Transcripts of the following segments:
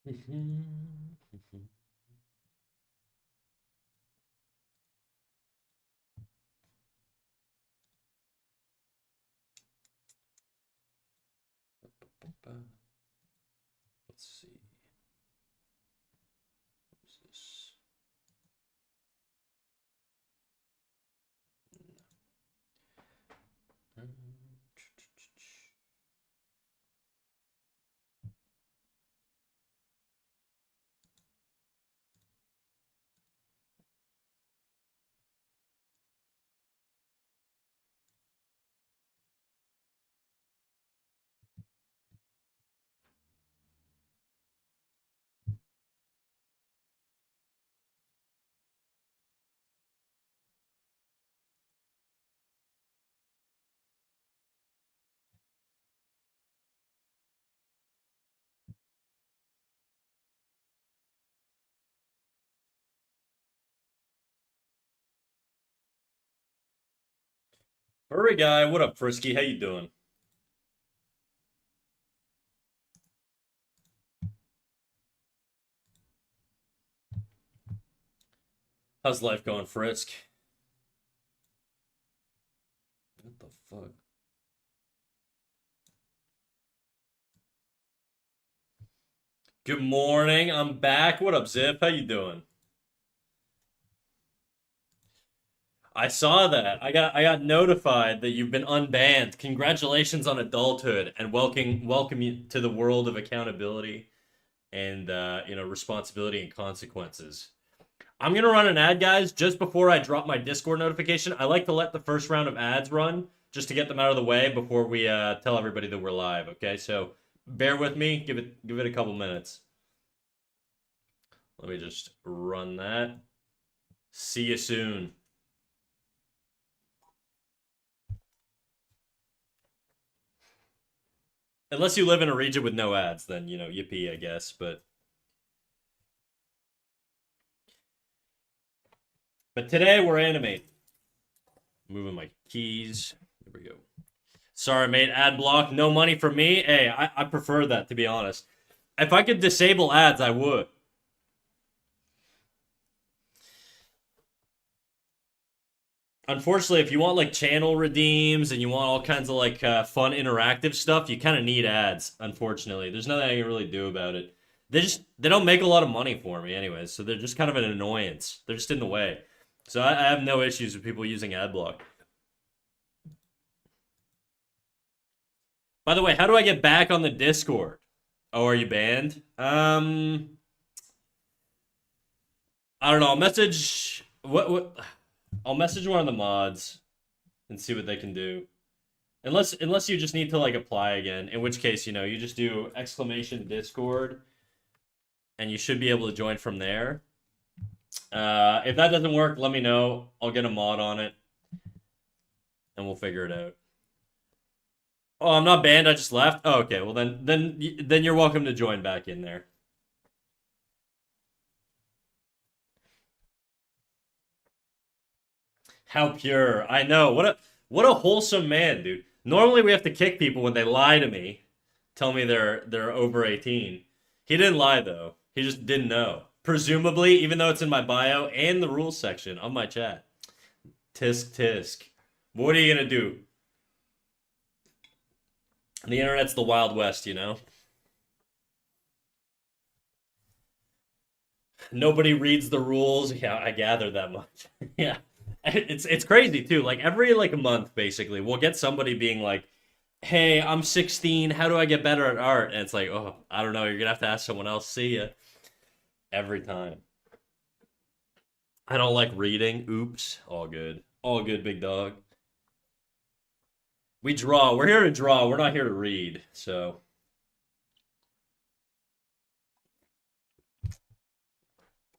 Let's see. What's this? Furry guy, what up, Frisky? How you doing? How's life going, Frisk? What the fuck? Good morning. I'm back. What up, Zip? How you doing? I saw that. I got notified that you've been unbanned. Congratulations on adulthood and welcome you to the world of accountability and responsibility and consequences. I'm gonna run an ad, guys, just before I drop my Discord notification. I like to let the first round of ads run just to get them out of the way before we tell everybody that we're live. Okay, so bear with me. Give it a couple minutes. Let me just run that. See you soon. Unless you live in a region with no ads, then, yippee, I guess. But today we're animating. Moving my keys. There we go. Sorry, mate. Ad block. No money for me. Hey, I prefer that, to be honest. If I could disable ads, I would. Unfortunately, if you want like channel redeems and you want all kinds of like fun interactive stuff, you kind of need ads. Unfortunately, there's nothing I can really do about it. They don't make a lot of money for me anyways, so they're just kind of an annoyance. They're just in the way. So I have no issues with people using ad block. By the way, how do I get back on the Discord? Oh, are you banned? I don't know. I'll message what I'll message one of the mods and see what they can do. Unless you just need to like apply again, in which case, you just do exclamation Discord and you should be able to join from there. If that doesn't work, let me know. I'll get a mod on it and we'll figure it out. Oh, I'm not banned, I just left. Oh, okay. Well then you're welcome to join back in there. How pure. I know. What a wholesome man, dude. Normally we have to kick people when they lie to me, tell me they're over 18. He didn't lie though. He just didn't know. Presumably, even though it's in my bio and the rules section of my chat. Tisk tisk. What are you gonna do? The internet's the Wild West, Nobody reads the rules. Yeah, I gather that much. Yeah. It's crazy too. Like every like a month basically, we'll get somebody being like, "Hey, I'm 16. How do I get better at art?" And it's like, "Oh, I don't know. You're going to have to ask someone else." See ya. Every time. I don't like reading. Oops. All good. All good, big dog. We draw. We're here to draw. We're not here to read. So,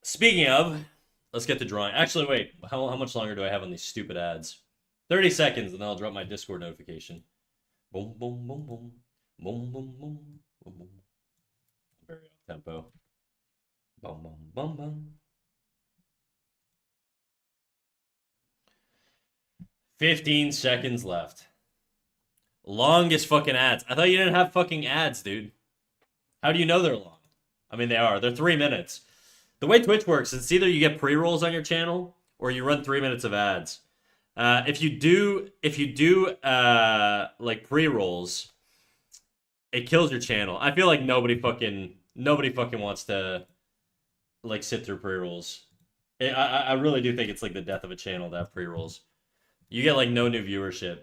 speaking of, let's get to drawing. Actually, wait. How much longer do I have on these stupid ads? 30 seconds, and then I'll drop my Discord notification. Boom, boom, boom, boom. Boom, boom, boom. Boom, boom. Very off tempo. Boom, boom, boom, boom. 15 seconds left. Longest fucking ads. I thought you didn't have fucking ads, dude. How do you know they're long? I mean, they are. They're 3 minutes. The way Twitch works is either you get pre-rolls on your channel or you run 3 minutes of ads. If you do like pre-rolls, it kills your channel. I feel like nobody fucking wants to like sit through pre-rolls. I really do think it's like the death of a channel to have pre-rolls. You get like no new viewership.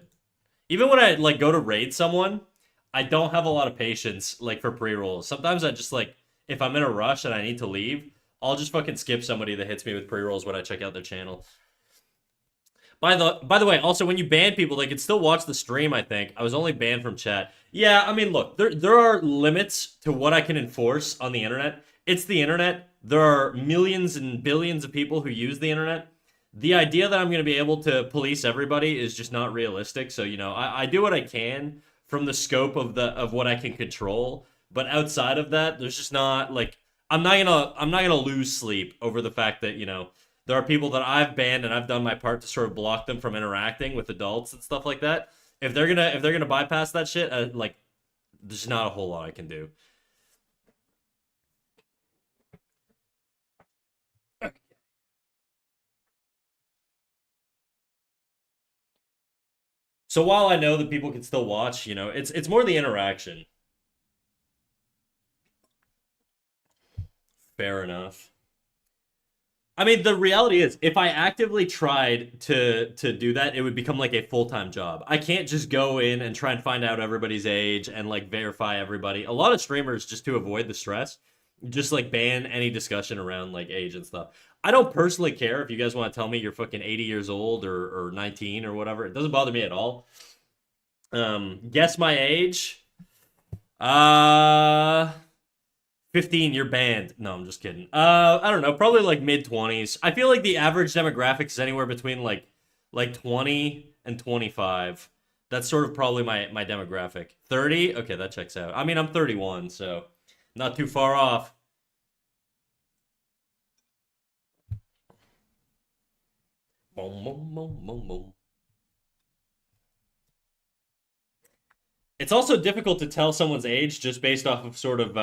Even when I like go to raid someone, I don't have a lot of patience like for pre-rolls. Sometimes I just like if I'm in a rush and I need to leave, I'll just fucking skip somebody that hits me with pre-rolls when I check out their channel. By the way, also when you ban people, they can still watch the stream, I think. I was only banned from chat. Yeah, I mean, look, there are limits to what I can enforce on the internet. It's the internet. There are millions and billions of people who use the internet. The idea that I'm going to be able to police everybody is just not realistic. So, I do what I can from the scope of what I can control. But outside of that, there's just not like I'm not gonna lose sleep over the fact that, there are people that I've banned and I've done my part to sort of block them from interacting with adults and stuff like that. If they're gonna bypass that shit, like there's not a whole lot I can do. So while I know that people can still watch, it's more the interaction. Fair enough. I mean, the reality is, if I actively tried to do that, it would become like a full-time job. I can't just go in and try and find out everybody's age and like verify everybody. A lot of streamers, just to avoid the stress, just like ban any discussion around like age and stuff. I don't personally care if you guys want to tell me you're fucking 80 years old or 19 or whatever. It doesn't bother me at all. Guess my age. Uh 15, you're banned. No, I'm just kidding. I don't know, probably like mid 20s. I feel like the average demographic is anywhere between like 20 and 25. That's sort of probably my demographic. 30? Okay, that checks out. I mean, I'm 31, so not too far off. Boom, boom, boom, boom, boom. It's also difficult to tell someone's age just based off of sort of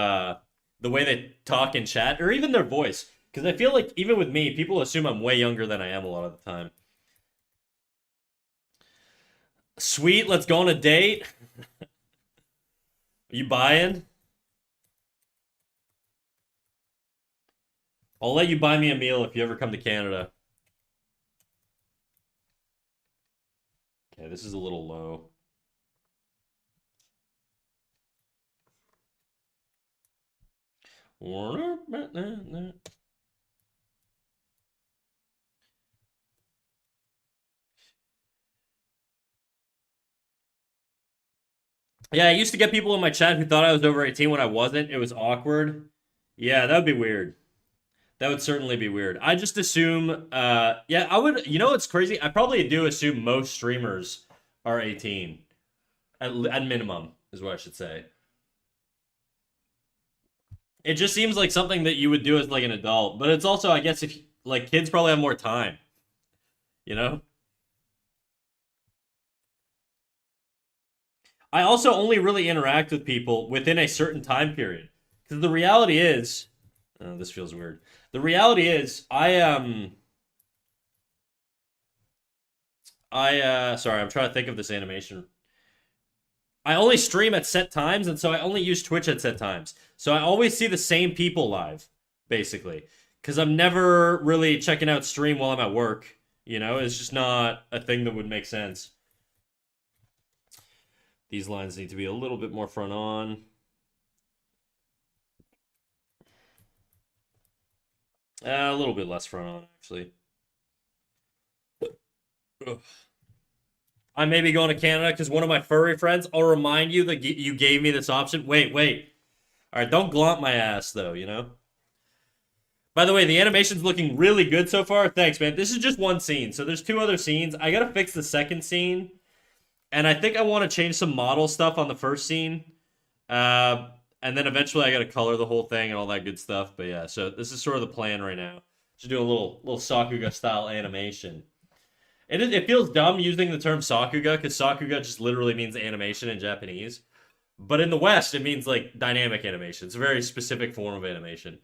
the way they talk in chat or even their voice. Because I feel like even with me, people assume I'm way younger than I am a lot of the time. Sweet, let's go on a date. You buying? I'll let you buy me a meal if you ever come to Canada. Okay, this is a little low. Yeah, I used to get people in my chat who thought I was over 18 when I wasn't. It was awkward. Yeah, that would be weird. That would certainly be weird. I just assume, yeah, I would, what's crazy? I probably do assume most streamers are 18. At minimum, is what I should say. It just seems like something that you would do as like an adult, but it's also, I guess, if like kids probably have more time, you know? I also only really interact with people within a certain time period. Because the reality is, oh, this feels weird. The reality is, sorry, I'm trying to think of this animation. I only stream at set times, and so I only use Twitch at set times. So I always see the same people live, basically. Because I'm never really checking out stream while I'm at work. It's just not a thing that would make sense. These lines need to be a little bit more front on. A little bit less front on, actually. Ugh. I may be going to Canada because one of my furry friends, I'll remind you that you gave me this option. Wait, wait. All right, don't glomp my ass, though, By the way, the animation's looking really good so far. Thanks, man. This is just one scene, so there's two other scenes. I gotta fix the second scene, and I think I want to change some model stuff on the first scene. And then eventually I gotta color the whole thing and all that good stuff. But yeah, so this is sort of the plan right now. Just do a little Sakuga style animation. It feels dumb using the term Sakuga because Sakuga just literally means animation in Japanese. But in the West, it means like dynamic animation. It's a very specific form of animation.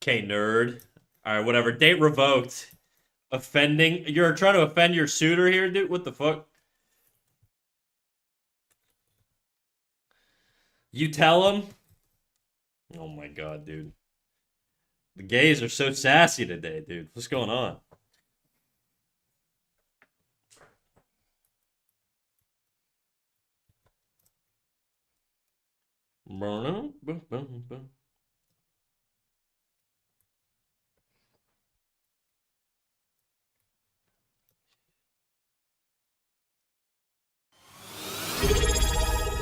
Okay, nerd. All right, whatever. Date revoked. Offending. You're trying to offend your suitor here, dude? What the fuck? You tell him? Oh my god, dude. The gays are so sassy today, dude. What's going on?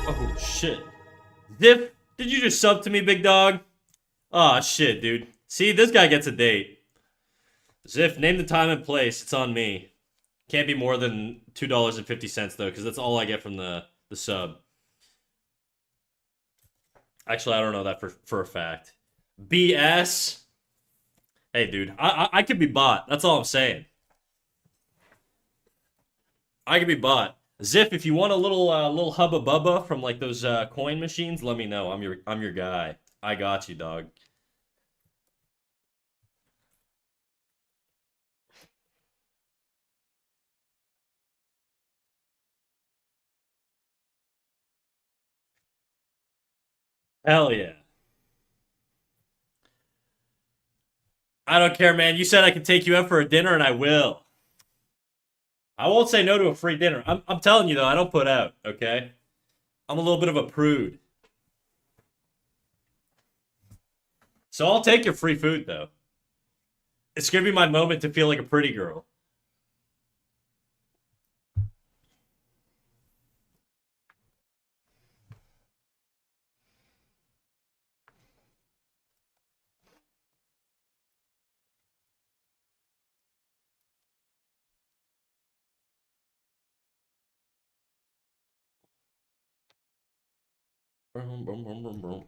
Oh shit. Ziff, did you just sub to me, big dog? Aw, shit, dude. See, this guy gets a date. Ziff, name the time and place. It's on me. Can't be more than $2.50 though, because that's all I get from the sub. Actually, I don't know that for a fact. BS. Hey, dude, I could be bought. That's all I'm saying. I could be bought. Ziff, if you want a little hubba bubba from like those coin machines, let me know. I'm your guy. I got you, dog. Hell yeah. I don't care, man. You said I could take you out for a dinner, and I will. I won't say no to a free dinner. I'm telling you though, I don't put out. Okay, I'm a little bit of a prude, so I'll take your free food though. It's gonna be my moment to feel like a pretty girl.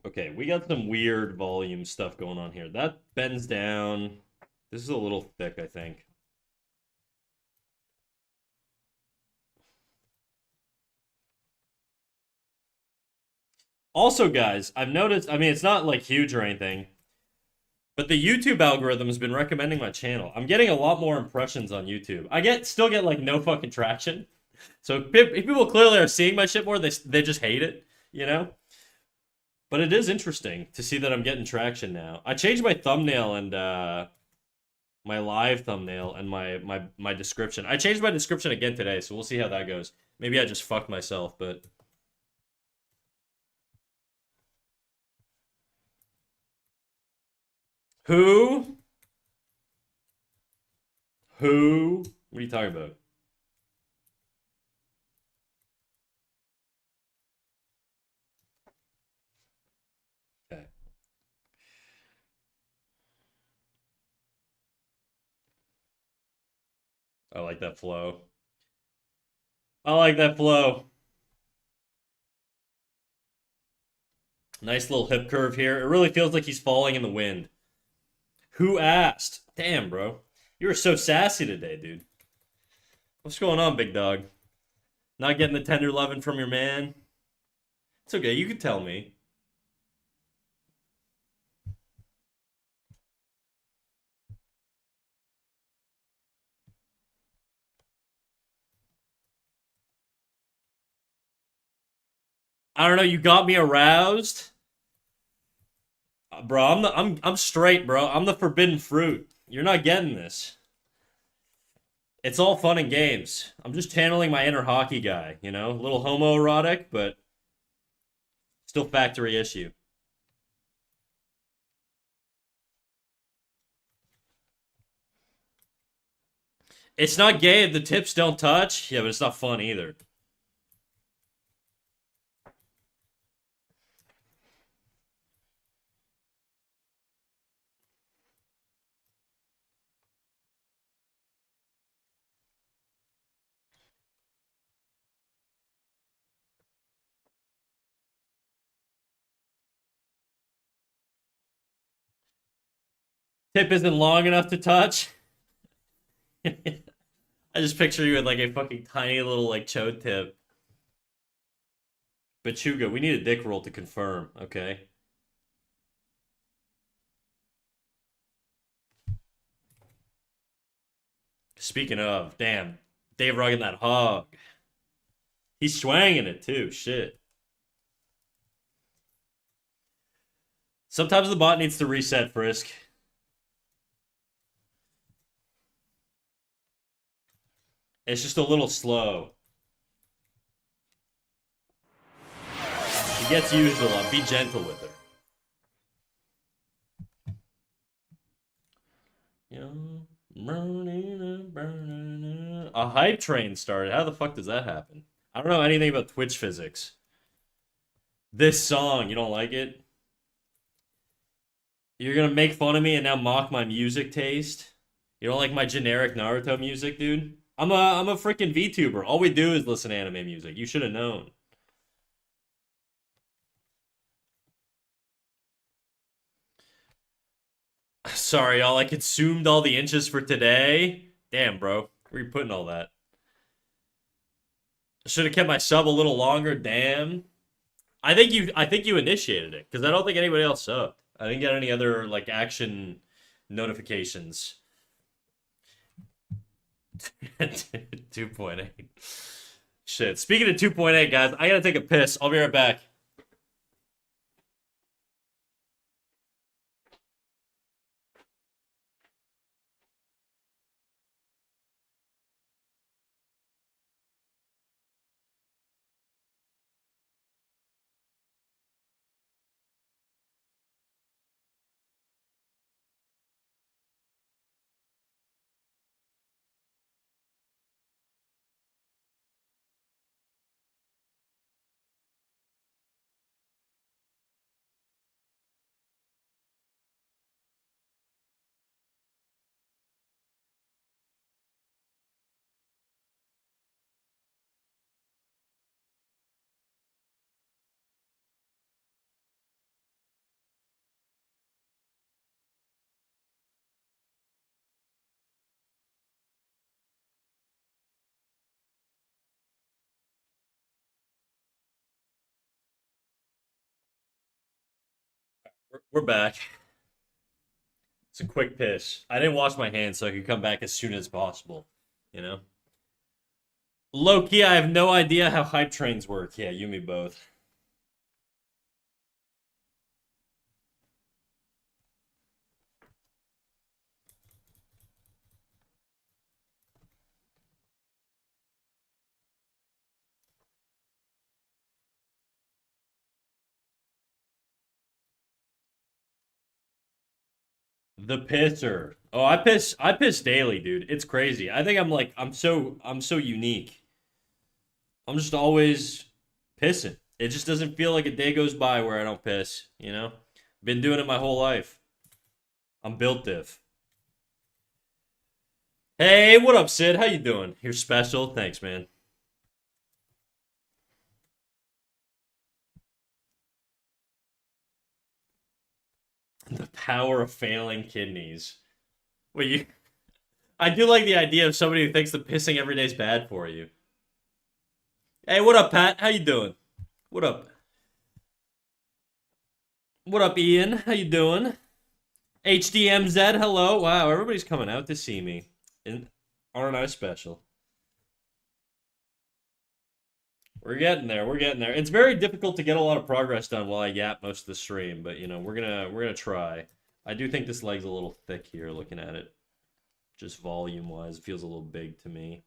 Okay, we got some weird volume stuff going on here. That bends down. This is a little thick, I think. Also, guys, I've noticed, I mean, it's not like huge or anything, but the YouTube algorithm has been recommending my channel. I'm getting a lot more impressions on YouTube. Still get like no fucking traction. So if people clearly are seeing my shit more, they just hate it, you know? But it is interesting to see that I'm getting traction now. I changed my thumbnail and my live thumbnail and my description. I changed my description again today, so we'll see how that goes. Maybe I just fucked myself, but who? Who? What are you talking about? Okay. I like that flow. I like that flow. Nice little hip curve here. It really feels like he's falling in the wind. Who asked? Damn, bro. You were so sassy today, dude. What's going on, big dog? Not getting the tender loving from your man? It's okay, you can tell me. I don't know, you got me aroused. Bro, I'm straight, bro. I'm the forbidden fruit. You're not getting this. It's all fun and games. I'm just channeling my inner hockey guy, you know? A little homoerotic, but still factory issue. It's not gay if the tips don't touch. Yeah, but it's not fun either. Tip isn't long enough to touch. I just picture you with like a fucking tiny little like chode tip. Bachuga, we need a dick roll to confirm, okay? Speaking of, damn, Dave Rugg that hog. He's swanging it too, shit. Sometimes the bot needs to reset, Frisk. It's just a little slow. She gets used a lot. Be gentle with her. A hype train started. How the fuck does that happen? I don't know anything about Twitch physics. This song, you don't like it? You're gonna make fun of me and now mock my music taste? You don't like my generic Naruto music, dude? I'm a freaking VTuber. All we do is listen to anime music. You should have known. Sorry, y'all. I consumed all the inches for today. Damn, bro. Where are you putting all that? Should have kept my sub a little longer. Damn. I think you initiated it because I don't think anybody else subbed. I didn't get any other like action notifications. 2.8. Shit. Speaking of 2.8, guys, I gotta take a piss. I'll be right back. We're back. It's a quick piss. I didn't wash my hands so I could come back as soon as possible. You know? Low key, I have no idea how hype trains work. Yeah, you and me both. The pisser. Oh, I piss daily, dude. It's crazy. I think I'm so unique. I'm just always pissing. It just doesn't feel like a day goes by where I don't piss, you know? Been doing it my whole life. I'm built diff. Hey, what up, Sid? How you doing? You're special. Thanks, man. The power of failing kidneys. Wait, you I do like the idea of somebody who thinks that pissing every day is bad for you. Hey, what up, Pat? How you doing? What up? What up, Ian? How you doing? HDMZ, hello. Wow, everybody's coming out to see me. And aren't I special? We're getting there. We're getting there. It's very difficult to get a lot of progress done while I yap most of the stream, but you know, we're gonna try. I do think this leg's a little thick here looking at it. Just volume wise, it feels a little big to me.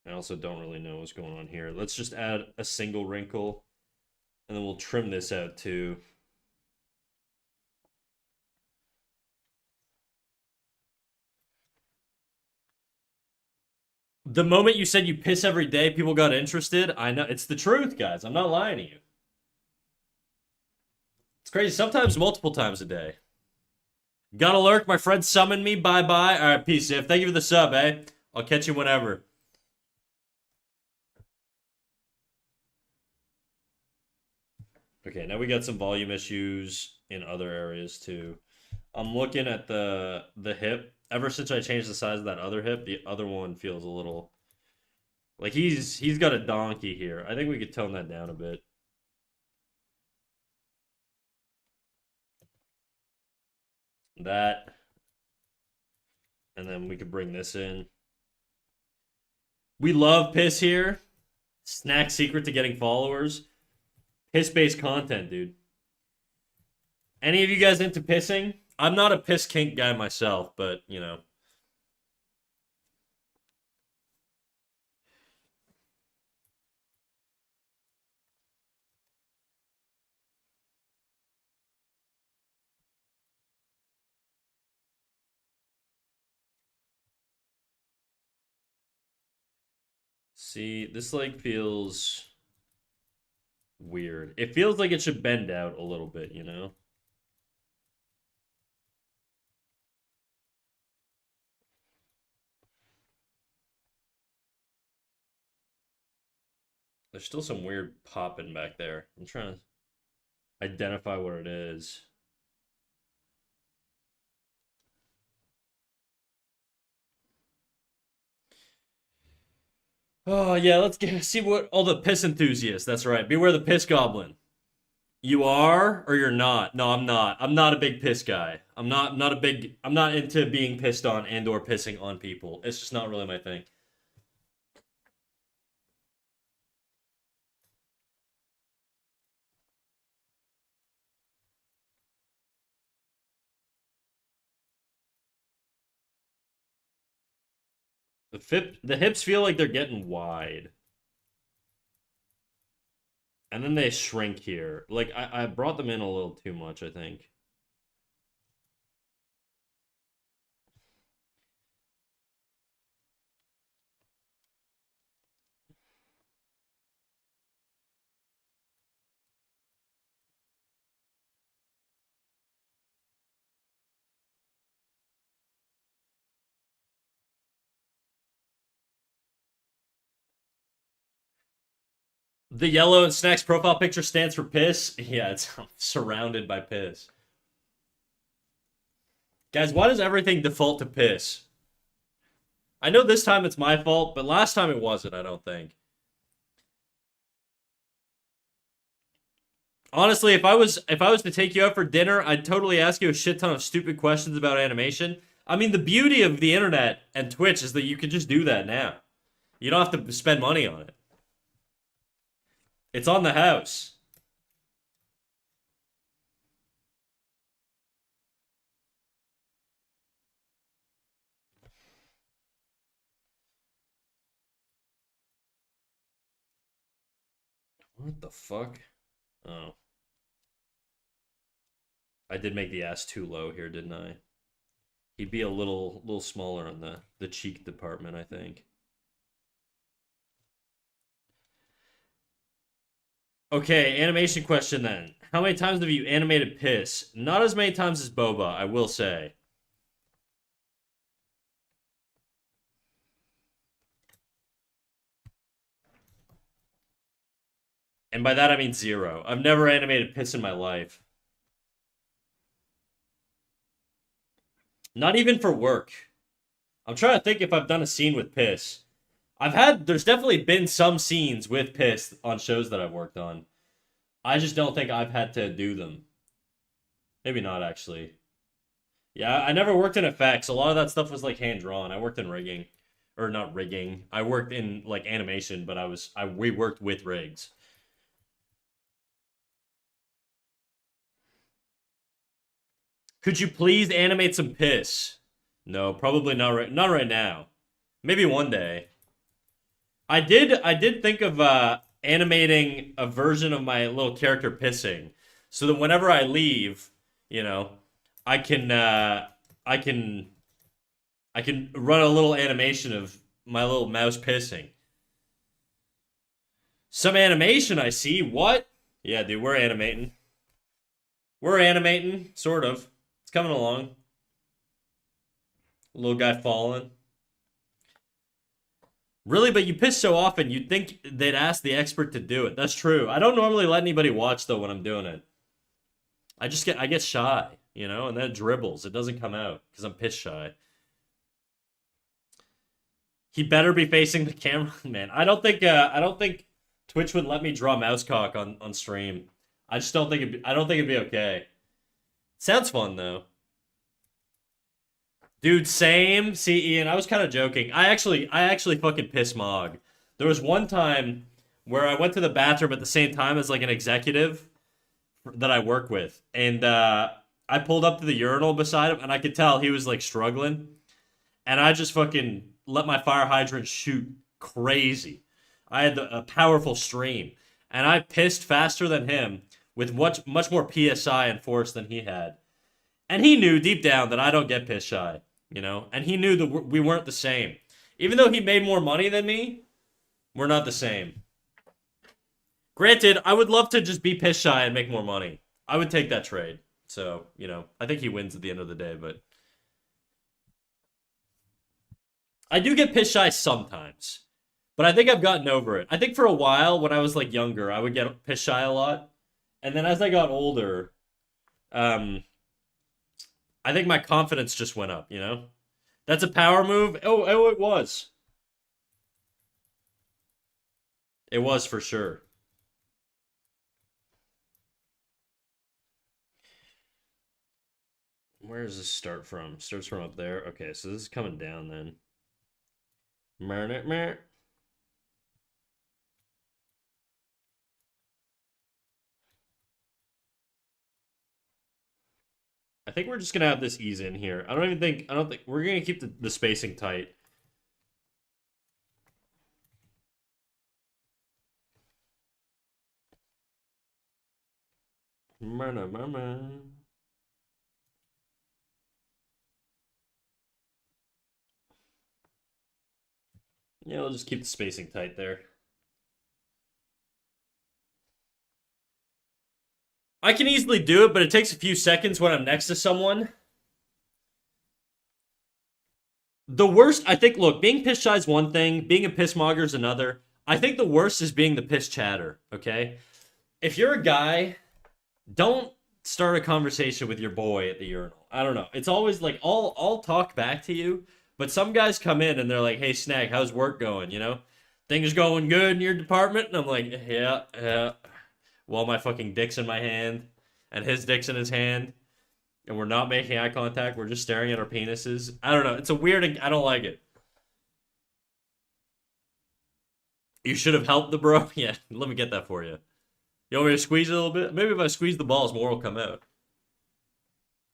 I also don't really know what's going on here. Let's just add a single wrinkle, and then we'll trim this out too. The moment you said you piss every day, people got interested. I know. It's the truth, guys. I'm not lying to you. It's crazy. Sometimes multiple times a day. Gotta lurk. My friend summoned me. Bye-bye. All right, peace, If. Thank you for the sub, eh? I'll catch you whenever. Okay, now we got some volume issues in other areas too. I'm looking at the hip. Ever since I changed the size of that other hip, the other one feels a little like he's got a donkey here. I think we could tone that down a bit. That, and then we could bring this in. We love piss here. Snack secret to getting followers. Piss-based content, dude. Any of you guys into pissing? I'm not a piss kink guy myself, but you know. See, this like feels weird. It feels like it should bend out a little bit, you know? There's still some weird popping back there. I'm trying to identify what it is. Oh yeah, see what all the piss enthusiasts. That's right. Beware the piss goblin. You are or you're not? No, I'm not. I'm not a big piss guy. I'm not into being pissed on and or pissing on people. It's just not really my thing. The hips feel like they're getting wide. And then they shrink here. Like I brought them in a little too much, I think. The yellow and Snacks profile picture stands for piss. Yeah, it's surrounded by piss. Guys, why does everything default to piss? I know this time it's my fault, but last time it wasn't, I don't think. Honestly, if I was to take you out for dinner, I'd totally ask you a shit ton of stupid questions about animation. I mean, the beauty of the internet and Twitch is that you can just do that now. You don't have to spend money on it. It's on the house. What the fuck? Oh. I did make the ass too low here, didn't I? He'd be a little smaller on the cheek department, I think. Okay, animation question then. How many times have you animated piss? Not as many times as Boba, I will say. And by that I mean zero. I've never animated piss in my life. Not even for work. I'm trying to think if I've done a scene with piss. There's definitely been some scenes with piss on shows that I've worked on. I just don't think I've had to do them. Maybe not, actually. Yeah, I never worked in effects. A lot of that stuff was like hand drawn. I worked in rigging. Or not rigging. I worked in like animation, but we worked with rigs. Could you please animate some piss? No, probably not right now. Maybe one day. I did think of animating a version of my little character pissing, so that whenever I leave, you know, I can I can I can run a little animation of my little mouse pissing. Some animation I see. What? Yeah, dude, we're animating. We're animating, sort of. It's coming along. Little guy falling. Really, but you piss so often, you'd think they'd ask the expert to do it. That's true. I don't normally let anybody watch though when I'm doing it. I get shy, you know, and then it dribbles. It doesn't come out because I'm piss shy. He better be facing the camera, man. I don't think Twitch would let me draw mouse cock on stream. I just don't think I don't think it'd be okay. Sounds fun though. Dude, same. See, Ian, I was kind of joking. I actually fucking piss Mog. There was one time where I went to the bathroom at the same time as like an executive that I work with, and I pulled up to the urinal beside him, and I could tell he was like struggling, and I just fucking let my fire hydrant shoot crazy. I had a powerful stream, and I pissed faster than him with much more psi and force than he had, and he knew deep down that I don't get piss shy, you know, and he knew that we weren't the same. Even though he made more money than me, we're not the same. Granted, I would love to just be piss shy and make more money. I would take that trade. So, you know, I think he wins at the end of the day, but I do get piss shy sometimes. But I think I've gotten over it. I think for a while when I was like younger, I would get piss shy a lot. And then as I got older, um I think my confidence just went up, you know? That's a power move. Oh, it was. It was for sure. Where does this start from? Starts from up there. Okay, so this is coming down then. Meh, meh. I think we're just gonna have this ease in here. I don't think we're gonna keep the spacing tight. Yeah, we'll just keep the spacing tight there. I can easily do it, but it takes a few seconds when I'm next to someone. The worst, I think, look, being piss shy is one thing, being a piss mogger is another. I think the worst is being the piss chatter, okay? If you're a guy, don't start a conversation with your boy at the urinal. I don't know. It's always like, I'll talk back to you, but some guys come in and they're like, hey, Snag, how's work going, you know? Things going good in your department? And I'm like, yeah, yeah. While my fucking dick's in my hand and his dick's in his hand, and we're not making eye contact. We're just staring at our penises. I don't know. It's a weird. I don't like it. You should have helped the bro. Yeah, let me get that for you. You want me to squeeze it a little bit? Maybe if I squeeze the balls, more will come out.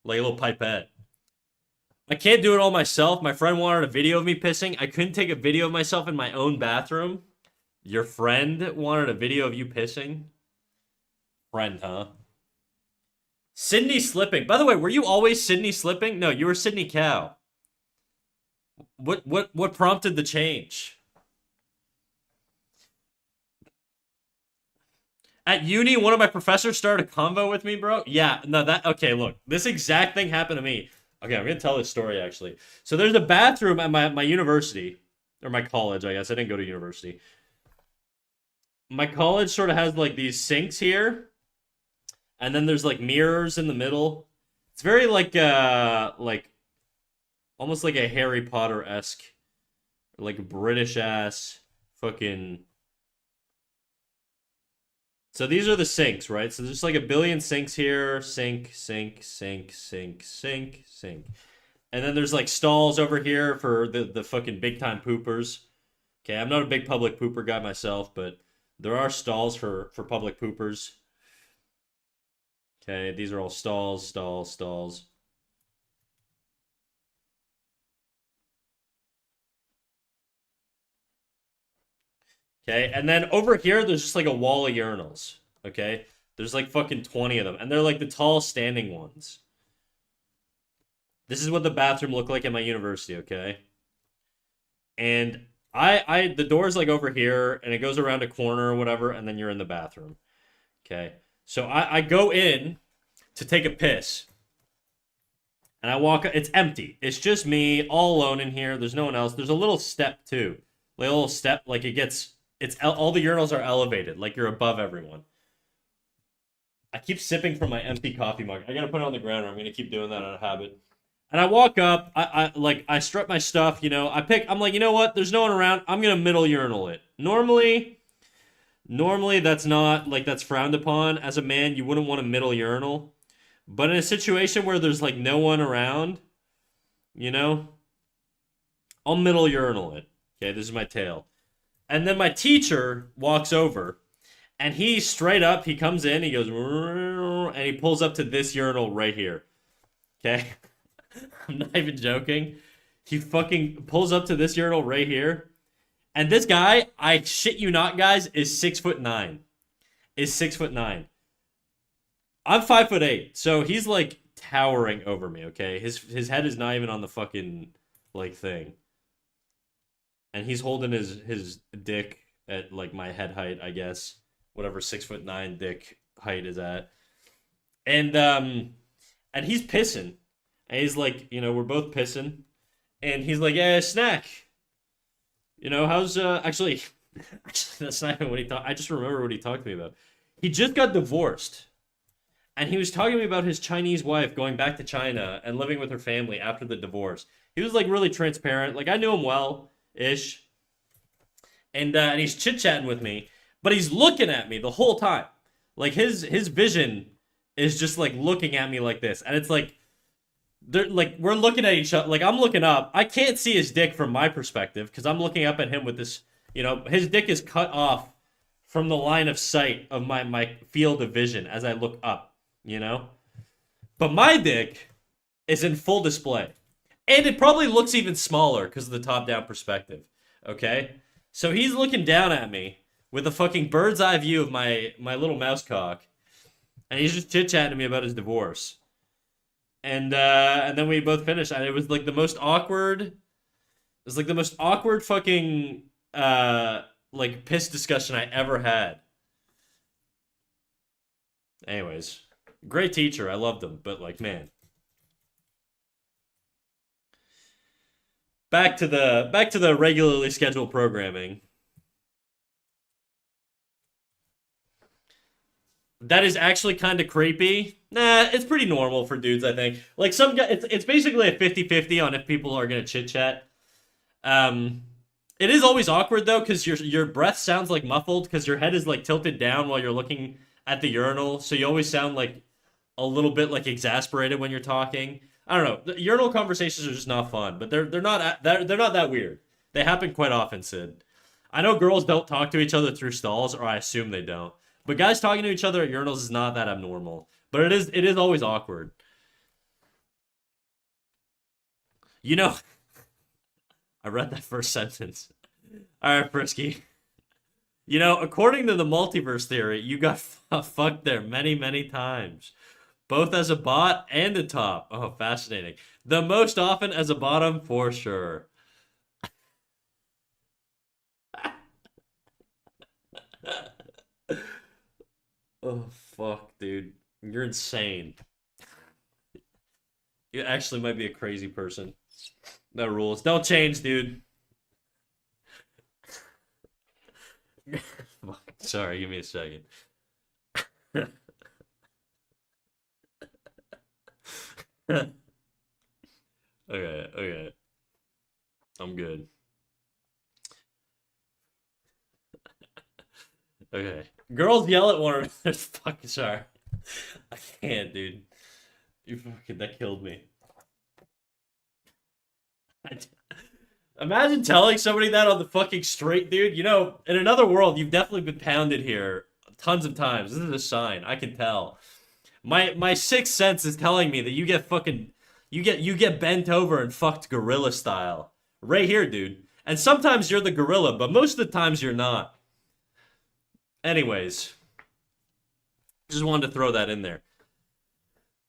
Like a little pipette. I can't do it all myself. My friend wanted a video of me pissing. I couldn't take a video of myself in my own bathroom. Your friend wanted a video of you pissing? Friend, huh? Sydney slipping. By the way, were you always Sydney slipping? No, you were Sydney Cow. What prompted the change? At uni, one of my professors started a convo with me, bro. Yeah, no, okay, look. This exact thing happened to me. Okay, I'm gonna tell this story actually. So there's a bathroom at my university. Or my college, I guess. I didn't go to university. My college sort of has like these sinks here. And then there's like mirrors in the middle. It's very like almost like a Harry Potter-esque, like British ass fucking. So these are the sinks, right? So there's like a billion sinks here. Sink, sink, sink, sink, sink, sink. And then there's like stalls over here for the fucking big time poopers. Okay, I'm not a big public pooper guy myself, but there are stalls for public poopers. Okay, these are all stalls, stalls, stalls. Okay, and then over here, there's just like a wall of urinals. Okay, there's like fucking 20 of them, and they're like the tall standing ones. This is what the bathroom looked like at my university. Okay, and the door's like over here, and it goes around a corner or whatever, and then you're in the bathroom. Okay, so I go in to take a piss. And I walk, it's empty. It's just me, all alone in here. There's no one else. There's a little step too. Like a little step, like all the urinals are elevated, like you're above everyone. I keep sipping from my empty coffee mug. I gotta put it on the ground, or I'm gonna keep doing that out of habit. And I walk up, I strut my stuff, I'm like, you know what? There's no one around. I'm gonna middle urinal it. Normally that's frowned upon. As a man, you wouldn't want a middle urinal. But in a situation where there's like no one around, you know, I'll middle urinal it. Okay, this is my tail. And then my teacher walks over and he straight up, he comes in, he goes, and he pulls up to this urinal right here. Okay? I'm not even joking. He fucking pulls up to this urinal right here. And this guy, I shit you not, guys, is 6'9". Is 6'9". I'm 5'8", so he's like towering over me, okay? His head is not even on the fucking like thing. And he's holding his dick at like my head height, I guess. Whatever 6'9" dick height is at. And he's pissing. And he's like, we're both pissing. And he's like, yeah, snack. How's actually that's not even what he thought. I just remember what he talked to me about. He just got divorced. And he was talking to me about his Chinese wife going back to China and living with her family after the divorce. He was like really transparent. Like I knew him well ish. And he's chit-chatting with me, but he's looking at me the whole time. Like his vision is just like looking at me like this. And it's like we're looking at each other. Like I'm looking up. I can't see his dick from my perspective because I'm looking up at him with this, his dick is cut off from the line of sight of my field of vision as I look up, But my dick is in full display. And it probably looks even smaller because of the top-down perspective, okay? So he's looking down at me with a fucking bird's eye view of my little mouse cock, and he's just chit-chatting to me about his divorce. And then we both finished, and it was like the most awkward. It was like the most awkward fucking like piss discussion I ever had. Anyways, great teacher, I loved him, but like man. Back to the regularly scheduled programming. That is actually kind of creepy. Nah, it's pretty normal for dudes, I think. Like some guy, it's basically a 50-50 on if people are gonna chit chat. It is always awkward though, because your breath sounds like muffled because your head is like tilted down while you're looking at the urinal, so you always sound like a little bit like exasperated when you're talking. I don't know. The urinal conversations are just not fun, but they're not that weird. They happen quite often, Sid. I know girls don't talk to each other through stalls, or I assume they don't. But guys talking to each other at urinals is not that abnormal. But it is always awkward. I read that first sentence. All right, Frisky. According to the multiverse theory, you got fucked there many, many times. Both as a bot and a top. Oh, fascinating. The most often as a bottom, for sure. Oh, fuck, dude. You're insane. You actually might be a crazy person. No rules. Don't change, dude. Sorry, give me a second. Okay. I'm good. Okay. Girls yell at one another. Fucking sorry. I can't, dude. That killed me. Imagine telling somebody that on the fucking street, dude. In another world, you've definitely been pounded here tons of times. This is a sign. I can tell. My sixth sense is telling me that you get bent over and fucked gorilla style. Right here, dude. And sometimes you're the gorilla, but most of the times you're not. Anyways. Just wanted to throw that in there.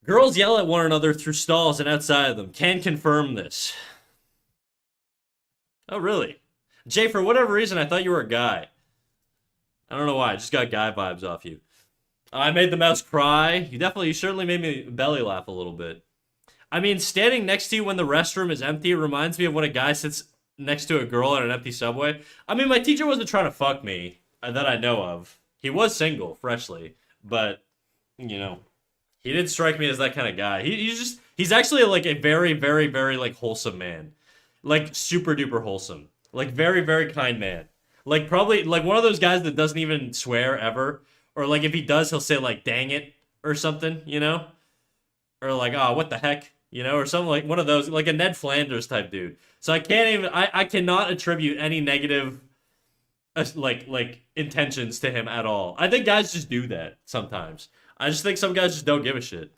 Girls yell at one another through stalls and outside of them. Can confirm this. Oh, really? Jay, for whatever reason, I thought you were a guy. I don't know why. I just got guy vibes off you. I made the mouse cry. You certainly made me belly laugh a little bit. I mean, standing next to you when the restroom is empty reminds me of when a guy sits next to a girl in an empty subway. I mean, my teacher wasn't trying to fuck me that I know of. He was single, freshly, but you know, he didn't strike me as that kind of guy. He's actually like a very, very, very like wholesome man, like super duper wholesome, like very, very kind man. Like probably like one of those guys that doesn't even swear ever, or like if he does, he'll say like "dang it" or something, you know, or like "oh what the heck," you know, or something like one of those, like a Ned Flanders type dude. So I can't even I cannot attribute any negative like intentions to him at all. I think guys just do that sometimes. I just think some guys just don't give a shit.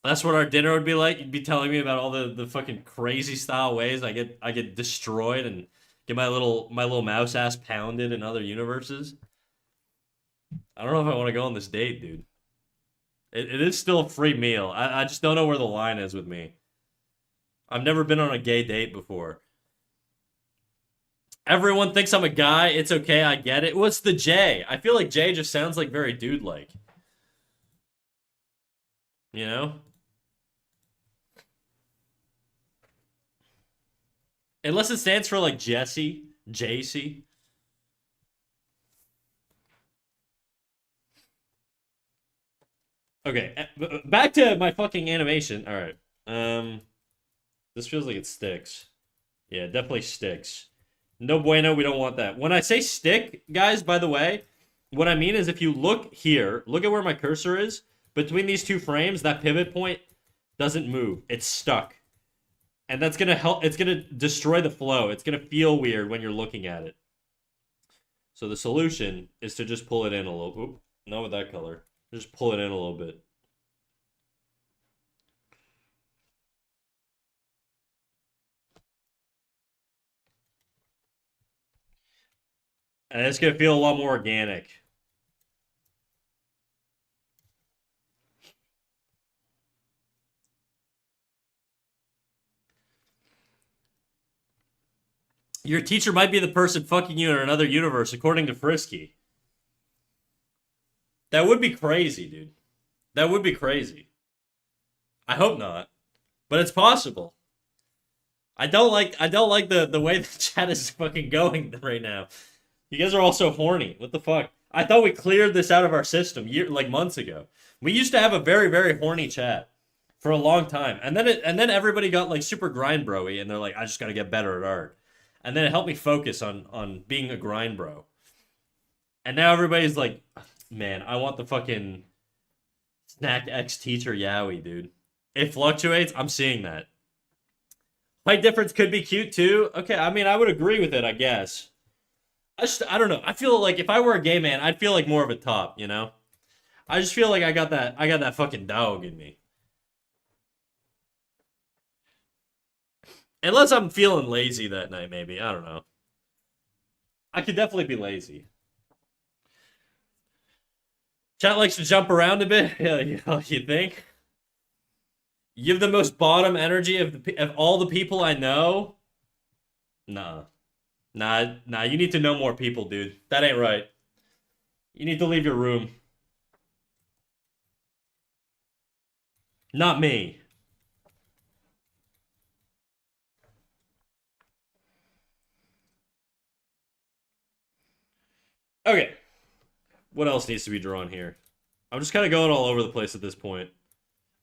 That's what our dinner would be like. You'd be telling me about all the fucking crazy style ways I get destroyed and get my little mouse ass pounded in other universes. I don't know if I want to go on this date, dude. It is still a free meal. I just don't know where the line is with me. I've never been on a gay date before. Everyone thinks I'm a guy. It's okay. I get it. What's the J? I feel like J just sounds like very dude-like. You know? Unless it stands for like Jesse, JC. Okay, back to my fucking animation. All right. This feels like it sticks. Yeah, it definitely sticks. No bueno, we don't want that. When I say stick, guys, by the way, what I mean is if you look here, look at where my cursor is. Between these two frames, that pivot point doesn't move. It's stuck. And that's gonna help, it's gonna destroy the flow. It's gonna feel weird when you're looking at it. So the solution is to just pull it in a little. Oop, not with that color. Just pull it in a little bit. And it's gonna feel a lot more organic. Your teacher might be the person fucking you in another universe, according to Frisky. That would be crazy, dude. That would be crazy. I hope not, but it's possible. I don't like the way the chat is fucking going right now. You guys are all so horny. What the fuck? I thought we cleared this out of our system like months ago. We used to have a very very horny chat for a long time, and then everybody got like super grind broy, and they're like, I just gotta get better at art, and then it helped me focus on being a grind bro. And now everybody's like, man, I want the fucking snack X teacher Yowie, dude. It fluctuates. I'm seeing that. Height difference could be cute too. Okay, I mean, I would agree with it, I guess. I don't know. I feel like if I were a gay man, I'd feel like more of a top, you know? I just feel like I got that fucking dog in me. Unless I'm feeling lazy that night, maybe. I don't know. I could definitely be lazy. Chat likes to jump around a bit. Yeah, you think? You have the most bottom energy of all the people I know. Nah, nah. You need to know more people, dude. That ain't right. You need to leave your room. Not me. Okay. What else needs to be drawn here? I'm just kind of going all over the place at this point.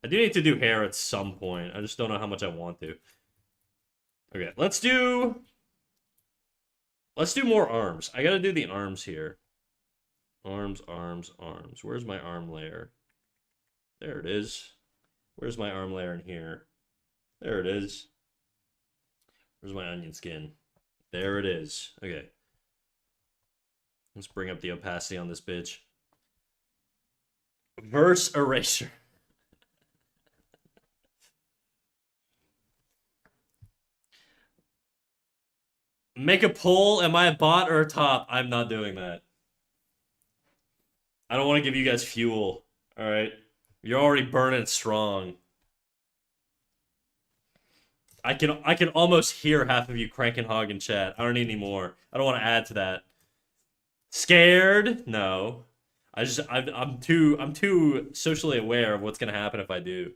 I do need to do hair at some point. I just don't know how much I want to. Okay, let's do more arms. I gotta do the arms here. Arms, arms, arms. Where's my arm layer? There it is. Where's my arm layer in here? There it is. Where's my onion skin? There it is. Okay. Let's bring up the opacity on this bitch. Verse erasure. Make a poll. Am I a bot or a top? I'm not doing that. I don't want to give you guys fuel. All right. You're already burning strong. I can almost hear half of you cranking hog in chat. I don't need any more. I don't want to add to that. Scared? No. I'm too socially aware of what's gonna happen if I do.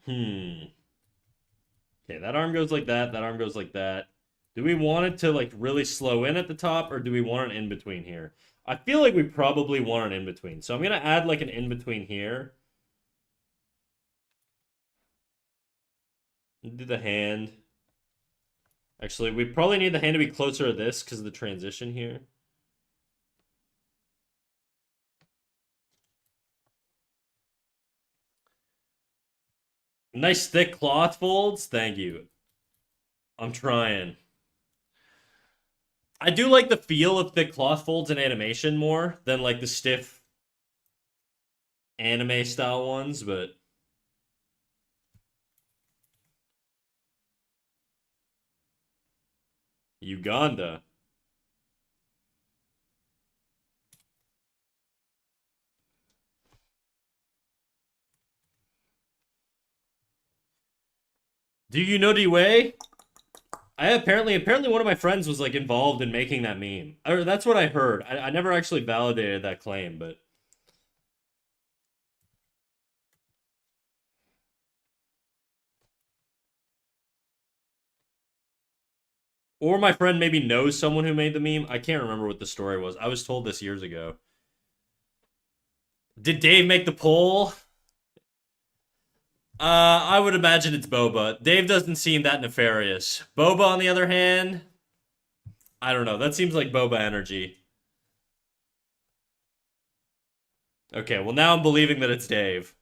Hmm. Okay, that arm goes like that. That arm goes like that. Do we want it to like really slow in at the top, or do we want an in between here? I feel like we probably want an in between. So I'm gonna add like an in between here. Do the hand. Actually, we probably need the hand to be closer to this because of the transition here. Nice thick cloth folds. Thank you. I'm trying. I do like the feel of thick cloth folds in animation more than like the stiff anime style ones, but Uganda. Do you know D-Way? I apparently one of my friends was like involved in making that meme. Or that's what I heard. I never actually validated that claim, but or my friend maybe knows someone who made the meme. I can't remember what the story was. I was told this years ago. Did Dave make the poll? I would imagine it's Boba. Dave doesn't seem that nefarious. Boba, on the other hand, I don't know. That seems like Boba energy. Okay, well now I'm believing that it's Dave.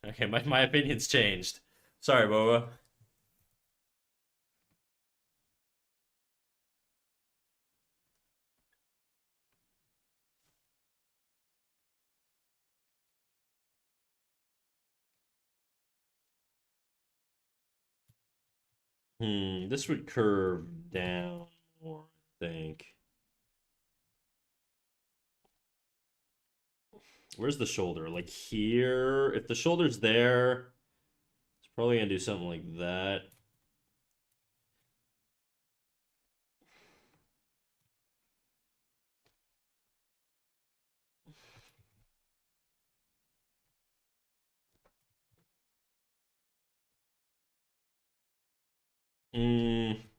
Okay, my opinion's changed. Sorry, Boba. This would curve down more, I think. Where's the shoulder? Like here? If the shoulder's there, it's probably gonna do something like that.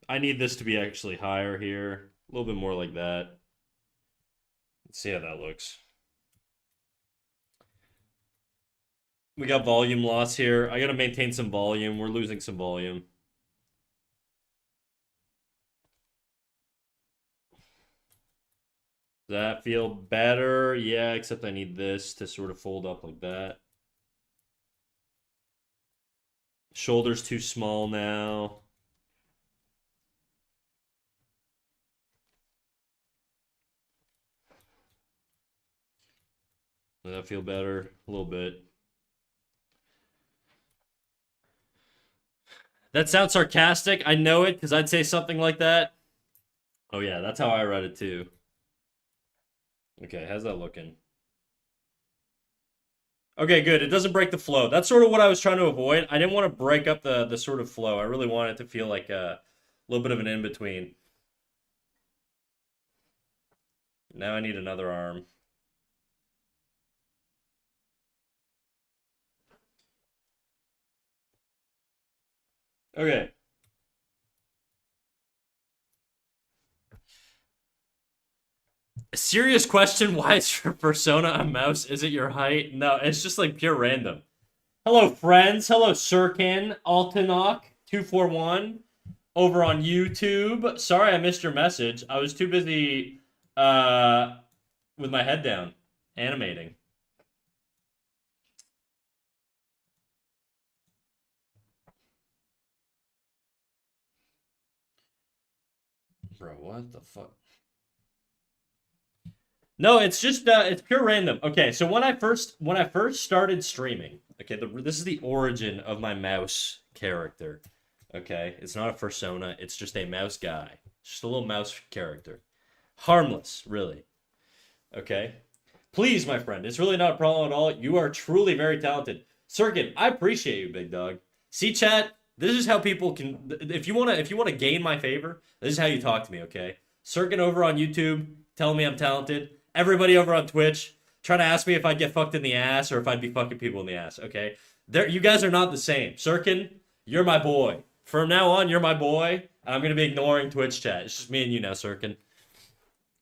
I need this to be actually higher here. A little bit more like that. Let's see how that looks. We got volume loss here. I gotta maintain some volume. We're losing some volume. Does that feel better? Yeah, except I need this to sort of fold up like that. Shoulder's too small now. Does that feel better? A little bit. That sounds sarcastic. I know it because I'd say something like that. Oh, yeah, that's how I read it too. Okay, how's that looking? Okay, good. It doesn't break the flow. That's sort of what I was trying to avoid. I didn't want to break up the sort of flow. I really wanted it to feel like a little bit of an in-between. Now I need another arm. Okay. A serious question, why is your persona a mouse? Is it your height? No, it's just like pure random. Hello, friends. Hello, Sirkin, Altanok, 241 over on YouTube. Sorry I missed your message. I was too busy with my head down, animating. Bro, what the fuck? No, it's just it's pure random. Okay, so when I first started streaming, okay, this is the origin of my mouse character. Okay, it's not a persona, it's just a mouse guy. Just a little mouse character. Harmless, really. Okay? Please, my friend, it's really not a problem at all. You are truly very talented. Circuit, I appreciate you, big dog. See, chat, this is how people can if you wanna gain my favor, this is how you talk to me, okay? Circuit over on YouTube, telling me I'm talented. Everybody over on Twitch, trying to ask me if I'd get fucked in the ass or if I'd be fucking people in the ass, okay? There, you guys are not the same. Sirkin, you're my boy. From now on, you're my boy, and I'm gonna be ignoring Twitch chat. It's just me and you now, Sirkin.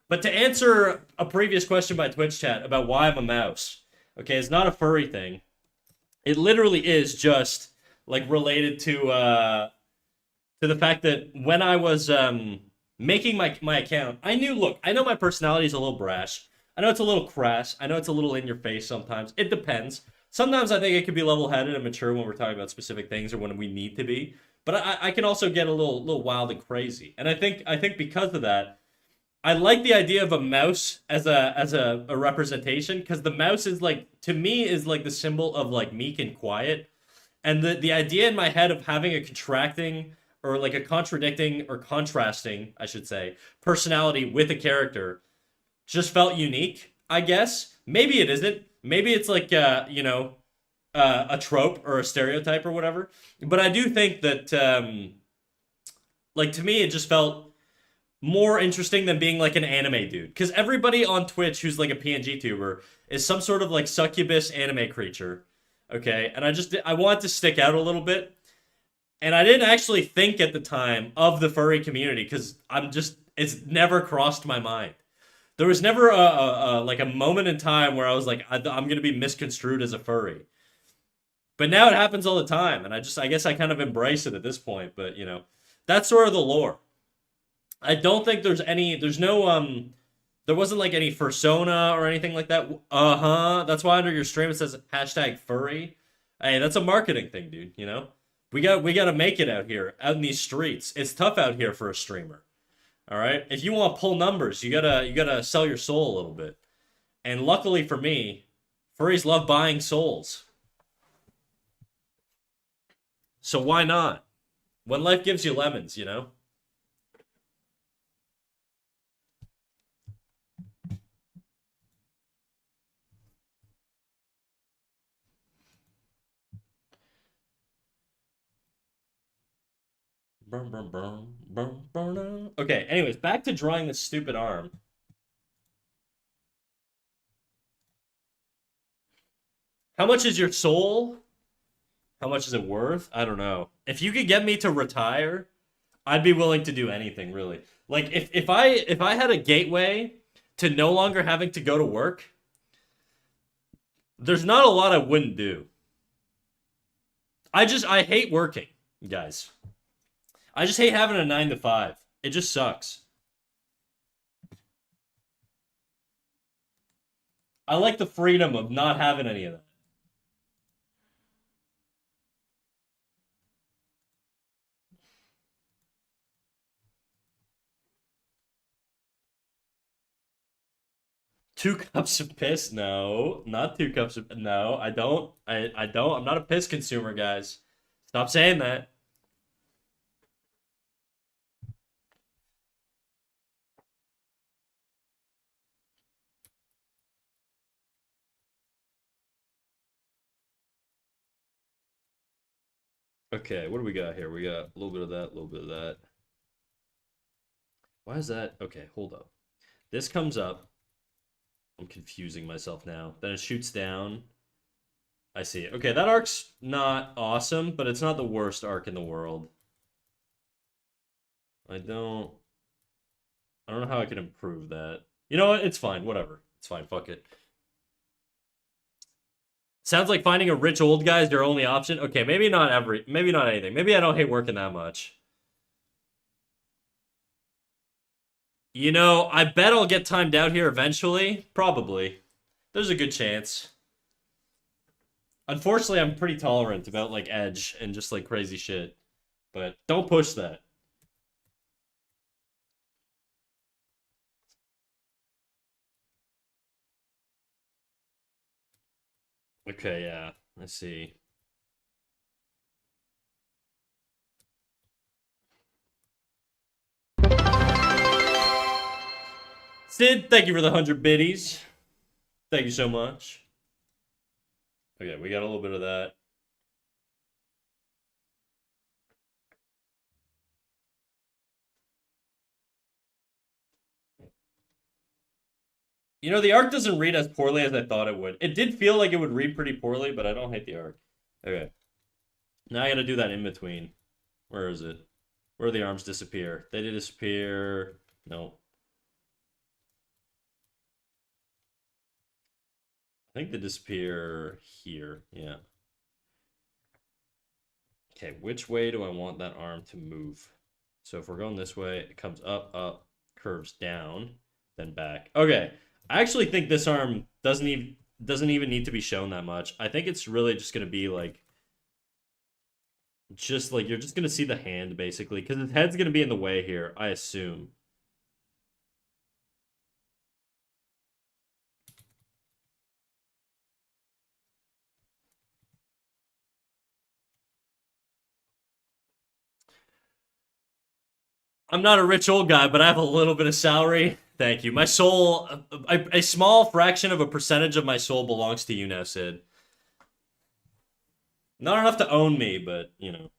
But to answer a previous question by Twitch chat about why I'm a mouse, okay, it's not a furry thing. It literally is just like related to the fact that when I was making my account, I knew. Look, I know my personality is a little brash. I know it's a little crass. I know it's a little in your face sometimes. It depends. Sometimes I think it could be level headed and mature when we're talking about specific things or when we need to be. But I can also get a little wild and crazy. And I think because of that, I like the idea of a mouse as a representation because the mouse is like to me is like the symbol of like meek and quiet, and the idea in my head of having a contracting or like a contradicting or contrasting, I should say, personality with a character just felt unique. I guess maybe it isn't. Maybe it's like a trope or a stereotype or whatever. But I do think that like to me it just felt more interesting than being like an anime dude. Because everybody on Twitch who's like a PNG tuber is some sort of like succubus anime creature. Okay, and I want to stick out a little bit, and I didn't actually think at the time of the furry community because it's never crossed my mind. There was never like a moment in time where I was like I'm gonna be misconstrued as a furry. But now it happens all the time, and I guess I kind of embrace it at this point. But that's sort of the lore. I don't think there's no there wasn't like any persona or anything like that. That's why under your stream it says hashtag furry. Hey, that's a marketing thing, dude. We gotta make it out here, out in these streets. It's tough out here for a streamer. All right, if you want to pull numbers, you gotta sell your soul a little bit. And luckily for me, furries love buying souls. So why not? When life gives you lemons. Okay, anyways, back to drawing this stupid arm. How much is your soul? How much is it worth? I don't know. If you could get me to retire, I'd be willing to do anything, really. Like if I had a gateway to no longer having to go to work, there's not a lot I wouldn't do. I hate working, guys. I just hate having a 9 to 5. It just sucks. I like the freedom of not having any of that. Two cups of piss? No, not 2 cups of no. I don't. I don't. I'm not a piss consumer, guys. Stop saying that. Okay, what do we got here? We got a little bit of that, a little bit of that. Why is that? Okay, hold up. This comes up. I'm confusing myself now. Then it shoots down. I see. Okay, that arc's not awesome, but it's not the worst arc in the world. I don't I don't know how I can improve that. You know what? It's fine. Whatever. It's fine. Fuck it. Sounds like finding a rich old guy is your only option. Okay, maybe not anything. Maybe I don't hate working that much. I bet I'll get timed out here eventually. Probably. There's a good chance. Unfortunately, I'm pretty tolerant about like edge and just like crazy shit. But don't push that. Okay, yeah. Let's see. Sid, thank you for the 100 biddies. Thank you so much. Okay, we got a little bit of that. The arc doesn't read as poorly as I thought it would. It did feel like it would read pretty poorly, but I don't hate the arc. Okay. Now I gotta do that in between. Where is it? Where do the arms disappear? They did disappear. No. I think they disappear here. Yeah. Okay, which way do I want that arm to move? So if we're going this way, it comes up, up, curves down, then back. Okay. I actually think this arm doesn't even need to be shown that much. I think it's really just gonna be like just like you're just gonna see the hand basically, because his head's gonna be in the way here, I assume. I'm not a rich old guy, but I have a little bit of salary. Thank you. My soul, a small fraction of a percentage of my soul belongs to you now, Sid. Not enough to own me, but, you know.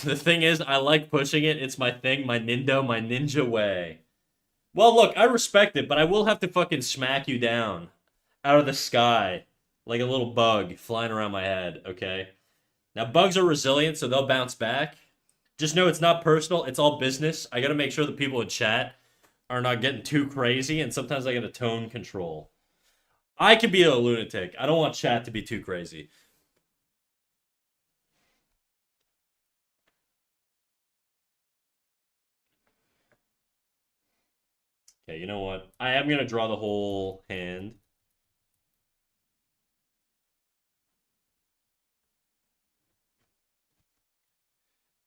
The thing is, I like pushing it. It's my thing, my Nindo, my ninja way. Well, look, I respect it, but I will have to fucking smack you down out of the sky like a little bug flying around my head, okay? Now, bugs are resilient, so they'll bounce back. Just know it's not personal. It's all business. I gotta make sure the people in chat are not getting too crazy, and sometimes I gotta tone control. I could be a lunatic. I don't want chat to be too crazy. Okay, you know what? I am gonna draw the whole hand.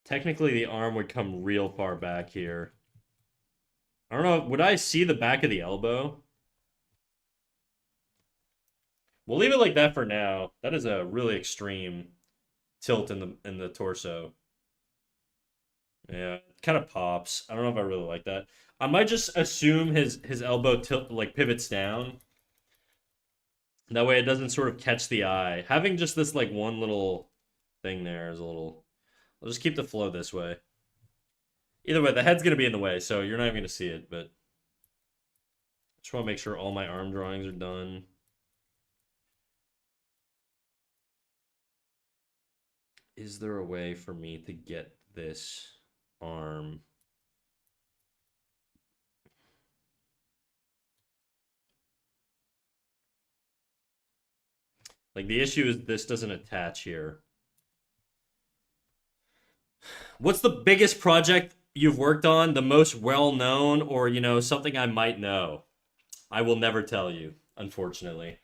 Technically, the arm would come real far back here. I don't know. Would I see the back of the elbow? We'll leave it like that for now. That is a really extreme tilt in the torso. Yeah, it kind of pops. I don't know if I really like that. I might just assume his elbow tilt like pivots down. That way it doesn't sort of catch the eye. Having just this like one little thing there is a little. I'll just keep the flow this way. Either way, the head's gonna be in the way, so you're not even gonna see it. But I just want to make sure all my arm drawings are done. Is there a way for me to get this arm? Like the issue is this doesn't attach here. What's the biggest project you've worked on, the most well known, or something I might know? I will never tell you, unfortunately.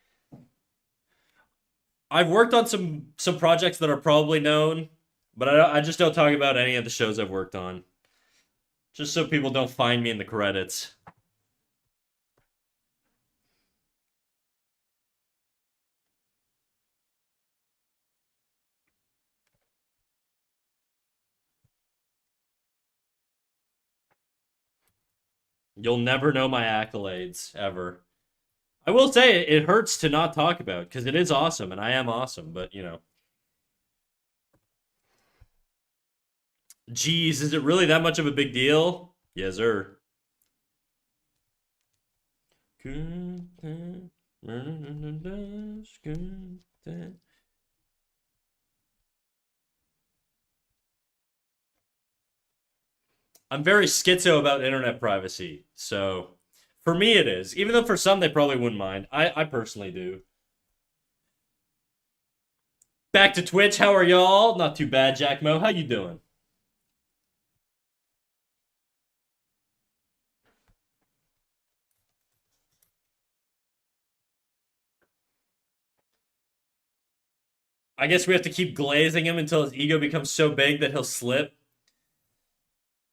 I've worked on some projects that are probably known, but I just don't talk about any of the shows I've worked on. Just so people don't find me in the credits. You'll never know my accolades, ever. I will say it hurts to not talk about because it is awesome and I am awesome, but Geez, is it really that much of a big deal? Yes, sir. I'm very schizo about internet privacy, so for me it is. Even though for some they probably wouldn't mind. I personally do. Back to Twitch, how are y'all? Not too bad, Jack Mo. How you doing? I guess we have to keep glazing him until his ego becomes so big that he'll slip.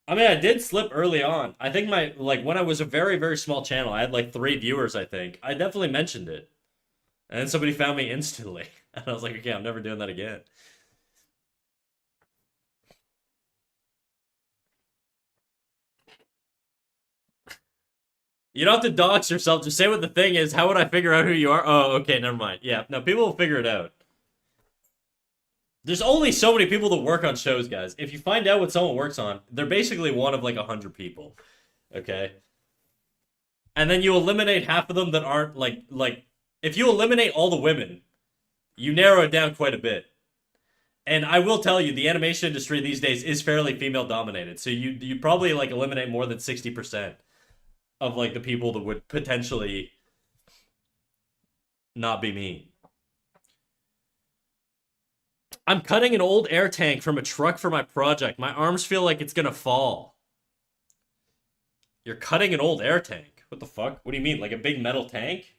I mean, I did slip early on. I think when I was a very, very small channel, I had like 3 viewers, I think. I definitely mentioned it. And then somebody found me instantly. And I was like, okay, I'm never doing that again. You don't have to dox yourself. Just say what the thing is. How would I figure out who you are? Oh, okay, never mind. Yeah, no, people will figure it out. There's only so many people that work on shows, guys. If you find out what someone works on, they're basically one of like 100 people. Okay? and then you eliminate half of them that aren't like if you eliminate all the women, you narrow it down quite a bit. And I will tell you, the animation industry these days is fairly female dominated. So you probably like eliminate more than 60% of like the people that would potentially not be me. I'm cutting an old air tank from a truck for my project. My arms feel like it's gonna fall. You're cutting an old air tank. What the fuck? What do you mean? Like a big metal tank?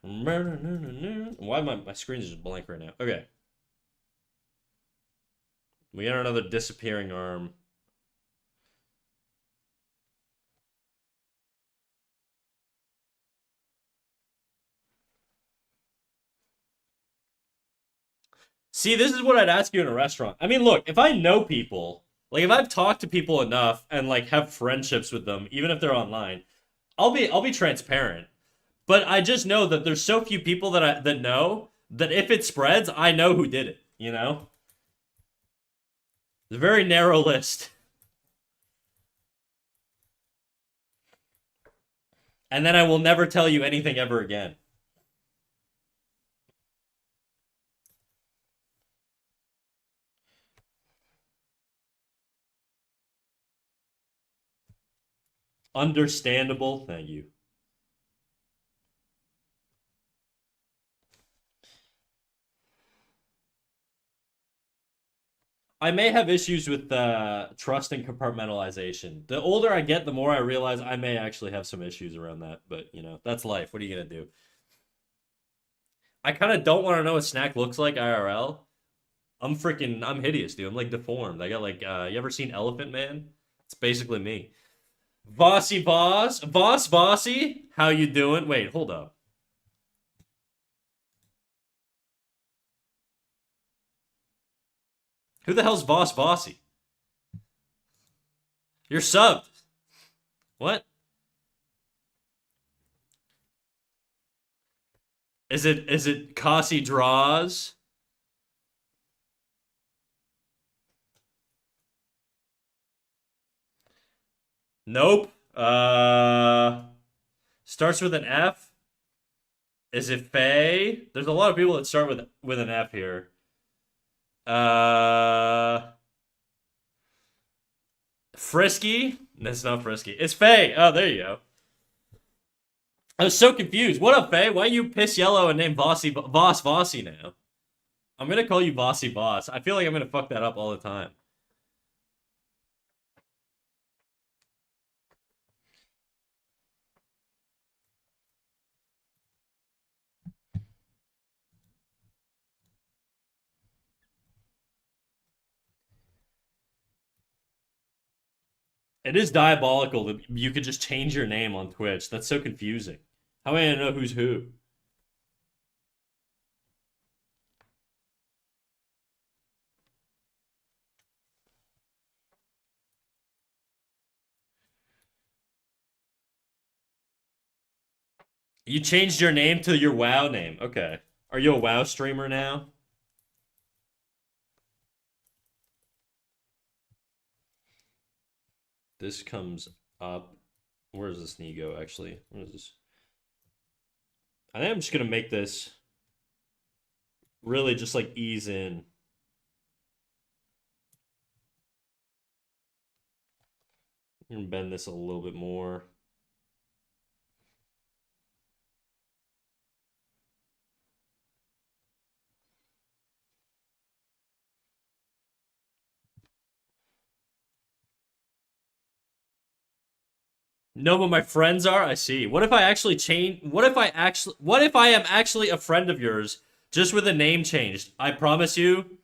Why my screen is just blank right now? Okay. We got another disappearing arm. See, this is what I'd ask you in a restaurant. I mean, look, if I know people, like if I've talked to people enough and like have friendships with them, even if they're online, I'll be transparent. But I just know that there's so few people that know that if it spreads, I know who did it, you know? It's a very narrow list. And then I will never tell you anything ever again. Understandable. Thank you. I may have issues with trust and compartmentalization. The older I get, the more I realize I may actually have some issues around that. But, you know, that's life. What are you going to do? I kind of don't want to know what snack looks like IRL. I'm hideous, dude. I'm like deformed. I got like, you ever seen Elephant Man? It's basically me. Bossy boss, boss bossy. How you doing? Wait, hold up. Who the hell's boss bossy? You're subbed. What? Is it Kasi draws? Nope. Starts with an F. Is it Faye? There's a lot of people that start with an F here. Uh, Frisky? That's not Frisky. It's Faye. Oh, there you go. I was so confused. What up, Faye? Why you piss yellow and name Bossy Boss Bossy now? I'm gonna call you Bossy Boss. I feel like I'm gonna fuck that up all the time. It is diabolical that you could just change your name on Twitch. That's so confusing. How am I gonna know who's who? You changed your name to your WoW name. Okay. Are you a WoW streamer now? This comes up. Where does this knee go, actually? What is this? I think I'm just gonna make this really just like ease in. I'm gonna bend this a little bit more. No, but my friends are. I see. What if I actually change? What if I am actually a friend of yours just with a name changed? I promise you,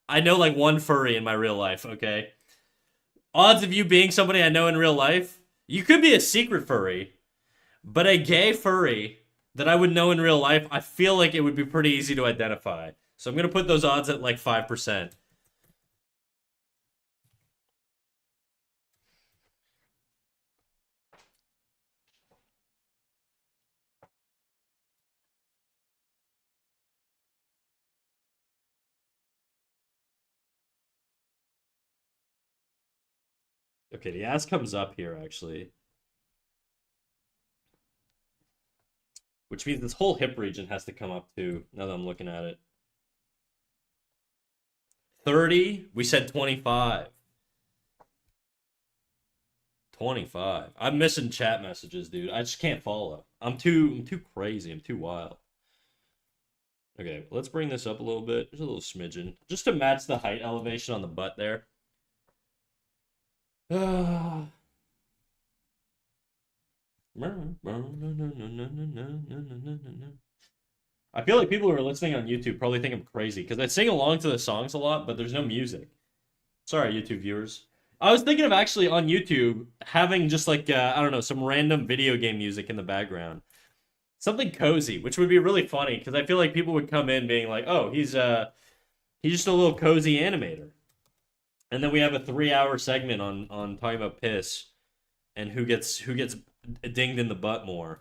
I know like one furry in my real life. Okay, odds of you being somebody I know in real life, you could be a secret furry, but a gay furry that I would know in real life, I feel like it would be pretty easy to identify. So I'm gonna put those odds at like 5%. Okay, the ass comes up here actually. which means this whole hip region has to come up too, now that I'm looking at it. 30, we said 25. 25. I'm missing chat messages, dude. I just can't follow. I'm too crazy. I'm too wild. Okay, let's bring this up a little bit. Just a little smidgen. Just to match the height elevation on the butt there. I feel like people who are listening on YouTube probably think I'm crazy because I sing along to the songs a lot, but there's no music. Sorry, YouTube viewers. I was thinking of actually on YouTube having just like I don't know, some random video game music in the background, something cozy, which would be really funny because I feel like people would come in being like, "Oh, he's just a little cozy animator," and then we have a 3 hour segment on talking about piss and who gets dinged in the butt more.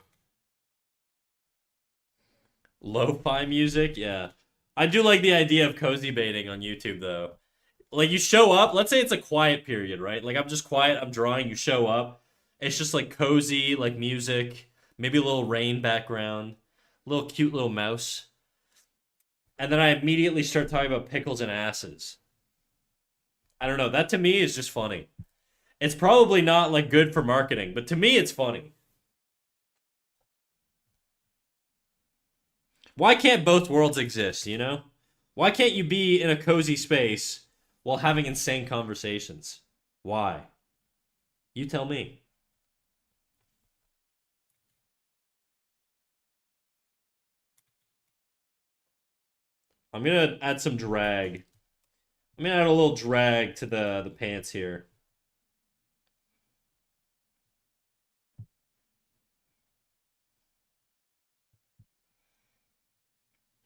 Lo-fi music, yeah. I do like the idea of cozy baiting on YouTube though. Like you show up, let's say it's a quiet period, right? Like I'm just quiet, I'm drawing, you show up. It's just like cozy, like music, maybe a little rain background, little cute little mouse. And then I immediately start talking about pickles and asses. I don't know, that to me is just funny. It's probably not like good for marketing, but to me it's funny. Why can't both worlds exist, you know? Why can't you be in a cozy space while having insane conversations? Why? You tell me. I'm gonna add some drag. I'm gonna add a little drag to the pants here.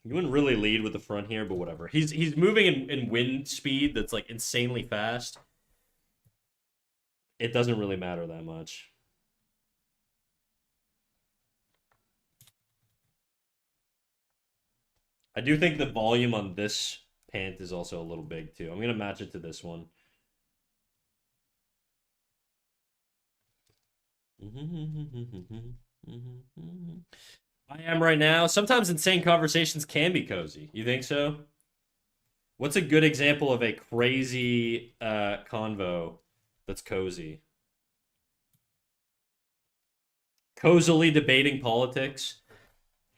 He wouldn't really lead with the front here, but whatever. He's moving in wind speed that's like insanely fast. It doesn't really matter that much. I do think the volume on this pant is also a little big too. I'm gonna match it to this one. I am right now. Sometimes insane conversations can be cozy. You think so? What's a good example of a crazy convo that's cozy? Cozily debating politics,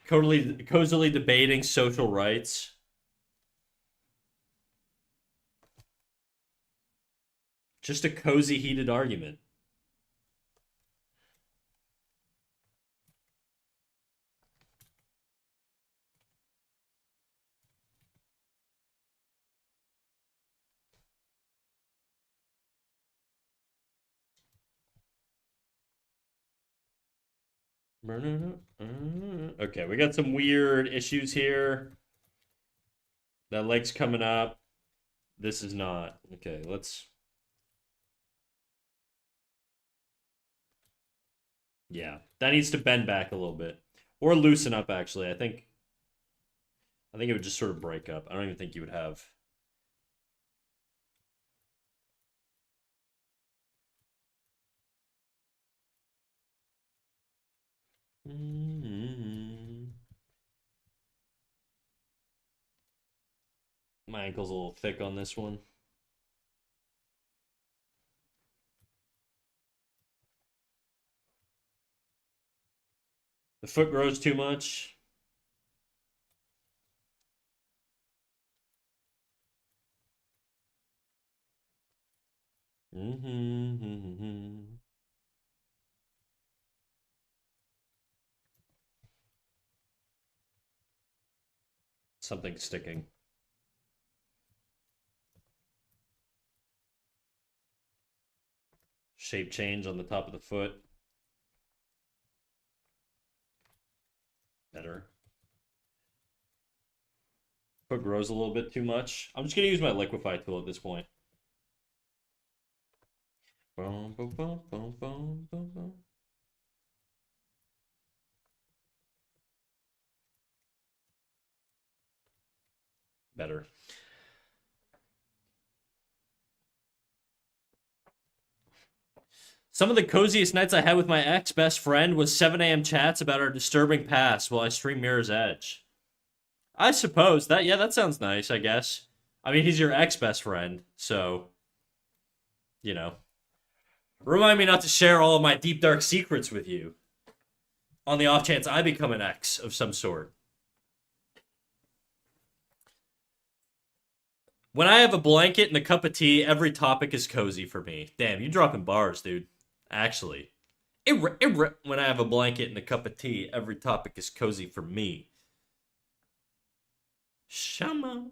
cozily debating social rights. Just a cozy, heated argument. Okay, we got some weird issues here. That leg's coming up. This is not. Okay, let's. Yeah, that needs to bend back a little bit. Or loosen up, actually. I think it would just sort of break up. I don't even think you would have. My ankle's a little thick on this one. The foot grows too much. Something sticking. Shape change on the top of the foot. Better. Foot grows a little bit too much. I'm just gonna use my liquefy tool at this point. Boom, boom, boom, boom, boom, boom, boom. Better. Some of the coziest nights I had with my ex best friend was 7 a.m. chats about our disturbing past while I stream Mirror's Edge. I suppose that, yeah, that sounds nice, I guess. I mean, he's your ex best friend, so, you know. Remind me not to share all of my deep, dark secrets with you on the off chance I become an ex of some sort. When I have a blanket and a cup of tea, every topic is cozy for me. Damn, you dropping bars, dude. Actually. When I have a blanket and a cup of tea, every topic is cozy for me. Shama.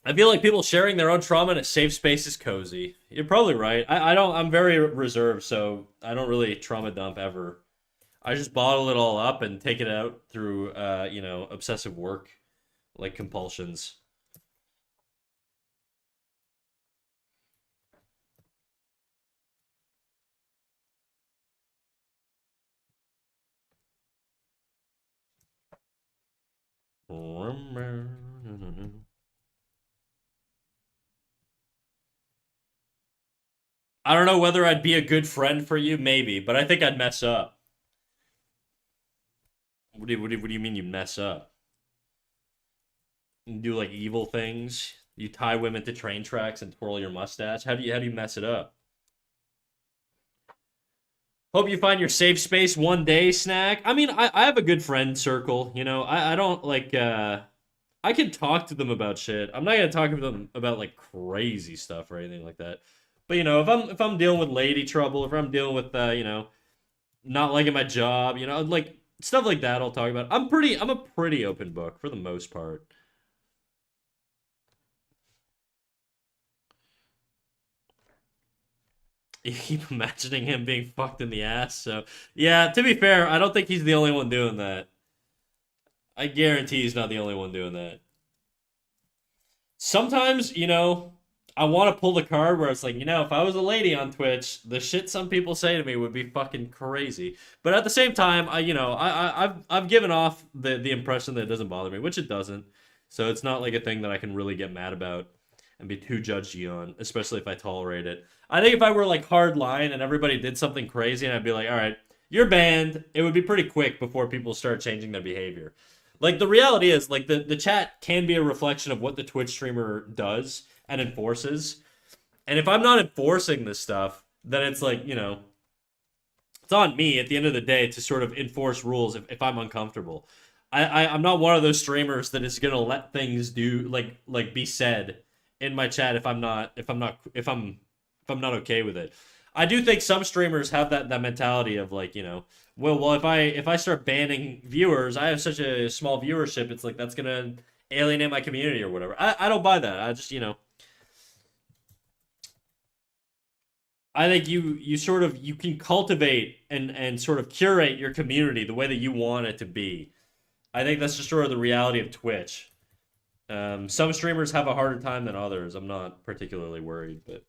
I feel like people sharing their own trauma in a safe space is cozy. You're probably right. I don't. I'm very reserved, so I don't really trauma dump ever. I just bottle it all up and take it out through, obsessive work, like compulsions. I don't know whether I'd be a good friend for you, maybe, but I think I'd mess up. What do you mean you mess up? You do like evil things. You tie women to train tracks and twirl your mustache. How do you mess it up? Hope you find your safe space one day, Snack. I mean, I have a good friend circle. I don't like I can talk to them about shit. I'm not gonna talk to them about like crazy stuff or anything like that. But if I'm dealing with lady trouble, if I'm dealing with not liking my job, like stuff like that, I'll talk about. I'm a pretty open book for the most part. You keep imagining him being fucked in the ass. So yeah, to be fair, I don't think he's the only one doing that. I guarantee he's not the only one doing that. Sometimes, I want to pull the card where it's like, if I was a lady on Twitch, the shit some people say to me would be fucking crazy. But at the same time, I've given off the impression that it doesn't bother me, which it doesn't. So it's not like a thing that I can really get mad about and be too judgy on, especially if I tolerate it. I think if I were like hard line and everybody did something crazy and I'd be like, all right, you're banned, it would be pretty quick before people start changing their behavior. Like the reality is, like the chat can be a reflection of what the Twitch streamer does and enforces. And if I'm not enforcing this stuff, then it's like, it's on me at the end of the day to sort of enforce rules if I'm uncomfortable. I'm not one of those streamers that is gonna let things do like be said in my chat if I'm not okay with it. I do think some streamers have that mentality of like, well, if I start banning viewers, I have such a small viewership, it's like that's gonna alienate my community or whatever. I don't buy that. I just, I think you can cultivate and sort of curate your community the way that you want it to be. I think that's just sort of the reality of Twitch. Some streamers have a harder time than others. I'm not particularly worried, but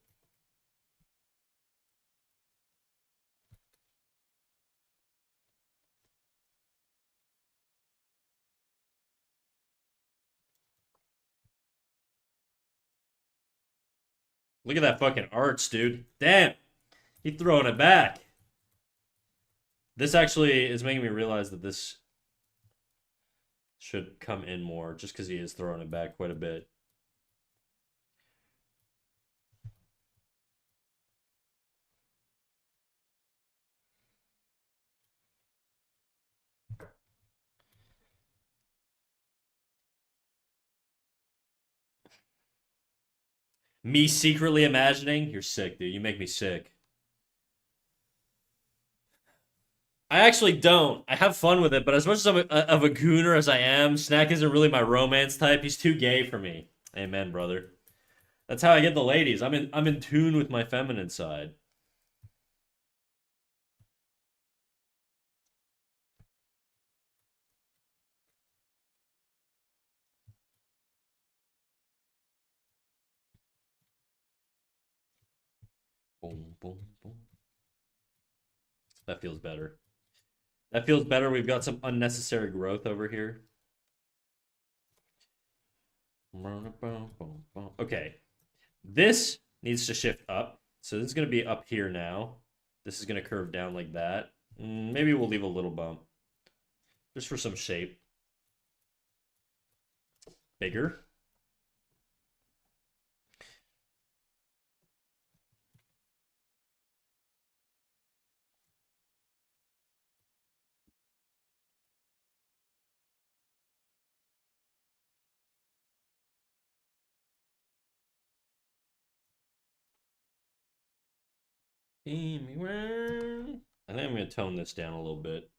look at that fucking arts, dude. Damn, he throwing it back. This actually is making me realize that this should come in more, just because he is throwing it back quite a bit. Me secretly imagining, you're sick, dude. You make me sick. I actually don't. I have fun with it, but as much as of a gooner as I am, Snack isn't really my romance type. He's too gay for me. Amen, brother. That's how I get the ladies. I'm in tune with my feminine side. Boom, boom, boom. That feels better. That feels better. We've got some unnecessary growth over here. Okay. This needs to shift up. So this is going to be up here now. This is going to curve down like that. Maybe we'll leave a little bump. Just for some shape. Bigger. I think I'm going to tone this down a little bit.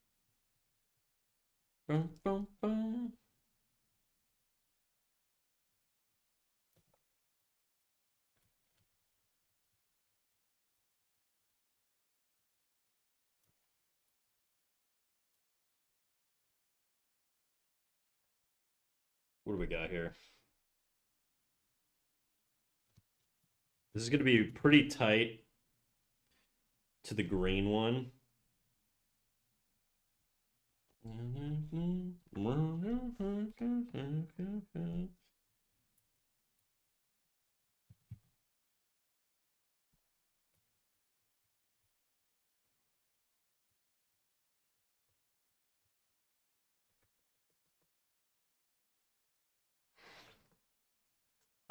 What do we got here? This is going to be pretty tight to the green one.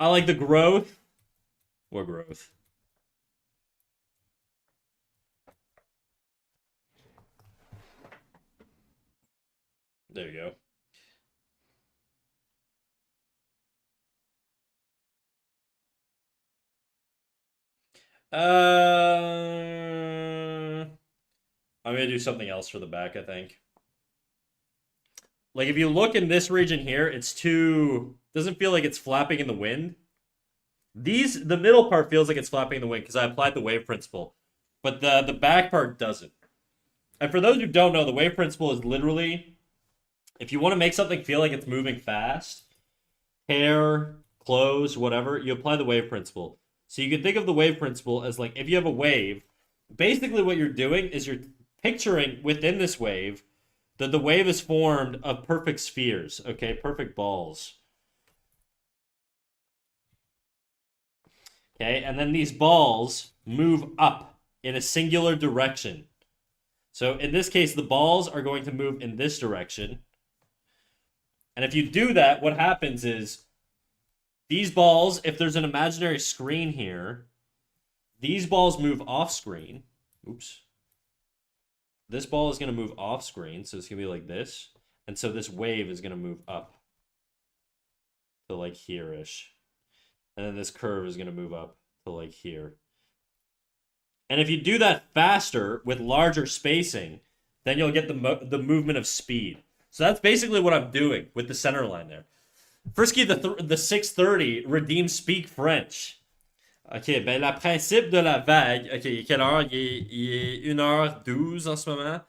I like the growth. What growth? There you go. I'm gonna do something else for the back, I think. Like if you look in this region here, it's too doesn't feel like it's flapping in the wind. The middle part feels like it's flapping in the wind because I applied the wave principle. But the back part doesn't. And for those who don't know, the wave principle is literally if you want to make something feel like it's moving fast, hair, clothes, whatever, you apply the wave principle. So you can think of the wave principle as like if you have a wave, basically what you're doing is you're picturing within this wave that the wave is formed of perfect spheres, okay? Perfect balls. Okay, and then these balls move up in a singular direction. So in this case, the balls are going to move in this direction. And if you do that, what happens is these balls, if there's an imaginary screen here, these balls move off screen. Oops. This ball is going to move off screen, so it's going to be like this. And so this wave is going to move up to like here-ish. And then this curve is going to move up to like here. And if you do that faster with larger spacing, then you'll get the movement of speed. So that's basically what I'm doing with the center line there. Frisky, the 630 redeems speak French. Ok, ben la principe de la vague. Ok, il est quelle heure? Il est 1h12 en ce moment.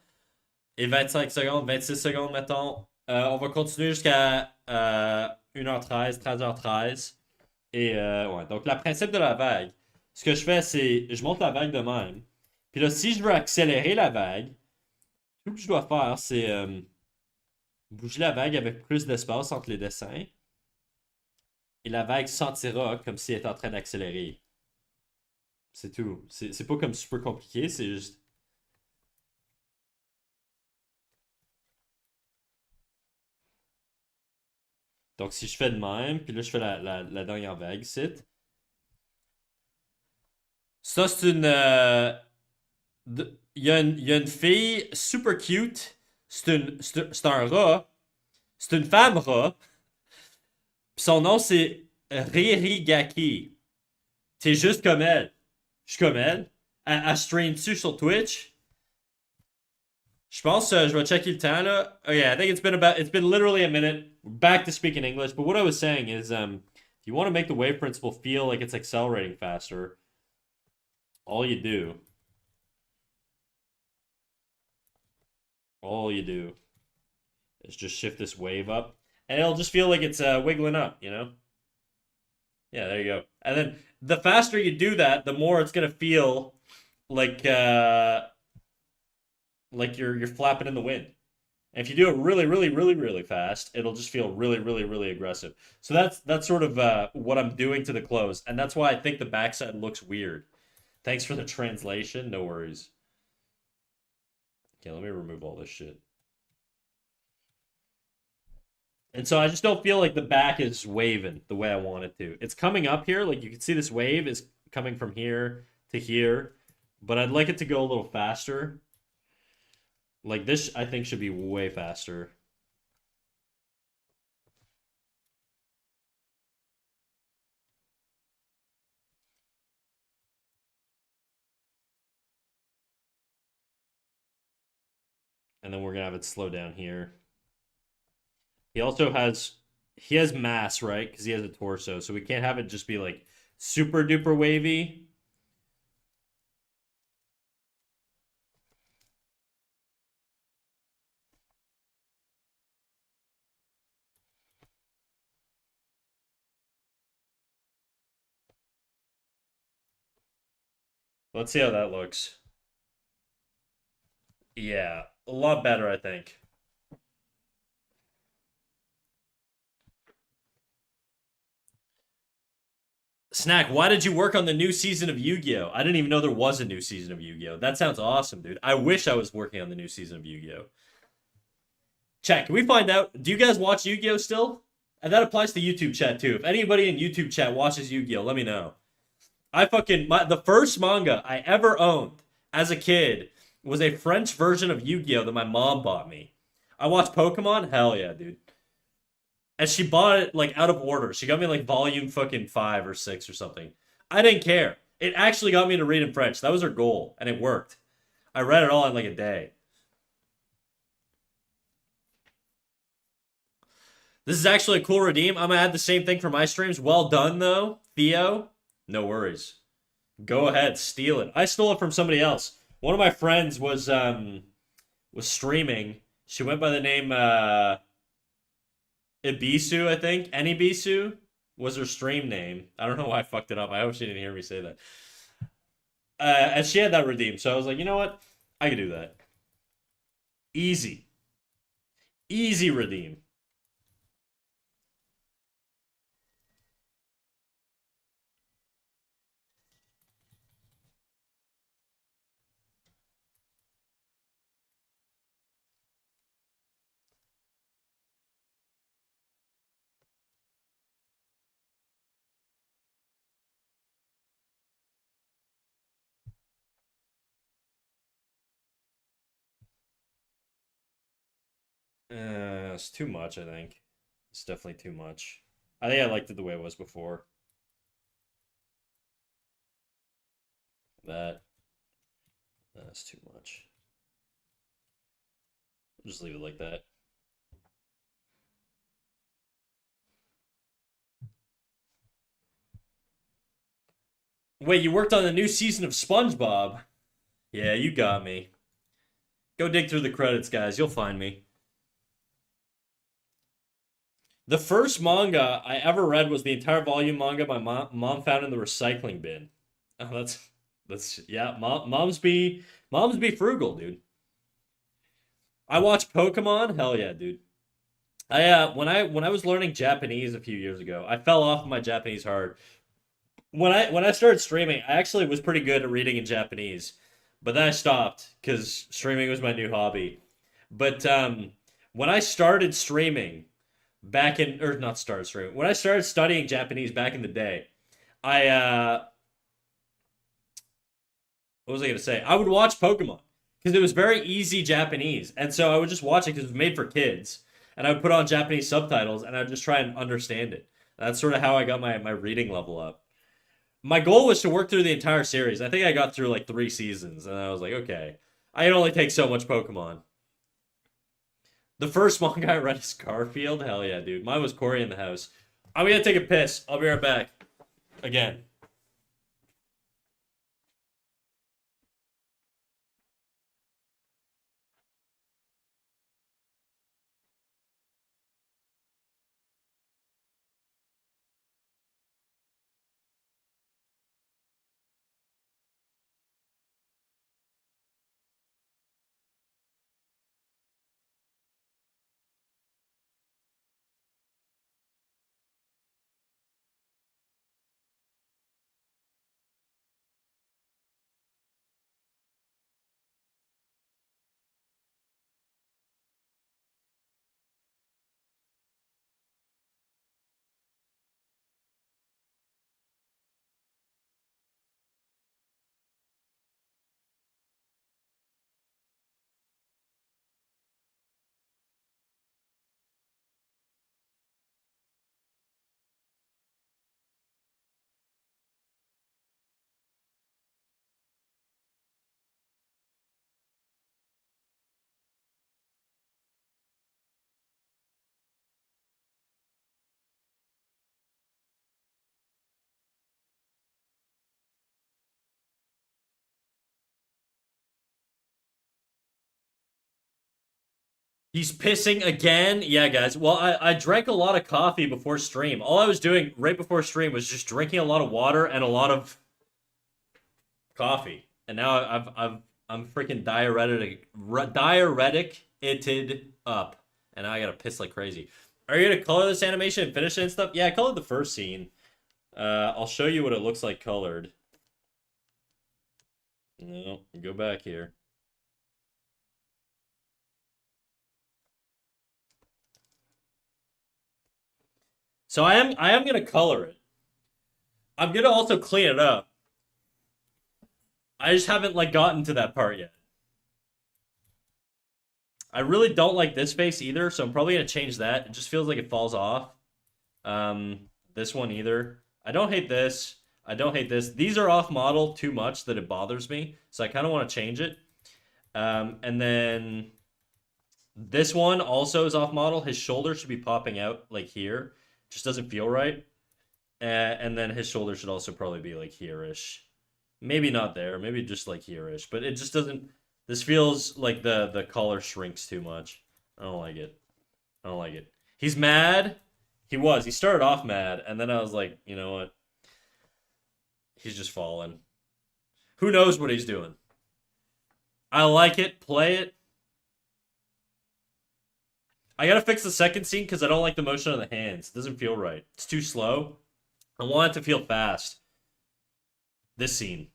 Et 25 secondes, 26 secondes, mettons. On va continuer jusqu'à 1h13, 13h13. Et ouais, donc le principe de la vague, ce que je fais, c'est je monte la vague de même. Puis là, si je veux accélérer la vague, tout ce que je dois faire, c'est bouger la vague avec plus d'espace entre les dessins. Et la vague sentira comme si elle était en train d'accélérer. C'est tout. C'est pas comme super compliqué, c'est juste. Donc si je fais de même, puis là je fais la dernière vague, c'est. Ça, c'est une. Il y a une fille super cute. C'est un rat. C'est une femme rat. Puis son nom, c'est Ririgaki. C'est juste comme elle. Je suis comme elle. Elle stream dessus sur Twitch. Je pense je vais checker le temps là. Oh yeah, I think it's been literally a minute. We're back to speaking English. But what I was saying is if you want to make the wave principle feel like it's accelerating faster, all you do all you do is just shift this wave up and it'll just feel like it's wiggling up, you know? Yeah, there you go. And then the faster you do that, the more it's gonna feel like you're flapping in the wind. And if you do it really, really, really, really fast, it'll just feel really, really, really aggressive. So that's sort of what I'm doing to the close, and that's why I think the backside looks weird. Thanks for the translation. No worries. Okay, let me remove all this shit. And so I just don't feel like the back is waving the way I want it to. It's coming up here, like you can see this wave is coming from here to here, but I'd like it to go a little faster. Like this, I think should be way faster. And then we're gonna have it slow down here. He also has mass, right? Because he has a torso, so we can't have it just be like super duper wavy. Let's see how that looks. Yeah, a lot better, I think. Snack, why did you work on the new season of Yu-Gi-Oh? I didn't even know there was a new season of Yu-Gi-Oh. That sounds awesome, dude. I wish I was working on the new season of Yu-Gi-Oh. Chat, can we find out? Do you guys watch Yu-Gi-Oh still? And that applies to YouTube chat too. If anybody in YouTube chat watches Yu-Gi-Oh, let me know. The first manga I ever owned as a kid was a French version of Yu-Gi-Oh that my mom bought me. I watched Pokemon. Hell yeah, dude. And she bought it like out of order. She got me like volume fucking 5 or 6 or something. I didn't care. It actually got me to read in French. That was her goal, and it worked. I read it all in like a day. This is actually a cool redeem. I'm gonna add the same thing for my streams. Well done though, Theo. No worries. Go ahead, steal it. I stole it from somebody else. One of my friends was streaming. She went by the name Ibisu, I think. Enibisu was her stream name. I don't know why I fucked it up. I hope she didn't hear me say that. And she had that redeemed, so I was like, you know what? I can do that. Easy, easy redeem. It's too much. I think it's definitely too much. I think I liked it the way it was before. That that's too much. I'll just leave it like that. Wait, you worked on the new season of SpongeBob? Yeah, you got me. Go dig through the credits, guys. You'll find me. The first manga I ever read was the entire volume manga my mom found in the recycling bin. Oh, that's yeah. Moms be frugal, dude. I watched Pokemon. Hell yeah, dude. When I was learning Japanese a few years ago, I fell off my Japanese hard. When I started streaming, I actually was pretty good at reading in Japanese, but then I stopped because streaming was my new hobby. But when I started streaming back in or not started streaming, when I started studying Japanese back in the day, I what was I gonna say? I would watch Pokemon because it was very easy Japanese, and so I would just watch it because it was made for kids, and I would put on Japanese subtitles and I'd just try and understand it. That's sort of how I got my reading level up. My goal was to work through the entire series. I think I got through like 3 seasons, and I was like, okay, I can only take so much Pokemon. The first manga I read is Garfield. Hell yeah, dude. Mine was Cory in the House. I'm gonna take a piss. I'll be right back. Again. He's pissing again? Yeah, guys. Well, I drank a lot of coffee before stream. All I was doing right before stream was just drinking a lot of water and a lot of coffee. And now I'm freaking diuretic itted up. And now I gotta piss like crazy. Are you gonna color this animation and finish it and stuff? Yeah, I colored the first scene. I'll show you what it looks like colored. No, go back here. So I am gonna color it. I'm gonna also clean it up. I just haven't like gotten to that part yet. I really don't like this face either, so I'm probably gonna change that. It just feels like it falls off. This one either. I don't hate this. I don't hate this. These are off model too much that it bothers me, so I kind of want to change it. And then this one also is off model. His shoulder should be popping out like here. Just doesn't feel right. And then his shoulder should also probably be like here-ish. Maybe not there. Maybe just like here-ish. But it just doesn't. This feels like the color shrinks too much. I don't like it. I don't like it. He's mad. He was. He started off mad, and then I was like, you know what? He's just falling. Who knows what he's doing? I like it. Play it. I gotta fix the second scene because I don't like the motion of the hands. It doesn't feel right. It's too slow. I want it to feel fast. This scene.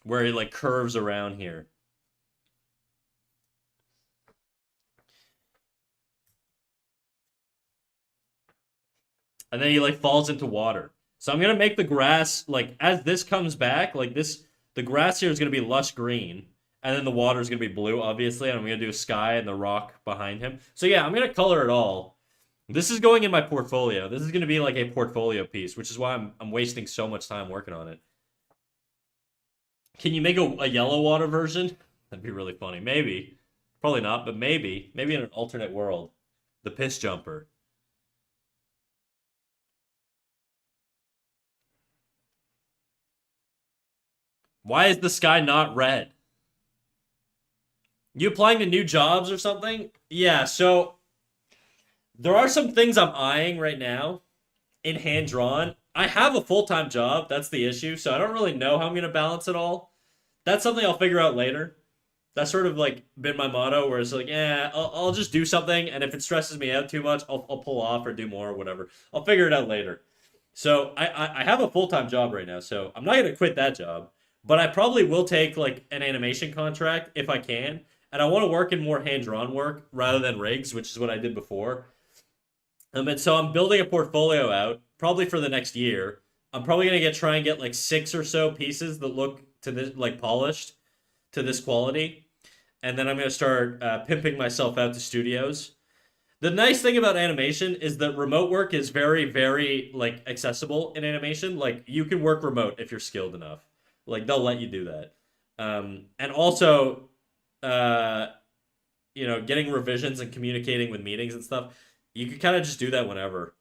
Where he like curves around here. And then he like falls into water. So I'm gonna make the grass like as this comes back, like this the grass here is gonna be lush green. And then the water is gonna be blue, obviously, and I'm gonna do a sky and the rock behind him. So yeah, I'm gonna color it all. This is going in my portfolio. This is gonna be like a portfolio piece, which is why I'm wasting so much time working on it. Can you make a yellow water version? That'd be really funny. Maybe. Probably not, but maybe. Maybe in an alternate world. The piss jumper. Why is the sky not red? You applying to new jobs or something? Yeah, so there are some things I'm eyeing right now in hand drawn. I have a full time job. That's the issue. So I don't really know how I'm going to balance it all. That's something I'll figure out later. That's sort of like been my motto where it's like, yeah, I'll just do something. And if it stresses me out too much, I'll pull off or do more or whatever. I'll figure it out later. So I have a full time job right now. So I'm not going to quit that job. But I probably will take like an animation contract if I can. And I want to work in more hand drawn work rather than rigs, which is what I did before. And so I'm building a portfolio out probably for the next year. I'm probably gonna get try and get like six or so pieces that look to this like polished to this quality, and then I'm gonna start pimping myself out to studios. The nice thing about animation is that remote work is very, very like accessible in animation. Like you can work remote if you're skilled enough. Like they'll let you do that. And also, uh, getting revisions and communicating with meetings and stuff, you could kind of just do that whenever.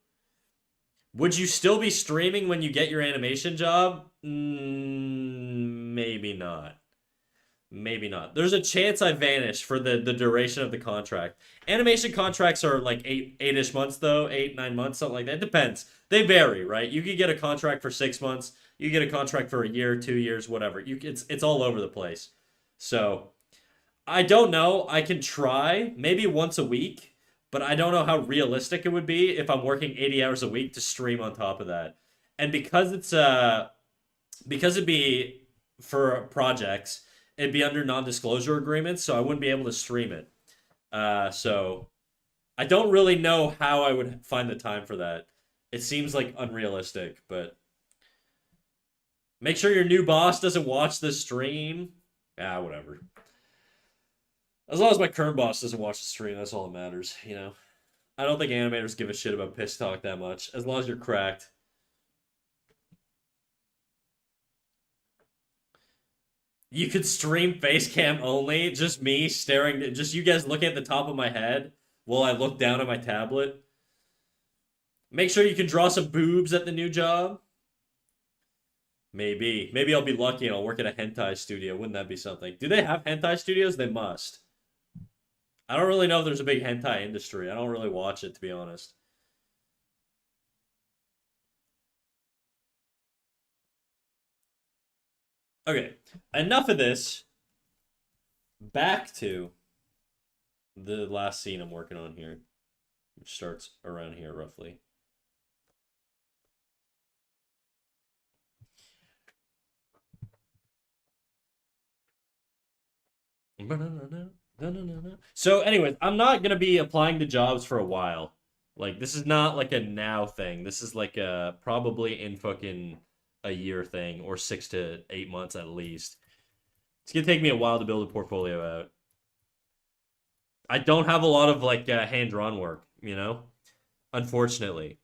Would you still be streaming when you get your animation job? Maybe not. Maybe not. There's a chance I vanish for the duration of the contract. Animation contracts are like eight-ish months though, 8, 9 months, something like that. It depends. They vary, right? You could get a contract for 6 months. You get a contract for a year, 2 years, whatever. It's all over the place. So I don't know. I can try maybe once a week, but I don't know how realistic it would be if I'm working 80 hours a week to stream on top of that. And because it'd be for projects, it'd be under non-disclosure agreements, so I wouldn't be able to stream it. So I don't really know how I would find the time for that. It seems like unrealistic, but make sure your new boss doesn't watch the stream. Ah, whatever. As long as my current boss doesn't watch the stream, that's all that matters. I don't think animators give a shit about piss talk that much, as long as you're cracked. You could stream face cam only, just me staring, just you guys looking at the top of my head while I look down at my tablet. Make sure you can draw some boobs at the new job. Maybe. Maybe I'll be lucky and I'll work at a hentai studio. Wouldn't that be something? Do they have hentai studios? They must. I don't really know if there's a big hentai industry. I don't really watch it, to be honest. Okay, enough of this. Back to the last scene I'm working on here, which starts around here roughly. So, anyways, I'm not gonna be applying to jobs for a while. Like, this is not like a now thing. This is like a probably in fucking a year thing or 6 to 8 months at least. It's gonna take me a while to build a portfolio out. I don't have a lot of like hand drawn work, unfortunately.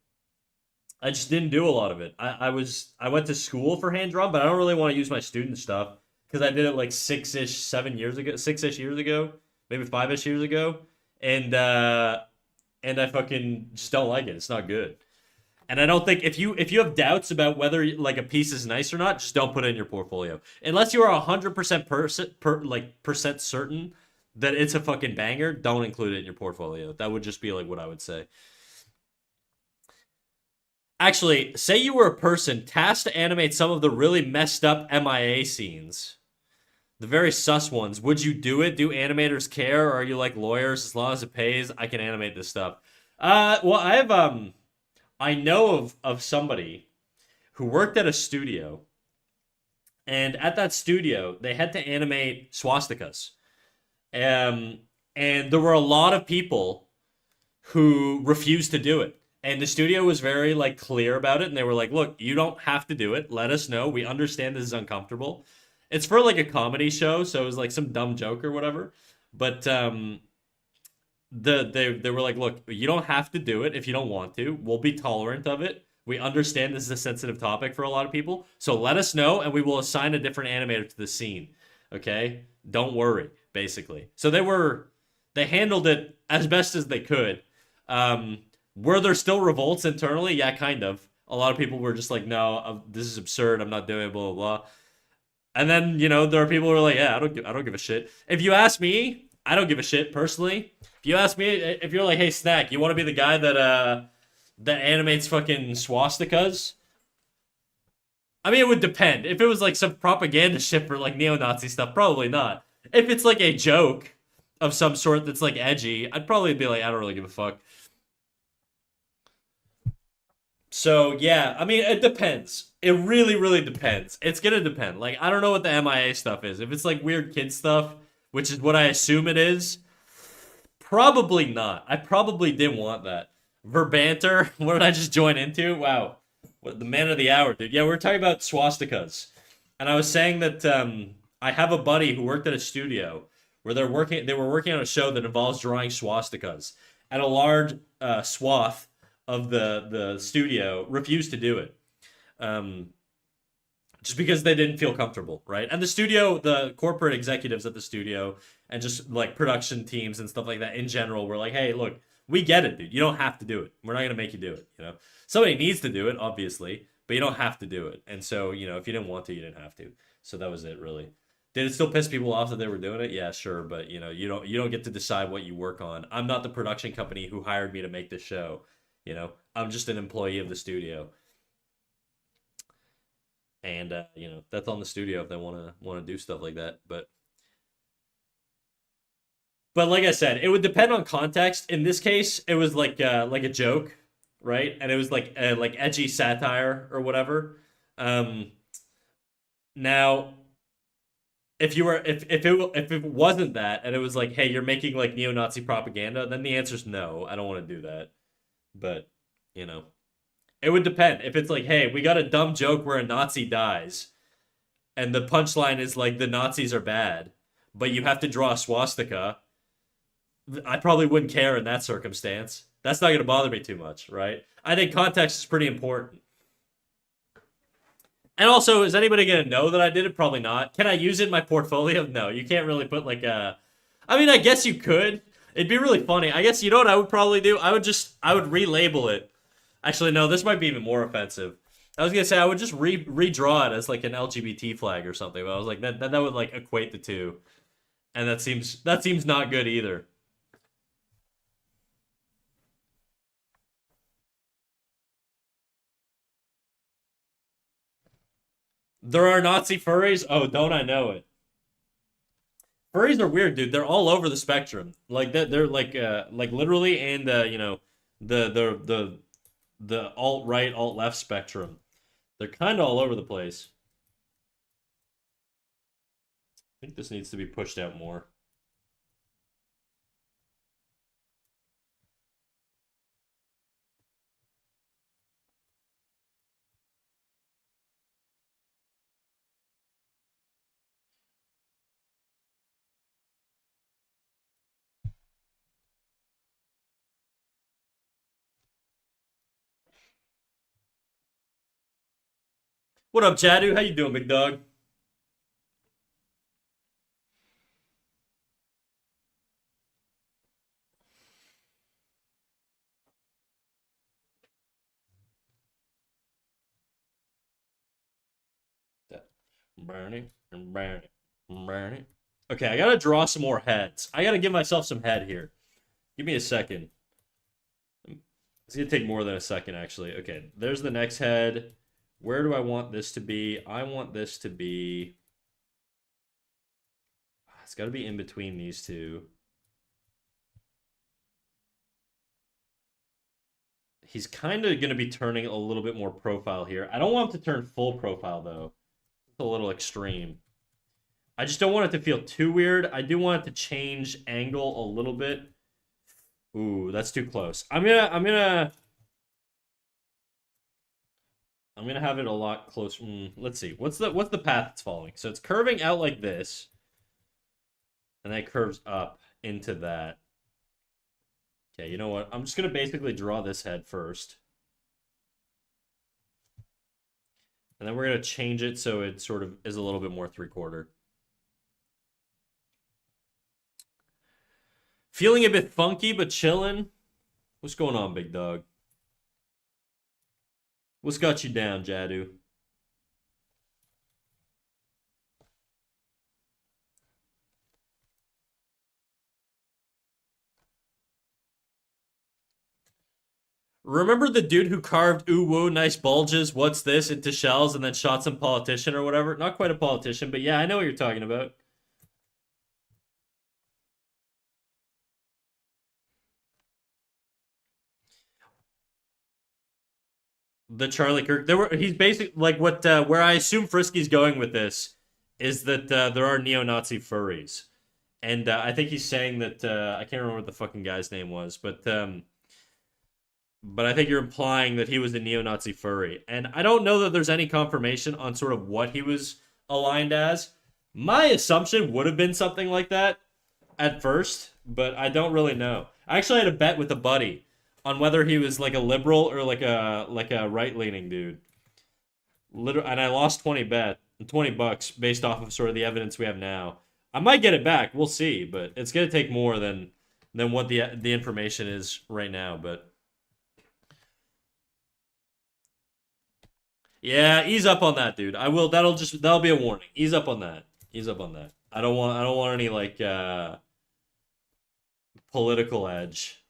I just didn't do a lot of it. I went to school for hand drawn, but I don't really want to use my student stuff because I did it like 7 years ago, 6-ish years ago, maybe 5-ish years ago, and uh, and I fucking just don't like it. It's not good. And I don't think if you have doubts about whether like a piece is nice or not, just don't put it in your portfolio unless you are 100% percent certain that it's a fucking banger. Don't include it in your portfolio. That would just be like what I would say. Actually, say you were a person tasked to animate some of the really messed up MIA scenes, the very sus ones. Would you do it? Do animators care, or are you like lawyers? As long as it pays, I can animate this stuff. Well, I know of somebody who worked at a studio, and at that studio, they had to animate swastikas. Um, and there were a lot of people who refused to do it. And the studio was very like clear about it, and they were like, "Look, you don't have to do it. Let us know. We understand this is uncomfortable. It's for like a comedy show, so it was like some dumb joke or whatever." But they were like, "Look, you don't have to do it if you don't want to. We'll be tolerant of it. We understand this is a sensitive topic for a lot of people, so let us know, and we will assign a different animator to the scene. Okay? Don't worry." Basically, so they handled it as best as they could. Um, were there still revolts internally? Yeah, kind of. A lot of people were just like, "No, this is absurd. I'm not doing it." Blah blah blah. And then there are people who are like, "Yeah, I don't give a shit." If you ask me, I don't give a shit personally. If you ask me, if you're like, "Hey, Snack, you want to be the guy that animates fucking swastikas?" I mean, it would depend. If it was like some propaganda shit for like neo-Nazi stuff, probably not. If it's like a joke of some sort that's like edgy, I'd probably be like, I don't really give a fuck. So yeah, I mean, it depends. It really, really depends. It's gonna depend. Like, I don't know what the MIA stuff is. If it's like weird kid stuff, which is what I assume it is, probably not. I probably didn't want that. Verbanter, what did I just join into? Wow, what the man of the hour, dude. Yeah, we are talking about swastikas, and I was saying that I have a buddy who worked at a studio where they were working on a show that involves drawing swastikas, and a large swath of the studio refused to do it. Um, just because they didn't feel comfortable, right? And the studio, the corporate executives at the studio, and just like production teams and stuff like that in general were like, "Hey, look, we get it, dude. You don't have to do it. We're not gonna make you do it. Somebody needs to do it, obviously, but you don't have to do it. And so, if you didn't want to, you didn't have to. So that was it, really. Did it still piss people off that they were doing it? Yeah, sure, but you don't get to decide what you work on. I'm not the production company who hired me to make this show. I'm just an employee of the studio, and that's on the studio if they want to do stuff like that. But like I said, it would depend on context. In this case, it was like a joke, right? And it was like edgy satire or whatever. Um, Now, if it wasn't that, and it was like, "Hey, you're making like neo-Nazi propaganda," then the answer's no. I don't want to do that. But you know, it would depend. If it's like, "Hey, we got a dumb joke where a Nazi dies, and the punchline is like the Nazis are bad, but you have to draw a swastika," I probably wouldn't care in that circumstance. That's not going to bother me too much, right? I think context is pretty important. And also, is anybody going to know that I did it? Probably not. Can I use it in my portfolio? No, you can't really put like a. I mean, I guess you could. It'd be really funny. I guess you know what I would probably do? I would relabel it. Actually, no, this might be even more offensive. I was gonna say I would just redraw it as like an LGBT flag or something, but I was like that would like equate the two, and that seems not good either. There are Nazi furries? Oh, don't I know it? Furries are weird, dude. They're all over the spectrum. Like they're like literally and the alt right, alt left spectrum. They're kind of all over the place. I think this needs to be pushed out more. What up, Chadu? How you doing, big dog? Burning and burning and burning. Okay, I gotta draw some more heads. I gotta give myself some head here. Give me a second. It's gonna take more than a second, actually. Okay, there's the next head. Where do I want this to be? I want this to be. It's gotta be in between these two. He's kind of gonna be turning a little bit more profile here. I don't want him to turn full profile, though. It's a little extreme. I just don't want it to feel too weird. I do want it to change angle a little bit. Ooh, that's too close. I'm gonna have it a lot closer. Let's see. What's the path it's following? So it's curving out like this, and then it curves up into that. Okay, you know what? I'm just gonna basically draw this head first, and then we're gonna change it so it sort of is a little bit more three-quarter. Feeling a bit funky, but chilling. What's going on, big dog? What's got you down, Jadu? Remember the dude who carved ooh woo nice bulges, what's this, into shells and then shot some politician or whatever? Not quite a politician, but yeah, I know what you're talking about. The Charlie Kirk. He's basically like what where I assume Frisky's going with this is that there are neo-Nazi furries. And I think he's saying that I can't remember what the fucking guy's name was, but I think you're implying that he was a neo-Nazi furry. And I don't know that there's any confirmation on sort of what he was aligned as. My assumption would have been something like that at first, but I don't really know. I actually had a bet with a buddy on whether he was like a liberal or like a right-leaning dude. Literally, and I lost 20 bucks based off of sort of the evidence we have now. I might get it back. We'll see, but it's gonna take more than what the information is right now. But yeah, ease up on that, dude. I will. That'll be a warning. Ease up on that. Ease up on that. I don't want any like political edge.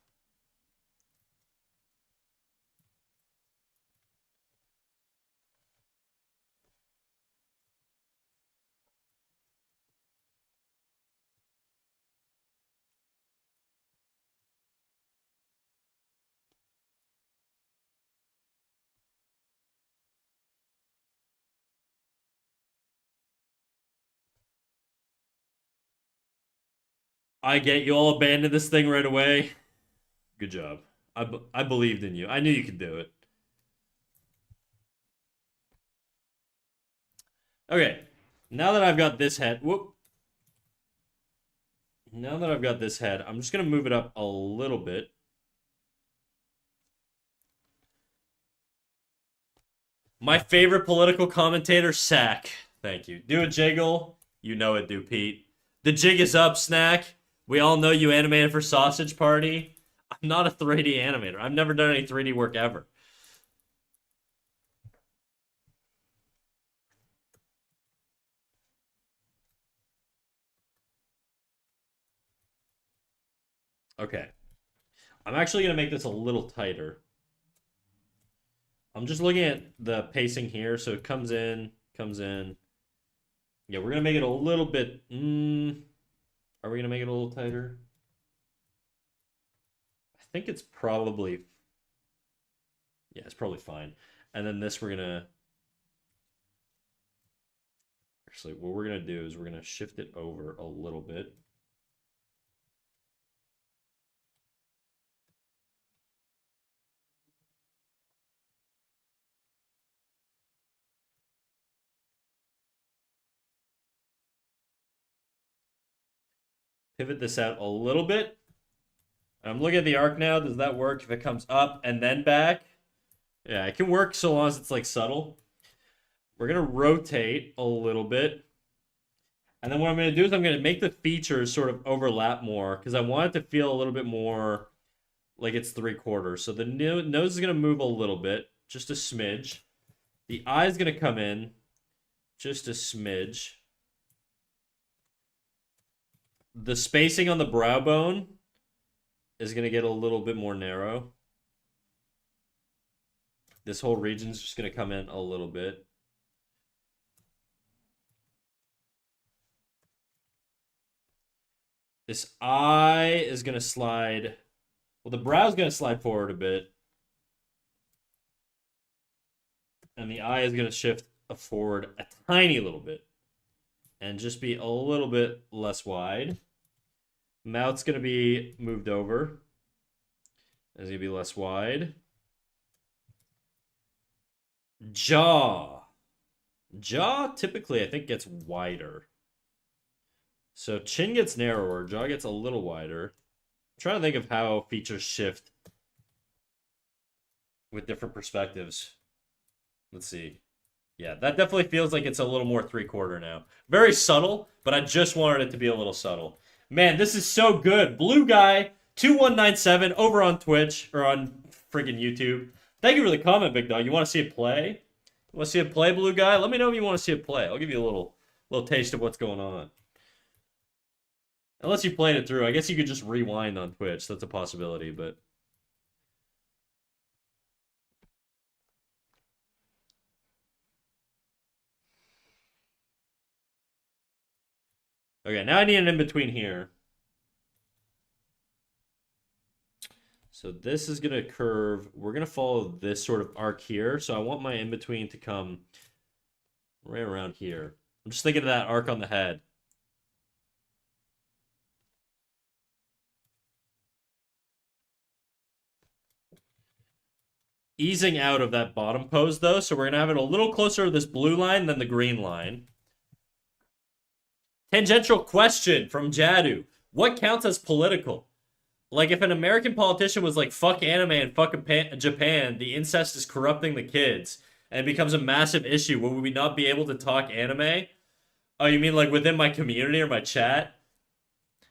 I get you all abandoned this thing right away. Good job. I believed in you. I knew you could do it. Okay. Now that I've got this head, whoop. Now that I've got this head, I'm just gonna move it up a little bit. My favorite political commentator, Sack. Thank you. Do a jiggle. You know it, do Pete. The jig is up, Snack. We all know you animated for Sausage Party. I'm not a 3D animator. I've never done any 3D work ever. Okay. I'm actually going to make this a little tighter. I'm just looking at the pacing here. So it comes in. comes in. Yeah, we're gonna make it a little bit. Are we gonna make it a little tighter? I think it's probably. Yeah, it's probably fine. And then this we're gonna. Actually, what we're gonna do is we're gonna shift it over a little bit. Pivot this out a little bit. I'm looking at the arc now. Does that work if it comes up and then back? Yeah, it can work so long as it's like subtle. We're gonna rotate a little bit. And then what I'm gonna do is I'm gonna make the features sort of overlap more because I want it to feel a little bit more like it's 3/4. So the nose is gonna move a little bit, just a smidge. The eye is gonna come in just a smidge. The spacing on the brow bone is going to get a little bit more narrow. This whole region is just going to come in a little bit. This eye is going to slide. Well, the brow is going to slide forward a bit. And the eye is going to shift forward a tiny little bit. And just be a little bit less wide. Mouth's going to be moved over. It's going to be less wide. Jaw. Jaw typically, I think, gets wider. So chin gets narrower. Jaw gets a little wider. I'm trying to think of how features shift with different perspectives. Let's see. Yeah, that definitely feels like it's a little more 3/4 now. Very subtle, but I just wanted it to be a little subtle. Man, this is so good. Blue Guy 2197 over on Twitch or on freaking YouTube. Thank you for the comment, Big Dog. You want to see it play? You want to see it play, Blue Guy? Let me know if you want to see it play. I'll give you a little taste of what's going on. Unless you played it through. I guess you could just rewind on Twitch. That's a possibility, but... Okay, now I need an in-between here. So this is going to curve. We're going to follow this sort of arc here. So I want my in-between to come right around here. I'm just thinking of that arc on the head. Easing out of that bottom pose, though. So we're going to have it a little closer to this blue line than the green line. Tangential question from Jadu. What counts as political? Like, if an American politician was like, fuck anime and fuck Japan, the incest is corrupting the kids, and it becomes a massive issue, would we not be able to talk anime? Oh, you mean like within my community or my chat?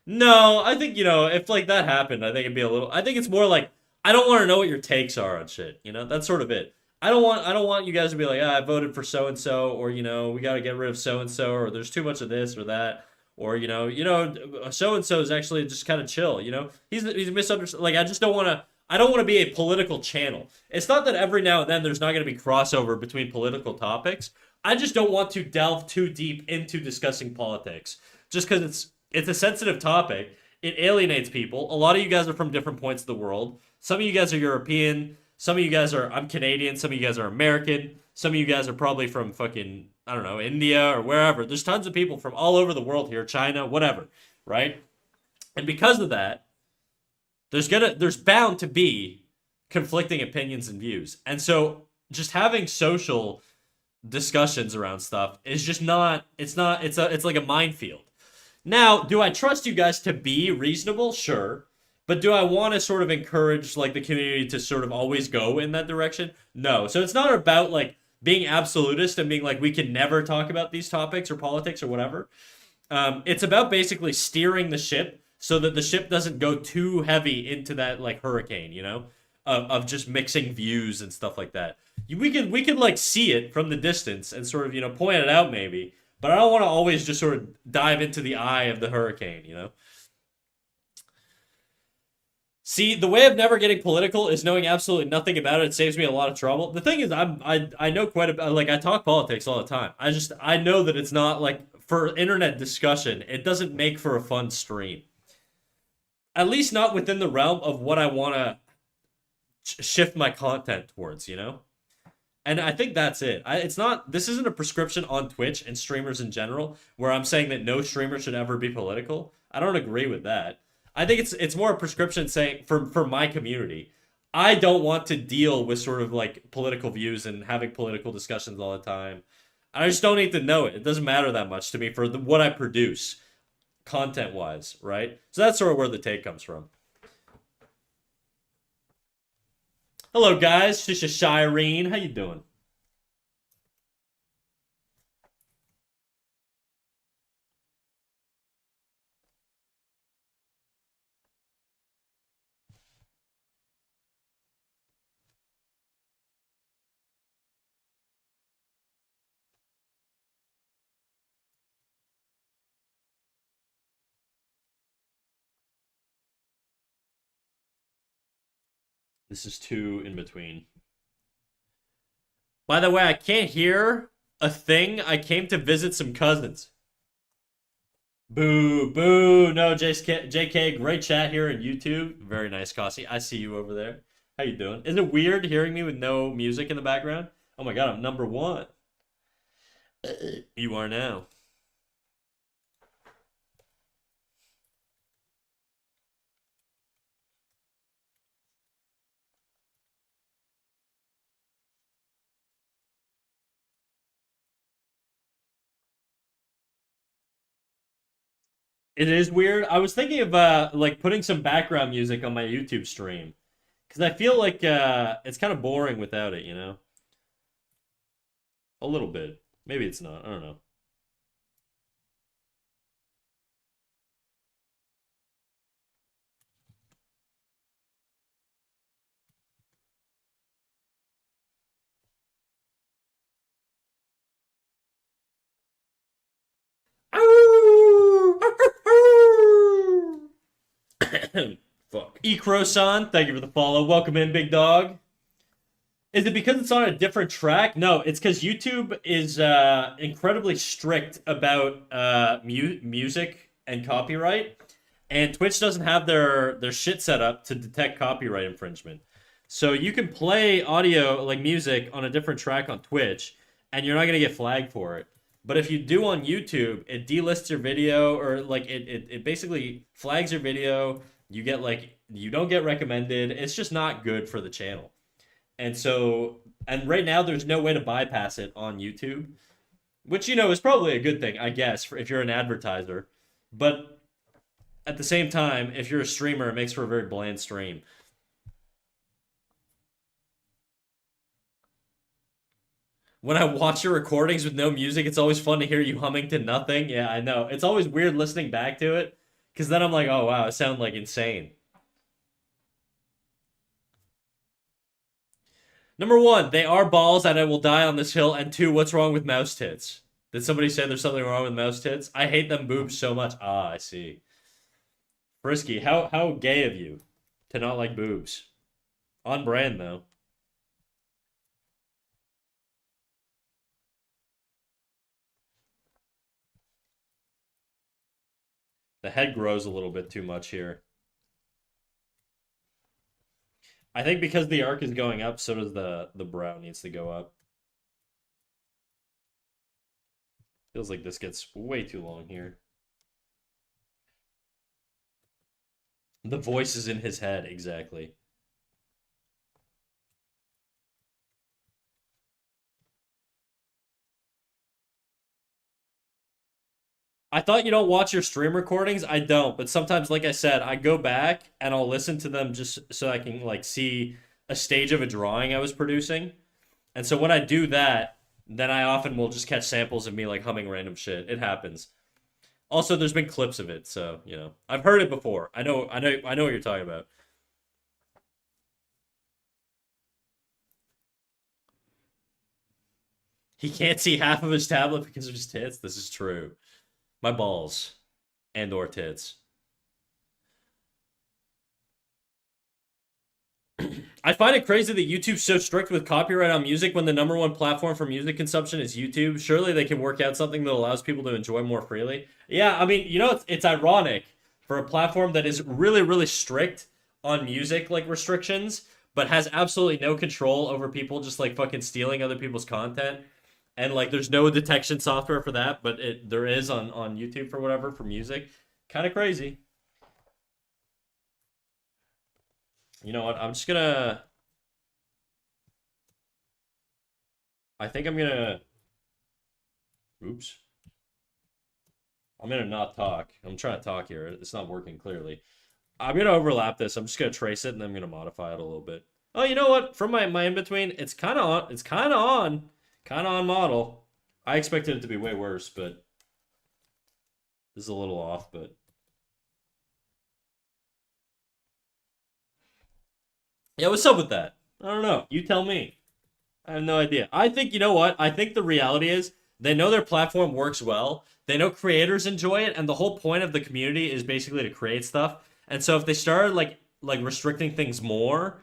No, I think, if like that happened, I think it'd be a little... I think it's more like, I don't want to know what your takes are on shit, That's sort of it. I don't want you guys to be like, I voted for so-and-so, or, we got to get rid of so-and-so, or there's too much of this or that. Or, so-and-so is actually just kind of chill, He's misunderstood. Like, I don't want to be a political channel. It's not that every now and then there's not going to be crossover between political topics. I just don't want to delve too deep into discussing politics. Just because it's a sensitive topic. It alienates people. A lot of you guys are from different points of the world. Some of you guys are European. Some of you guys I'm Canadian. Some of you guys are American. Some of you guys are probably from fucking, I don't know, India or wherever. There's tons of people from all over the world here, China, whatever, right? And because of that, there's bound to be conflicting opinions and views. And so just having social discussions around stuff is just it's like a minefield. Now, do I trust you guys to be reasonable? Sure. But do I want to sort of encourage like the community to sort of always go in that direction? No. So it's not about like being absolutist and being like, we can never talk about these topics or politics or whatever. It's about basically steering the ship so that the ship doesn't go too heavy into that like hurricane, of just mixing views and stuff like that. We could like see it from the distance and sort of, point it out maybe, but I don't want to always just sort of dive into the eye of the hurricane, See, the way of never getting political is knowing absolutely nothing about it. It saves me a lot of trouble. The thing is, I know quite a bit. Like I talk politics all the time. I know that it's not like for internet discussion. It doesn't make for a fun stream. At least not within the realm of what I want to shift my content towards. And I think that's it. It's not. This isn't a prescription on Twitch and streamers in general, where I'm saying that no streamer should ever be political. I don't agree with that. I think it's more a prescription saying for my community. I don't want to deal with sort of like political views and having political discussions all the time. I just don't need to know it. It doesn't matter that much to me for what I produce, content wise, right? So that's sort of where the take comes from. Hello, guys. Shisha Shireen, how you doing? This is two in between. By the way, I can't hear a thing. I came to visit some cousins. Boo, boo. No, JK, great chat here on YouTube. Very nice, Kossi. I see you over there. How you doing? Is it weird hearing me with no music in the background? Oh my god, I'm number one. You are now. It is weird. I was thinking of like putting some background music on my YouTube stream because I feel like it's kind of boring without it. A little bit. Maybe it's not. I don't know. Fuck. Ikro-san, thank you for the follow. Welcome in, big dog. Is it because it's on a different track? No, it's because YouTube is incredibly strict about music and copyright, and Twitch doesn't have their shit set up to detect copyright infringement. So you can play audio like music on a different track on Twitch, and you're not gonna get flagged for it. But if you do on YouTube, it delists your video or like it basically flags your video. You get like you don't get recommended. It's just not good for the channel. And so, and right now, there's no way to bypass it on YouTube, which, is probably a good thing, I guess, if you're an advertiser. But at the same time, if you're a streamer, it makes for a very bland stream. When I watch your recordings with no music, it's always fun to hear you humming to nothing. Yeah, I know. It's always weird listening back to it, because then I'm like, oh, wow, it sounds like insane. Number one, they are balls and I will die on this hill. And two, what's wrong with mouse tits? Did somebody say there's something wrong with mouse tits? I hate them boobs so much. Ah, I see. Frisky, how gay of you to not like boobs. On brand though. The head grows a little bit too much here. I think because the arc is going up, so does the brow needs to go up. Feels like this gets way too long here. The voice is in his head, exactly. I thought you don't watch your stream recordings. I don't, but sometimes, like I said, I go back and I'll listen to them just so I can like see a stage of a drawing I was producing. And so when I do that, then I often will just catch samples of me like humming random shit. It happens. Also, there's been clips of it, so I've heard it before. I know what you're talking about. He can't see half of his tablet because of his tits. This is true. My balls and or tits. I find it crazy that YouTube's so strict with copyright on music when the number one platform for music consumption is YouTube. Surely they can work out something that allows people to enjoy more freely. Yeah, I mean, it's ironic for a platform that is really, really strict on music like restrictions, but has absolutely no control over people just like fucking stealing other people's content. And like there's no detection software for that, but there is on YouTube for whatever for music. Kind of crazy. You know what? I think I'm gonna oops. I'm gonna not talk. I'm trying to talk here. It's not working clearly. I'm gonna overlap this. I'm just gonna trace it and then I'm gonna modify it a little bit. Oh, you know what? From my in between, it's kind of on. It's kind of on model. I expected it to be way worse, but this is a little off. But yeah, what's up with that? I don't know. You tell me. I have no idea. I think you know what? I think the reality is they know their platform works well. They know creators enjoy it, and the whole point of the community is basically to create stuff. And so if they started like restricting things more,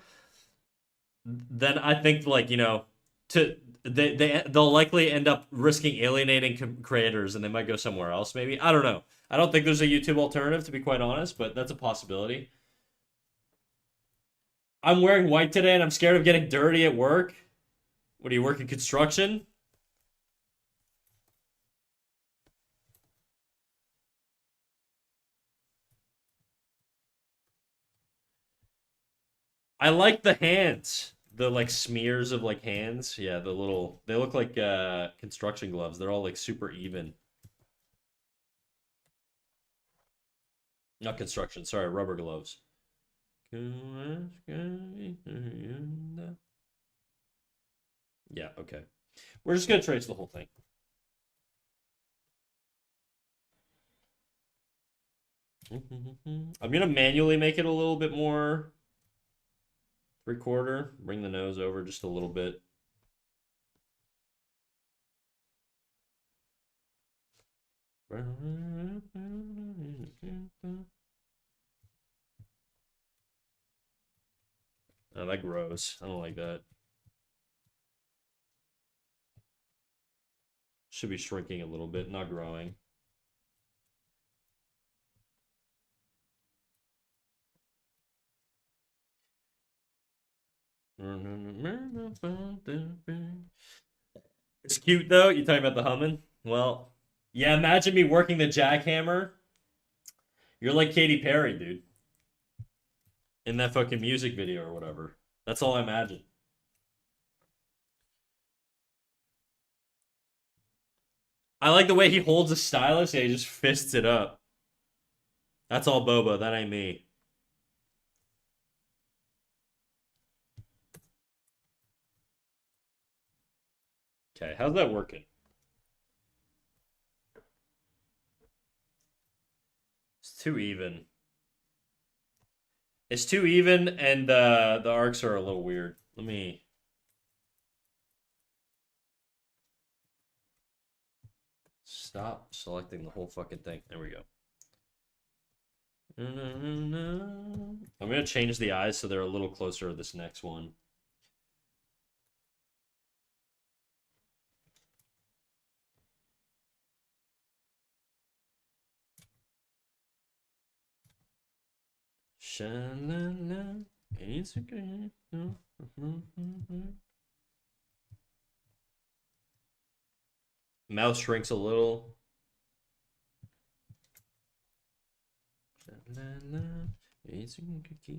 then I think to they'll likely end up risking alienating creators, and they might go somewhere else. Maybe I don't know. I don't think there's a YouTube alternative to be quite honest, but that's a possibility. I'm wearing white today, and I'm scared of getting dirty at work. What do you work in construction? I like the hands. The like smears of like hands. Yeah, they look like construction gloves. They're all like super even. Not construction, sorry, rubber gloves. Yeah, okay. We're just gonna trace the whole thing. I'm gonna manually make it a little bit more 3/4. Bring the nose over just a little bit. Oh, that grows. I don't like that. Should be shrinking a little bit, not growing. It's cute though. You talking about the humming? Well, yeah. Imagine me working the jackhammer. You're like Katy Perry, dude, in that fucking music video or whatever. That's all I imagine. I like the way he holds a stylus. Yeah, he just fists it up. That's all Boba. That ain't me. Okay, how's that working? It's too even. It's too even, and the arcs are a little weird. Let me stop selecting the whole fucking thing. There we go. I'm gonna change the eyes so they're a little closer to this next one. Sha-la-la, it's okay. Mouth shrinks a little. Sha-la-la, it's okay.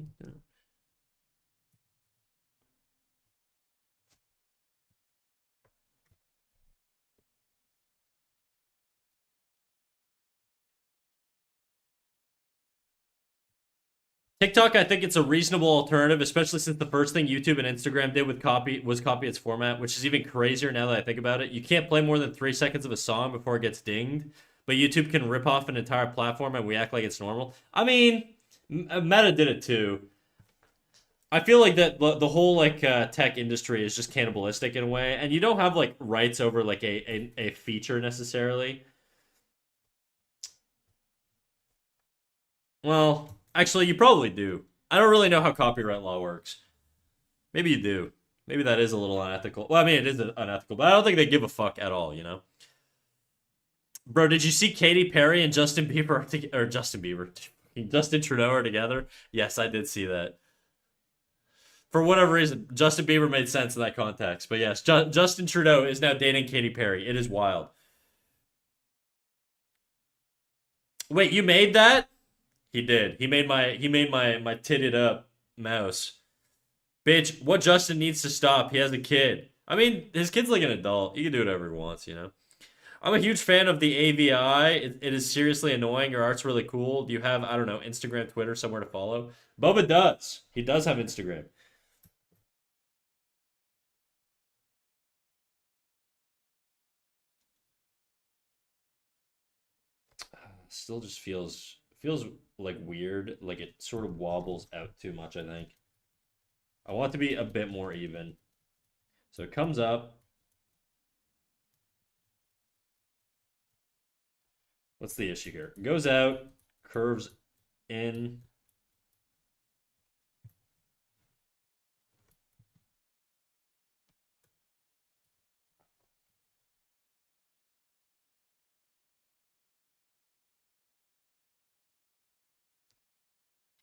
TikTok, I think it's a reasonable alternative, especially since the first thing YouTube and Instagram did with copy its format, which is even crazier now that I think about it. You can't play more than 3 seconds of a song before it gets dinged, but YouTube can rip off an entire platform and we act like it's normal. I mean, Meta did it too. I feel like that the whole like tech industry is just cannibalistic in a way, and you don't have like rights over like a feature necessarily. Well, actually, you probably do. I don't really know how copyright law works. Maybe you do. Maybe that is a little unethical. Well, I mean, it is unethical, but I don't think they give a fuck at all, you know? Bro, did you see Katy Perry and Justin Bieber or Justin Bieber, Justin Trudeau are together? Yes, I did see that. For whatever reason, Justin Bieber made sense in that context. But yes, Justin Trudeau is now dating Katy Perry. It is wild. Wait, you made that? He did. He made my titted up mouse. Bitch, what Justin needs to stop. He has a kid. I mean, his kid's like an adult. He can do whatever he wants, you know? I'm a huge fan of the AVI. It is seriously annoying. Your art's really cool. Do you have, I don't know, Instagram, Twitter, somewhere to follow? Boba does. He does have Instagram. Still just feels like weird. Like it sort of wobbles out too much, I think. I want it to be a bit more even. So it comes up. What's the issue here? It goes out, curves in.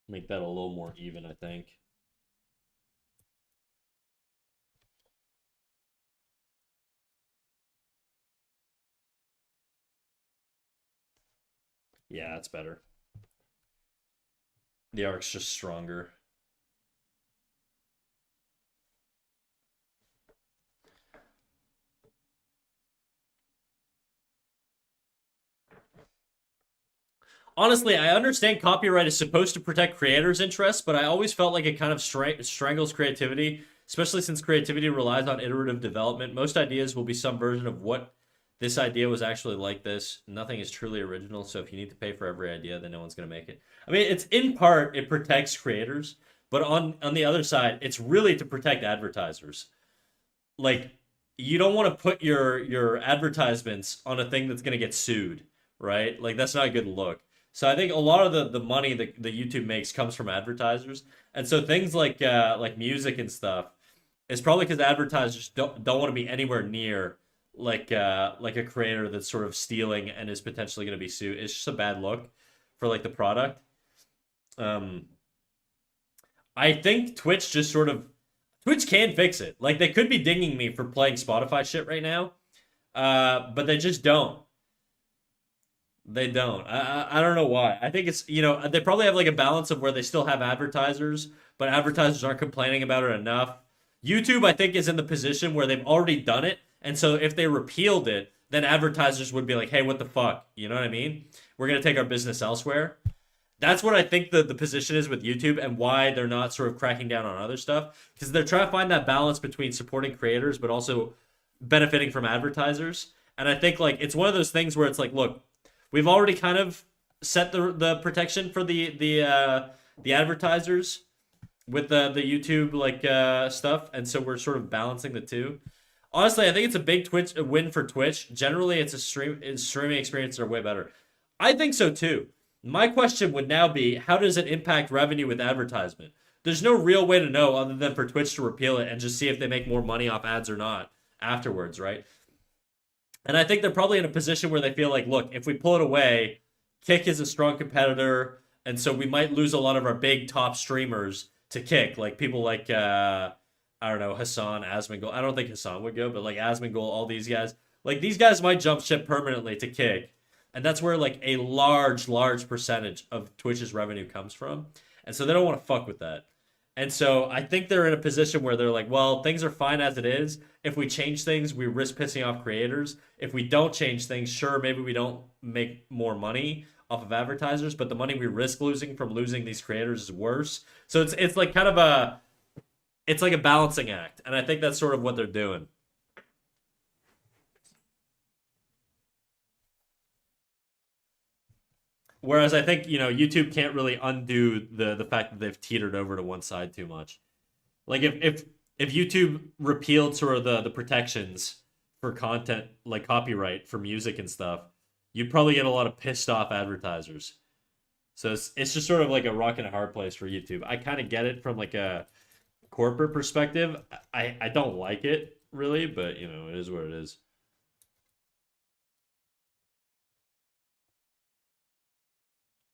Make that a little more even, I think. Yeah, that's better. The arc's just stronger. Honestly, I understand copyright is supposed to protect creators' interests, but I always felt like it kind of strangles creativity, especially since creativity relies on iterative development. Most ideas will be some version of what this idea was actually like this. Nothing is truly original, so if you need to pay for every idea, then no one's going to make it. I mean, it's in part it protects creators, but on the other side, it's really to protect advertisers. Like you don't want to put your advertisements on a thing that's going to get sued, right? Like that's not a good look. So I think a lot of the money that YouTube makes comes from advertisers, and so things like music and stuff is probably because advertisers don't want to be anywhere near like a creator that's sort of stealing and is potentially going to be sued. It's just a bad look for like the product. Um, I think Twitch just sort of Twitch can fix it. Like they could be dinging me for playing Spotify shit right now, but they just don't. They don't. I don't know why. I think it's they probably have like a balance of where they still have advertisers, but advertisers aren't complaining about it enough. YouTube, I think, is in the position where they've already done it, and so if they repealed it, then advertisers would be like, "Hey, what the fuck?" You know what I mean? We're gonna take our business elsewhere. That's what I think the position is with YouTube and why they're not sort of cracking down on other stuff because they're trying to find that balance between supporting creators but also benefiting from advertisers. And I think like it's one of those things where it's like, look, we've already kind of set the protection for the advertisers with the YouTube like stuff, and so we're sort of balancing the two. Honestly, I think it's a big Twitch a win for Twitch. Generally, it's a streaming experiences are way better. I think so too. My question would now be, how does it impact revenue with advertisement? There's no real way to know other than for Twitch to repeal it and just see if they make more money off ads or not afterwards, right? And I think they're probably in a position where they feel like, look, if we pull it away, Kick is a strong competitor, and so we might lose a lot of our big top streamers to Kick, like people like I don't know, Hassan, Asmongold. I don't think Hassan would go, but like Asmongold, all these guys, like these guys might jump ship permanently to Kick, and that's where like a large percentage of Twitch's revenue comes from, and so they don't want to fuck with that. And so I think they're in a position where they're like, well, things are fine as it is. If we change things, we risk pissing off creators. If we don't change things, sure, maybe we don't make more money off of advertisers, but the money we risk losing from losing these creators is worse. So it's like kind of it's like a balancing act, and I think that's sort of what they're doing. Whereas I think YouTube can't really undo the fact that they've teetered over to one side too much. Like if YouTube repealed sort of the protections for content like copyright for music and stuff, you'd probably get a lot of pissed off advertisers. So it's just sort of like a rock and a hard place for YouTube. I kind of get it from like a corporate perspective, I don't like it really, but you know, it is what it is.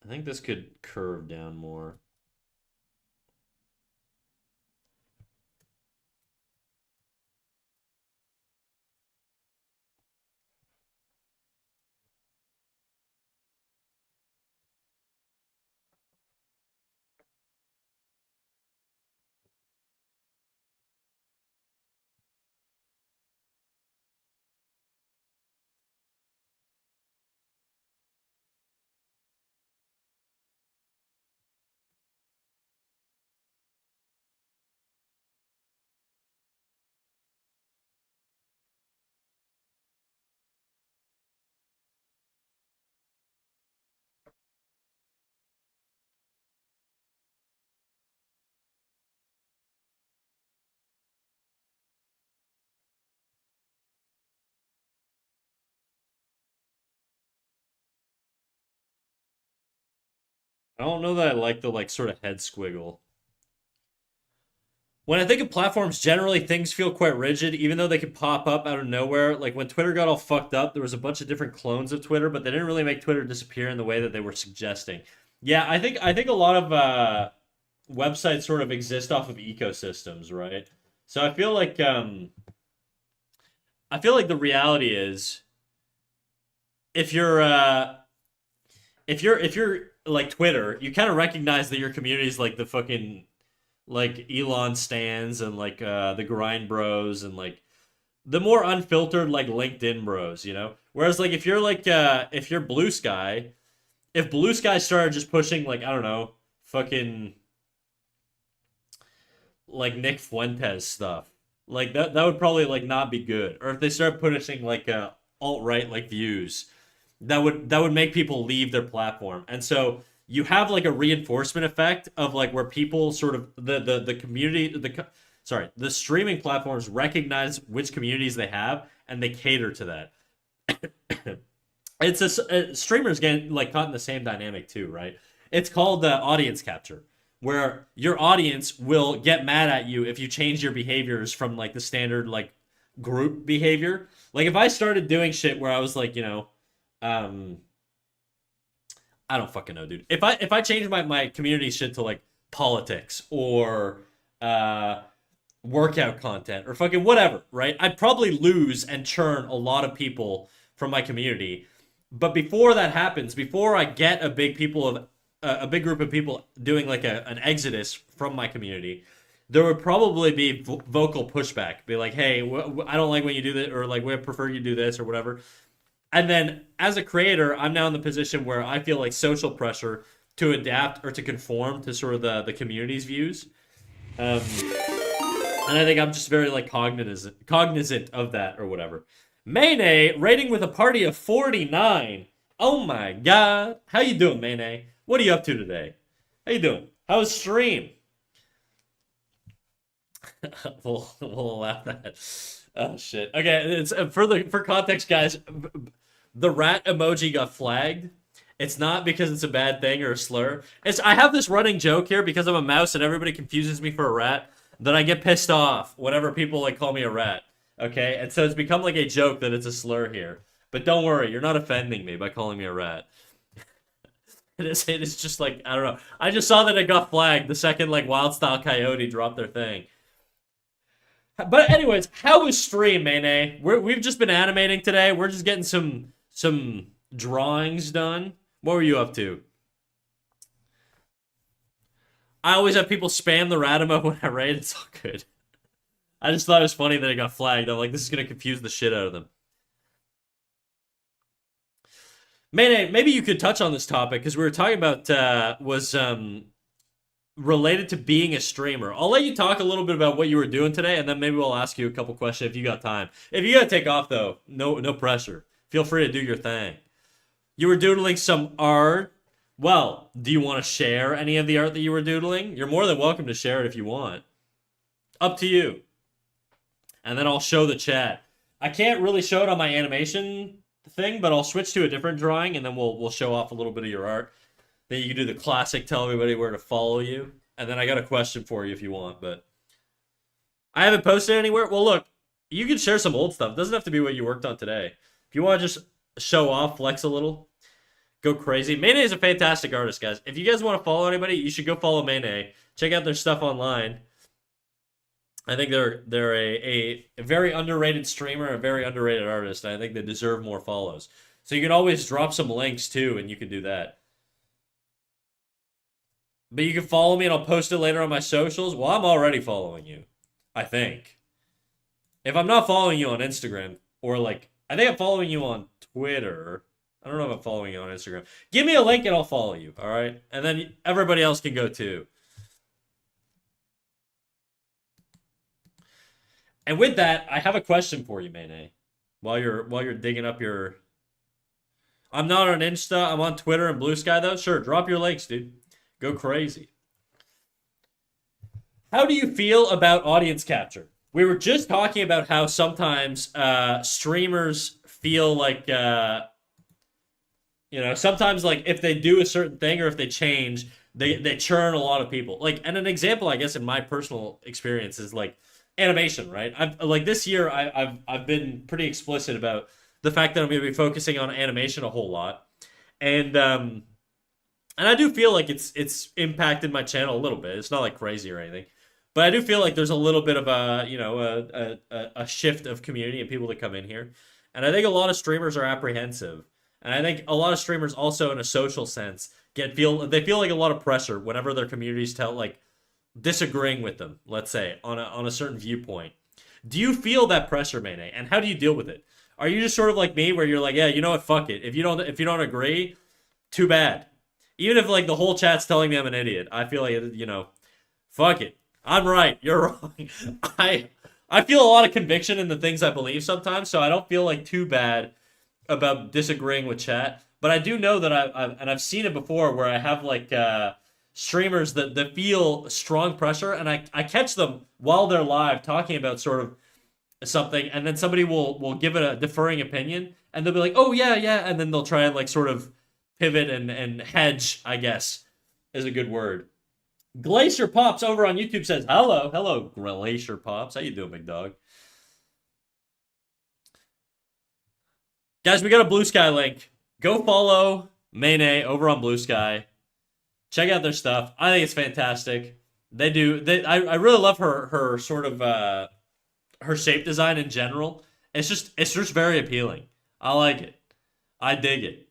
I think this could curve down more. I don't know that I like the like sort of head squiggle. When I think of platforms, generally things feel quite rigid, even though they could pop up out of nowhere. Like when Twitter got all fucked up, there was a bunch of different clones of Twitter, but they didn't really make Twitter disappear in the way that they were suggesting. Yeah, I think a lot of websites sort of exist off of ecosystems, right? So I feel like the reality is if you're if you're like Twitter, you kind of recognize that your community is like the fucking like Elon stands and like the grind bros and like the more unfiltered like LinkedIn bros, you know? Whereas like if you're Blue Sky, if Blue Sky started just pushing like I don't know, fucking like Nick Fuentes stuff, like that would probably like not be good. Or if they start pushing like alt right like views, that would make people leave their platform. And so you have like a reinforcement effect of like where people sort of the community sorry, the streaming platforms recognize which communities they have and they cater to that. Streamers get like caught in the same dynamic too, right? It's called audience capture, where your audience will get mad at you if you change your behaviors from like the standard like group behavior. Like if I started doing shit where I was like, um, I don't fucking know, dude. If I change my community shit to like politics or uh workout content or fucking whatever, right? I'd probably lose and churn a lot of people from my community. But before that happens, before I get a big group of people doing like an exodus from my community, there would probably be vocal pushback. Be like, hey, I don't like when you do that, or like, we prefer you do this, or whatever. And then as a creator, I'm now in the position where I feel like social pressure to adapt or to conform to sort of the community's views. Um, and I think I'm just very like cognizant of that or whatever. Mayne rating with a party of 49. Oh my god. How you doing, Mayne? What are you up to today? How you doing? How was stream? We'll allow that. Oh shit. Okay, it's for context, guys. The rat emoji got flagged. It's not because it's a bad thing or a slur. I have this running joke here because I'm a mouse and everybody confuses me for a rat. That I get pissed off whenever people like call me a rat. Okay, and so it's become like a joke that it's a slur here. But don't worry, you're not offending me by calling me a rat. It is just like I don't know. I just saw that it got flagged the second like Wild Style Coyote dropped their thing. But anyways, how was stream, Mayne? We've just been animating today. We're just getting some drawings done. What were you up to? I always have people spam the Radimo when I raid. It's all good. I just thought it was funny that it got flagged. I'm like, this is gonna confuse the shit out of them. Mayne, maybe you could touch on this topic because we were talking about was related to being a streamer. I'll let you talk a little bit about what you were doing today, and then maybe we'll ask you a couple questions if you got time. If you gotta take off though, no pressure. Feel free to do your thing. You were doodling some art. Well, do you want to share any of the art that you were doodling? You're more than welcome to share it if you want. Up to you. And then I'll show the chat. I can't really show it on my animation thing, but I'll switch to a different drawing and then we'll show off a little bit of your art. Then you can do the classic tell everybody where to follow you. And then I got a question for you if you want, but I haven't posted anywhere. Well, look, you can share some old stuff. It doesn't have to be what you worked on today. If you want to just show off, flex a little, go crazy. Mayne is a fantastic artist, guys. If you guys want to follow anybody, you should go follow Mayne. Check out their stuff online. I think they're a very underrated streamer, a very underrated artist. And I think they deserve more follows. So you can always drop some links too, and you can do that. But you can follow me, and I'll post it later on my socials. Well, I'm already following you, I think. If I'm not following you on Instagram, or like, I think I'm following you on Twitter. I don't know if I'm following you on Instagram. Give me a link and I'll follow you, all right? And then everybody else can go too. And with that, I have a question for you, Mayne. While you're digging up your, I'm not on Insta. I'm on Twitter and Blue Sky though. Sure, drop your links, dude. Go crazy. How do you feel about audience capture? We were just talking about how sometimes streamers feel like sometimes like if they do a certain thing or if they change, they churn a lot of people. Like, and an example, I guess, in my personal experience is like animation, right? I've like this year I've been pretty explicit about the fact that I'm going to be focusing on animation a whole lot, and I do feel like it's impacted my channel a little bit. It's not like crazy or anything, but I do feel like there's a little bit of a shift of community and people that come in here, and I think a lot of streamers are apprehensive, and I think a lot of streamers also, in a social sense, they feel like a lot of pressure whenever their communities tell like disagreeing with them, let's say on a certain viewpoint. Do you feel that pressure, Mayne? And how do you deal with it? Are you just sort of like me, where you're like, yeah, you know what, fuck it. If you don't agree, too bad. Even if like the whole chat's telling me I'm an idiot, I feel like fuck it. I'm right. You're wrong. I feel a lot of conviction in the things I believe sometimes, so I don't feel like too bad about disagreeing with chat. But I do know that I've seen it before where I have like streamers that feel strong pressure, and I catch them while they're live talking about sort of something, and then somebody will give it a deferring opinion, and they'll be like, oh yeah, and then they'll try and like sort of pivot and hedge, I guess, is a good word. Glacier Pops over on YouTube says, hello, Glacier Pops. How you doing, big dog? Guys, we got a Blue Sky link. Go follow Mayne over on Blue Sky. Check out their stuff. I think it's fantastic. I really love her sort of her shape design in general. It's just very appealing. I like it. I dig it.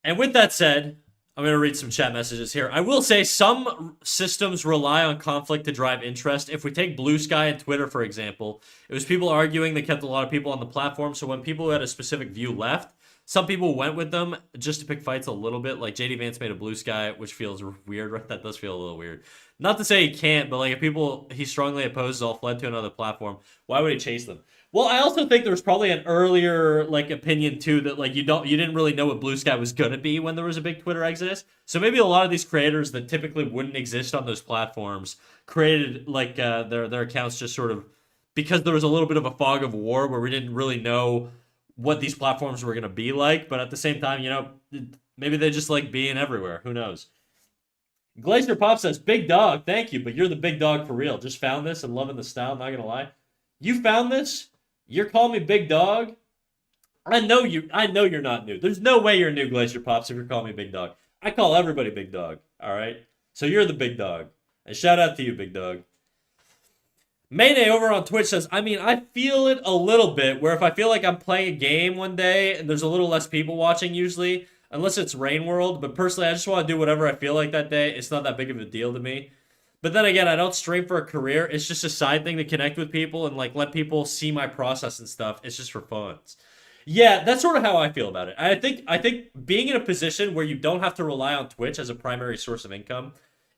And with that said, I'm going to read some chat messages here. I will say some systems rely on conflict to drive interest. If we take Blue Sky and Twitter, for example, it was people arguing that kept a lot of people on the platform. So when people who had a specific view left, some people went with them just to pick fights a little bit. Like JD Vance made a Blue Sky, which feels weird, right? That does feel a little weird. Not to say he can't, but like if people he strongly opposes all fled to another platform, why would he chase them? Well, I also think there was probably an earlier like opinion too that like you didn't really know what Blue Sky was gonna be when there was a big Twitter exodus. So maybe a lot of these creators that typically wouldn't exist on those platforms created like their accounts just sort of because there was a little bit of a fog of war where we didn't really know what these platforms were gonna be like. But at the same time, maybe they just like being everywhere. Who knows? Glacier Pop says, "Big dog, thank you, but you're the big dog for real. Just found this and loving the style. Not gonna lie, you found this." You're calling me big dog? I know you're not new. There's no way you're new, Glacier Pops, if you're calling me big dog. I call everybody big dog, alright? So you're the big dog. And shout out to you, big dog. Mayne over on Twitch says, I feel it a little bit, where if I feel like I'm playing a game one day, and there's a little less people watching usually, unless it's Rain World, but personally I just want to do whatever I feel like that day. It's not that big of a deal to me. But then again, I don't stream for a career. It's just a side thing to connect with people and like let people see my process and stuff. It's just for fun. Yeah, that's sort of how I feel about it. I think being in a position where you don't have to rely on Twitch as a primary source of income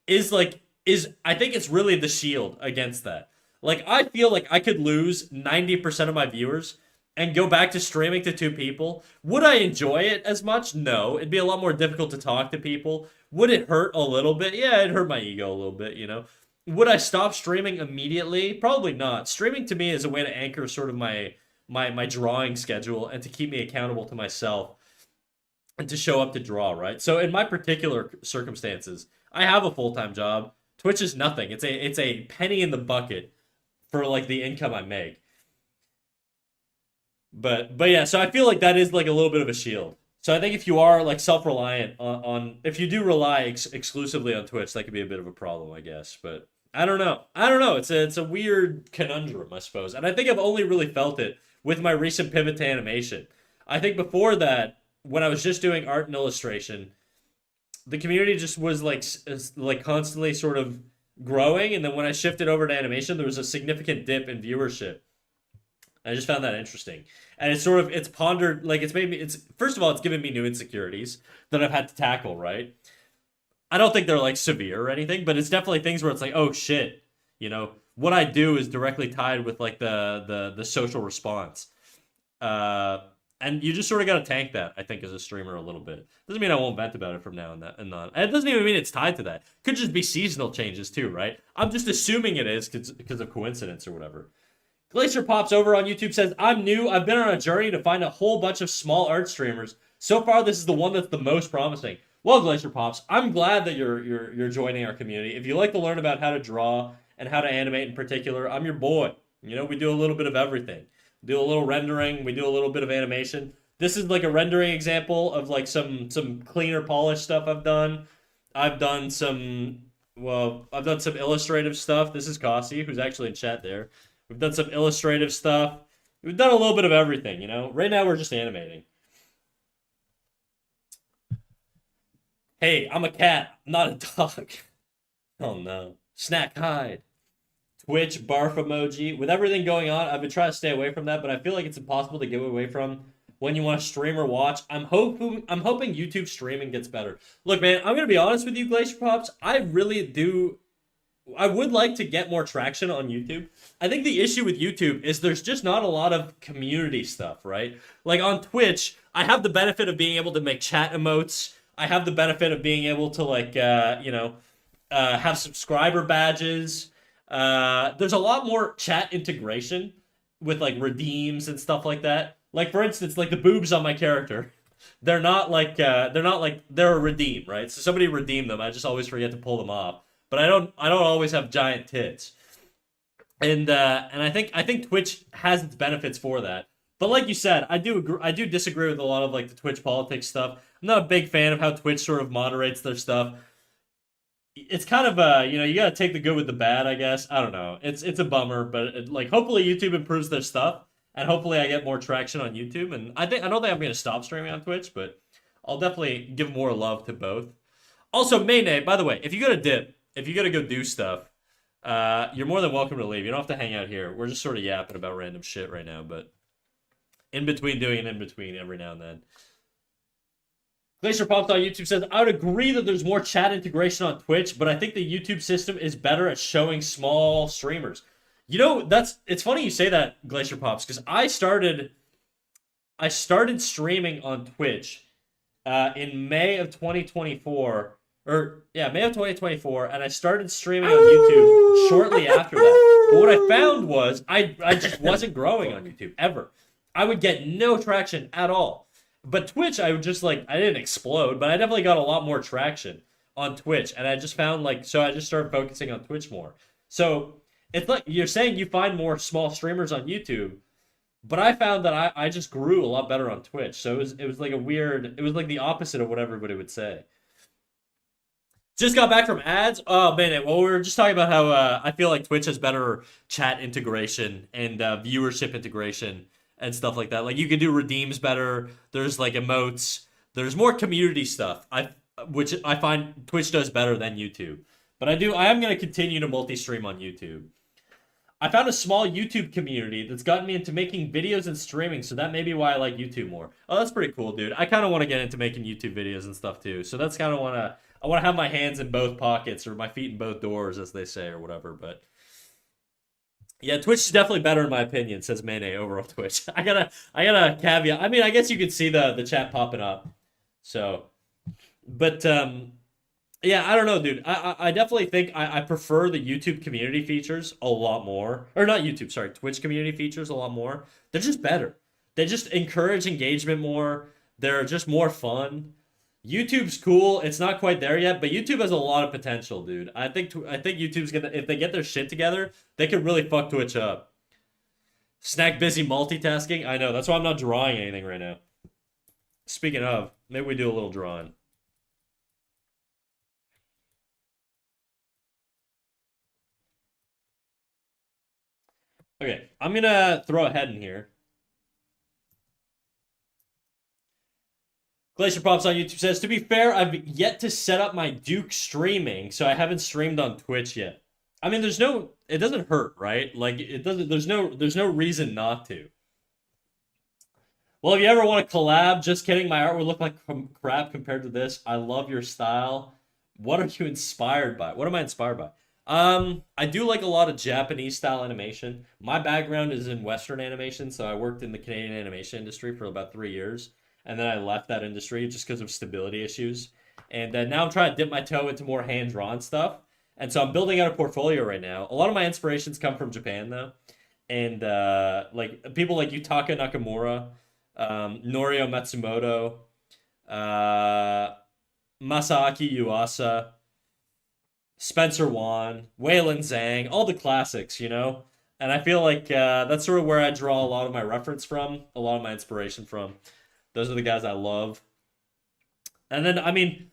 is I think it's really the shield against that. Like I feel like I could lose 90% of my viewers and go back to streaming to 2 people. Would I enjoy it as much? No. It'd be a lot more difficult to talk to people. Would it hurt a little bit? Yeah, it hurt my ego a little bit, Would I stop streaming immediately? Probably not. Streaming to me is a way to anchor sort of my drawing schedule and to keep me accountable to myself. and to show up to draw, right? So in my particular circumstances, I have a full-time job. Twitch is nothing. It's a penny in the bucket for like the income I make. But yeah, so I feel like that is like a little bit of a shield. So I think if you are like self-reliant on if you do rely exclusively on Twitch, that could be a bit of a problem, I guess. But I don't know. I don't know. It's a weird conundrum, I suppose. And I think I've only really felt it with my recent pivot to animation. I think before that, when I was just doing art and illustration, the community just was like constantly sort of growing, and then when I shifted over to animation, there was a significant dip in viewership. I just found that interesting. And it's pondered like it's made me it's first of all it's given me new insecurities that I've had to tackle, right? I don't think they're like severe or anything, but it's definitely things where it's like, oh shit, what I do is directly tied with like the social response. Uh and you just sort of got to tank that, I think, as a streamer a little bit. Doesn't mean I won't vent about it from now and that and on. And it doesn't even mean it's tied to that. Could just be seasonal changes too, right? I'm just assuming it is because of coincidence or whatever. Glacier Pops over on YouTube says, I'm new. I've been on a journey to find a whole bunch of small art streamers. So far, this is the one that's the most promising. Well, Glacier Pops, I'm glad that you're joining our community. If you like to learn about how to draw and how to animate in particular, I'm your boy. We do a little bit of everything. We do a little rendering. We do a little bit of animation. This is like a rendering example of like some cleaner, polished stuff I've done. I've done some I've done some illustrative stuff. This is Kasi, who's actually in chat there. We've done some illustrative stuff. We've done a little bit of everything. Right now we're just animating. Hey, I'm a cat, not a dog. Oh no. Snack hide. Twitch, barf emoji. With everything going on, I've been trying to stay away from that, but I feel like it's impossible to get away from when you want to stream or watch. I'm hoping YouTube streaming gets better. Look, man, I'm gonna be honest with you, Glacier Pops. I would like to get more traction on YouTube. I think the issue with YouTube is there's just not a lot of community stuff, right? Like on Twitch, I have the benefit of being able to make chat emotes. I have the benefit of being able to have subscriber badges. There's a lot more chat integration with like redeems and stuff like that. Like for instance, like the boobs on my character, they're a redeem, right? So somebody redeemed them. I just always forget to pull them off. But I don't always have giant tits. And I think Twitch has its benefits for that. But like you said, I do disagree with a lot of like the Twitch politics stuff. I'm not a big fan of how Twitch sort of moderates their stuff. It's kind of you got to take the good with the bad, I guess. I don't know. It's a bummer, but like hopefully YouTube improves their stuff, and hopefully I get more traction on YouTube. And I don't think I'm going to stop streaming on Twitch, but I'll definitely give more love to both. Also, Mayne, by the way, if you go to dip, if you got to go do stuff, you're more than welcome to leave. You don't have to hang out here. We're just sort of yapping about random shit right now, but in between doing an in between every now and then. Glacier Pops on YouTube says, I would agree that there's more chat integration on Twitch, but I think the YouTube system is better at showing small streamers. It's funny you say that, Glacier Pops, because I started streaming on Twitch in May of 2024. May of 2024, and I started streaming on YouTube shortly after that. But what I found was I just wasn't growing on YouTube ever. I would get no traction at all. But Twitch, I didn't explode, but I definitely got a lot more traction on Twitch, and I just found so I just started focusing on Twitch more. So it's like you're saying you find more small streamers on YouTube, but I found that I just grew a lot better on Twitch. So it was like the opposite of what everybody would say. Just got back from ads. Oh man, well we were just talking about how I feel like Twitch has better chat integration and viewership integration and stuff like that. Like you can do redeems better. There's like emotes. There's more community stuff. Which I find Twitch does better than YouTube. But I am gonna continue to multi-stream on YouTube. I found a small YouTube community that's gotten me into making videos and streaming, so that may be why I like YouTube more. Oh, that's pretty cool, dude. I kind of want to get into making YouTube videos and stuff too. So that's kind of I want to have my hands in both pockets or my feet in both doors, as they say, or whatever. But yeah, Twitch is definitely better in my opinion, says Mayne over on Twitch. I gotta caveat. I mean, I guess you could see the chat popping up. So, but yeah, I don't know, dude. I definitely think I prefer the YouTube community features a lot more. Or not YouTube, sorry, Twitch community features a lot more. They're just better. They just encourage engagement more. They're just more fun. YouTube's cool. It's not quite there yet, but YouTube has a lot of potential, dude. I think YouTube's gonna, if they get their shit together, they could really fuck Twitch up. Snack busy multitasking. I know. That's why I'm not drawing anything right now. Speaking of, maybe we do a little drawing. Okay, I'm gonna throw a head in here. Glacier Pops on YouTube says, to be fair, I've yet to set up my Duke streaming, so I haven't streamed on Twitch yet. I mean, it doesn't hurt, right? Like, it doesn't, there's no reason not to. Well, if you ever want to collab, just kidding, my art would look like crap compared to this. I love your style. What are you inspired by? What am I inspired by? I do like a lot of Japanese style animation. My background is in Western animation, so I worked in the Canadian animation industry for about 3 years, and then I left that industry just because of stability issues. And now I'm trying to dip my toe into more hand-drawn stuff, and so I'm building out a portfolio right now. A lot of my inspirations come from Japan, though, and like people like Yutaka Nakamura, Norio Matsumoto, uh, Masaaki Yuasa, Spencer Wan, Waylon Zhang, all the classics, you know? And I feel like that's sort of where I draw a lot of my reference from, a lot of my inspiration from. Those are the guys I love. And then, I mean,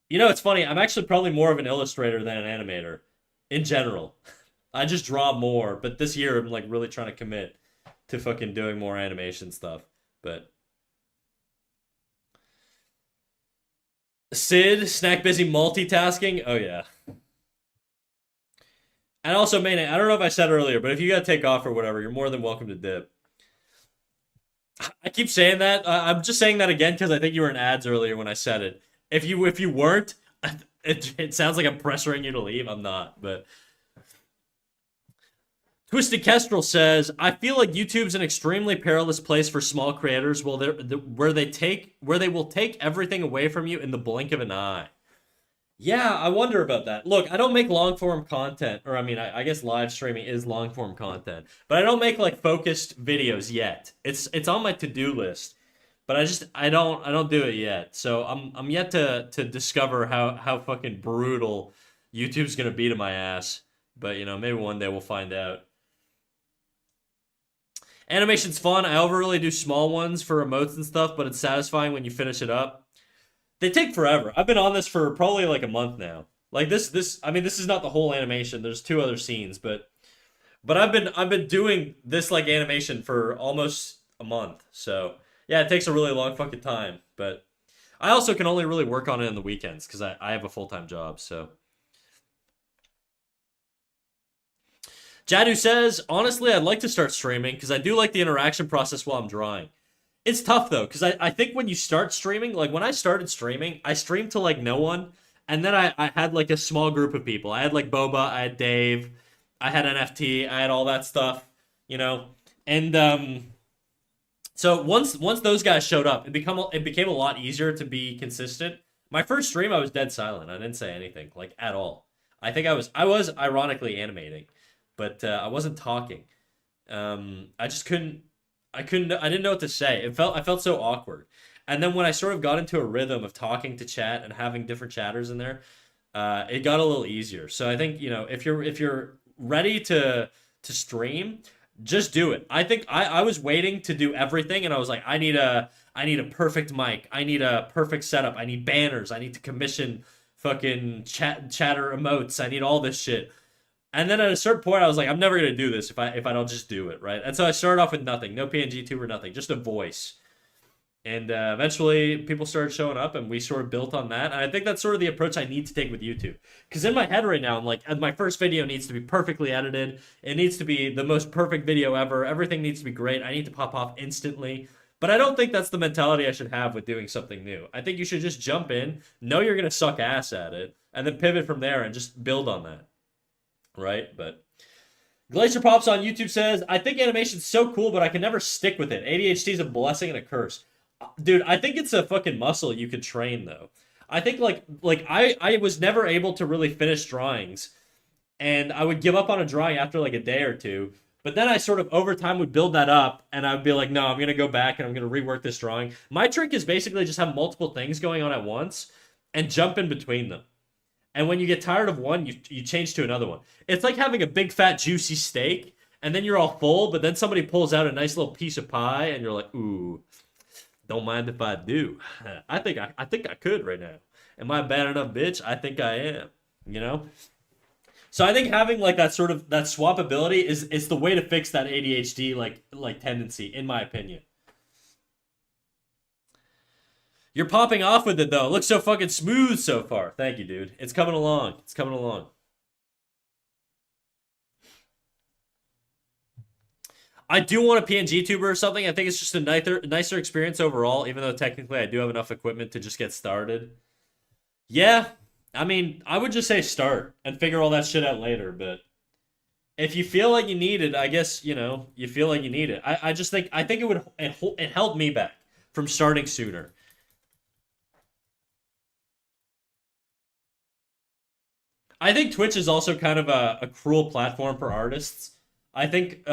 you know, it's funny. I'm actually probably more of an illustrator than an animator in general. I just draw more, but this year I'm like really trying to commit to fucking doing more animation stuff. But Sid, snack busy multitasking. Oh yeah. And also, Mayne, I don't know if I said earlier, but if you gotta take off or whatever, you're more than welcome to dip. I keep saying that. I'm just saying that again because I think you were in ads earlier when I said it. If you weren't, it sounds like I'm pressuring you to leave. I'm not, but Twisted Kestrel says, I feel like YouTube's an extremely perilous place for small creators where they will take everything away from you in the blink of an eye. Yeah, I wonder about that. Look, I don't make long form content, or I mean, I guess live streaming is long form content, but I don't make like focused videos yet. It's on my to-do list, but I don't do it yet. So I'm yet to discover how fucking brutal YouTube's gonna be to my ass. But you know, maybe one day we'll find out. Animation's fun. I overly do small ones for emotes and stuff, but it's satisfying when you finish it up. They take forever. I've been on this for probably like a month now. Like I mean, this is not the whole animation. There's two other scenes, but I've been doing this like animation for almost a month. So yeah, it takes a really long fucking time. But I also can only really work on it on the weekends because I have a full-time job. So Jadu says, honestly, I'd like to start streaming because I do like the interaction process while I'm drawing. It's tough though, because I think when you start streaming, like when I started streaming, I streamed to like no one, and then I had like a small group of people. I had like Boba, I had Dave, I had NFT, I had all that stuff, you know. And so once those guys showed up, it became a lot easier to be consistent. My first stream, I was dead silent. I didn't say anything like at all. I was ironically animating, but I wasn't talking. I just couldn't. I didn't know what to say. I felt so awkward. And then when I sort of got into a rhythm of talking to chat and having different chatters in there, it got a little easier. So I think, you know, if you're ready to stream, just do it. I think I was waiting to do everything, and I was like, I need a perfect mic. I need a perfect setup. I need banners. I need to commission fucking chatter emotes. I need all this shit. And then at a certain point, I was like, I'm never gonna do this if I don't just do it, right? And so I started off with nothing, no PNG tuber, nothing, just a voice. And eventually, people started showing up, and we sort of built on that. And I think that's sort of the approach I need to take with YouTube. Because in my head right now, I'm like, my first video needs to be perfectly edited. It needs to be the most perfect video ever. Everything needs to be great. I need to pop off instantly. But I don't think that's the mentality I should have with doing something new. I think you should just jump in, know you're gonna suck ass at it, and then pivot from there and just build on that. Right? But Glacier Pops on YouTube says, I think animation's so cool, but I can never stick with it. ADHD is a blessing and a curse. Dude, I think it's a fucking muscle you could train, though. I think, I was never able to really finish drawings, and I would give up on a drawing after, like, a day or two, But then I sort of over time would build that up, and I'd be like, no, I'm gonna go back and I'm gonna rework this drawing. My trick is basically just have multiple things going on at once and jump in between them. And when you get tired of one, you change to another one. It's like having a big fat juicy steak, and then you're all full, but then somebody pulls out a nice little piece of pie, and you're like, ooh, don't mind if I do. I think I could right now. Am I a bad enough bitch? I think I am. You know. So I think having like that sort of that swappability is the way to fix that ADHD like tendency, in my opinion. You're popping off with it though. It looks so fucking smooth so far. Thank you, dude. It's coming along. It's coming along. I do want a PNG tuber or something. I think it's just a nicer experience overall, even though technically I do have enough equipment to just get started. Yeah, I mean, I would just say start and figure all that shit out later, but if you feel like you need it, I guess, you feel like you need it. I just think I think it held me back from starting sooner. I think Twitch is also kind of a cruel platform for artists. I think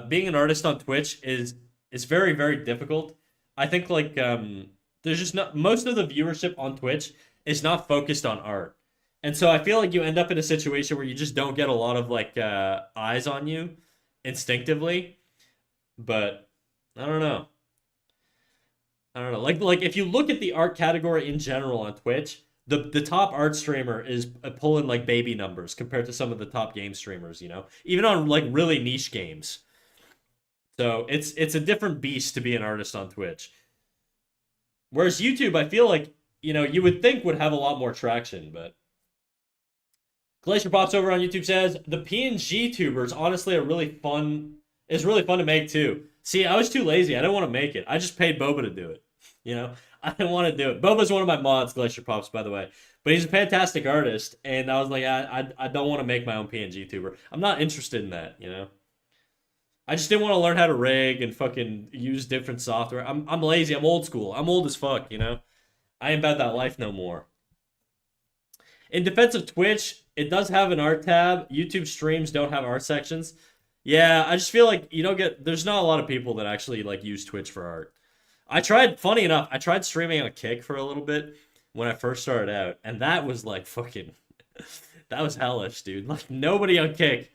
being an artist on Twitch is very very difficult. I think like there's just not most of the viewership on Twitch is not focused on art, and so I feel like you end up in a situation where you just don't get a lot of like eyes on you instinctively. But I don't know. I don't know. Like if you look at the art category in general on Twitch, the top art streamer is pulling like baby numbers compared to some of the top game streamers, Even on like really niche games. So it's a different beast to be an artist on Twitch. Whereas YouTube, I feel like, you would think would have a lot more traction, but Glacier Pops over on YouTube says the PNG tubers honestly are really fun. It's really fun to make too. See, I was too lazy. I didn't want to make it. I just paid Boba to do it. You know, I didn't want to do it. Boba's one of my mods, Glacier Pops, by the way. But he's a fantastic artist, and I was like, I don't want to make my own PNG tuber. I'm not interested in that. I just didn't want to learn how to rig and fucking use different software. I'm lazy. I'm old school. I'm old as fuck. I ain't about that life no more. In defense of Twitch, it does have an art tab. YouTube streams don't have art sections. Yeah, I just feel like you don't get. There's not a lot of people that actually like use Twitch for art. I tried. Funny enough, I tried streaming on Kick for a little bit when I first started out, and that was like fucking. That was hellish, dude. Like nobody on Kick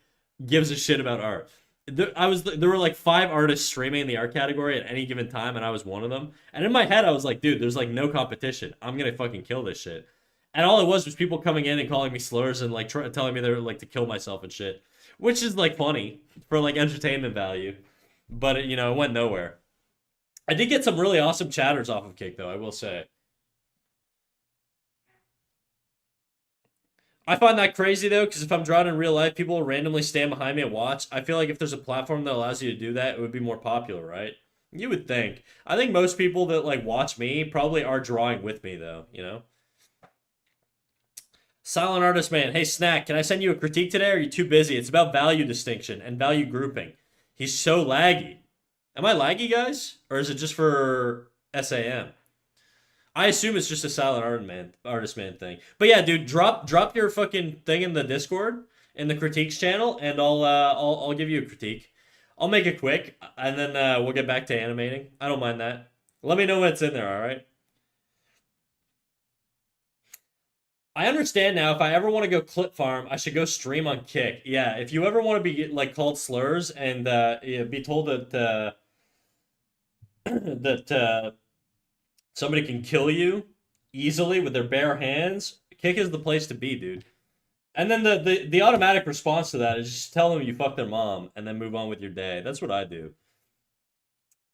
gives a shit about art. There were like 5 artists streaming in the art category at any given time, and I was one of them. And in my head, I was like, dude, there's like no competition. I'm gonna fucking kill this shit. And all it was people coming in and calling me slurs and like telling me they were like to kill myself and shit, which is like funny for like entertainment value, but it went nowhere. I did get some really awesome chatters off of Kick though, I will say. I find that crazy though, because if I'm drawing in real life, people will randomly stand behind me and watch. I feel like if there's a platform that allows you to do that, it would be more popular, right? You would think. I think most people that like watch me probably are drawing with me though. Silent Artist Man, hey Snack, can I send you a critique today or are you too busy? It's about value distinction and value grouping. He's so laggy. Am I laggy, guys? Or is it just for SAM? I assume it's just a artist man thing. But yeah, dude, drop your fucking thing in the Discord in the critiques channel, and I'll give you a critique. I'll make it quick, and then we'll get back to animating. I don't mind that. Let me know when it's in there. All right. I understand now. If I ever want to go clip farm, I should go stream on Kick. Yeah, if you ever want to be like called slurs and yeah, be told that that somebody can kill you easily with their bare hands, Kick is the place to be, dude. And then the automatic response to that is just tell them you fucked their mom and then move on with your day. That's what I do.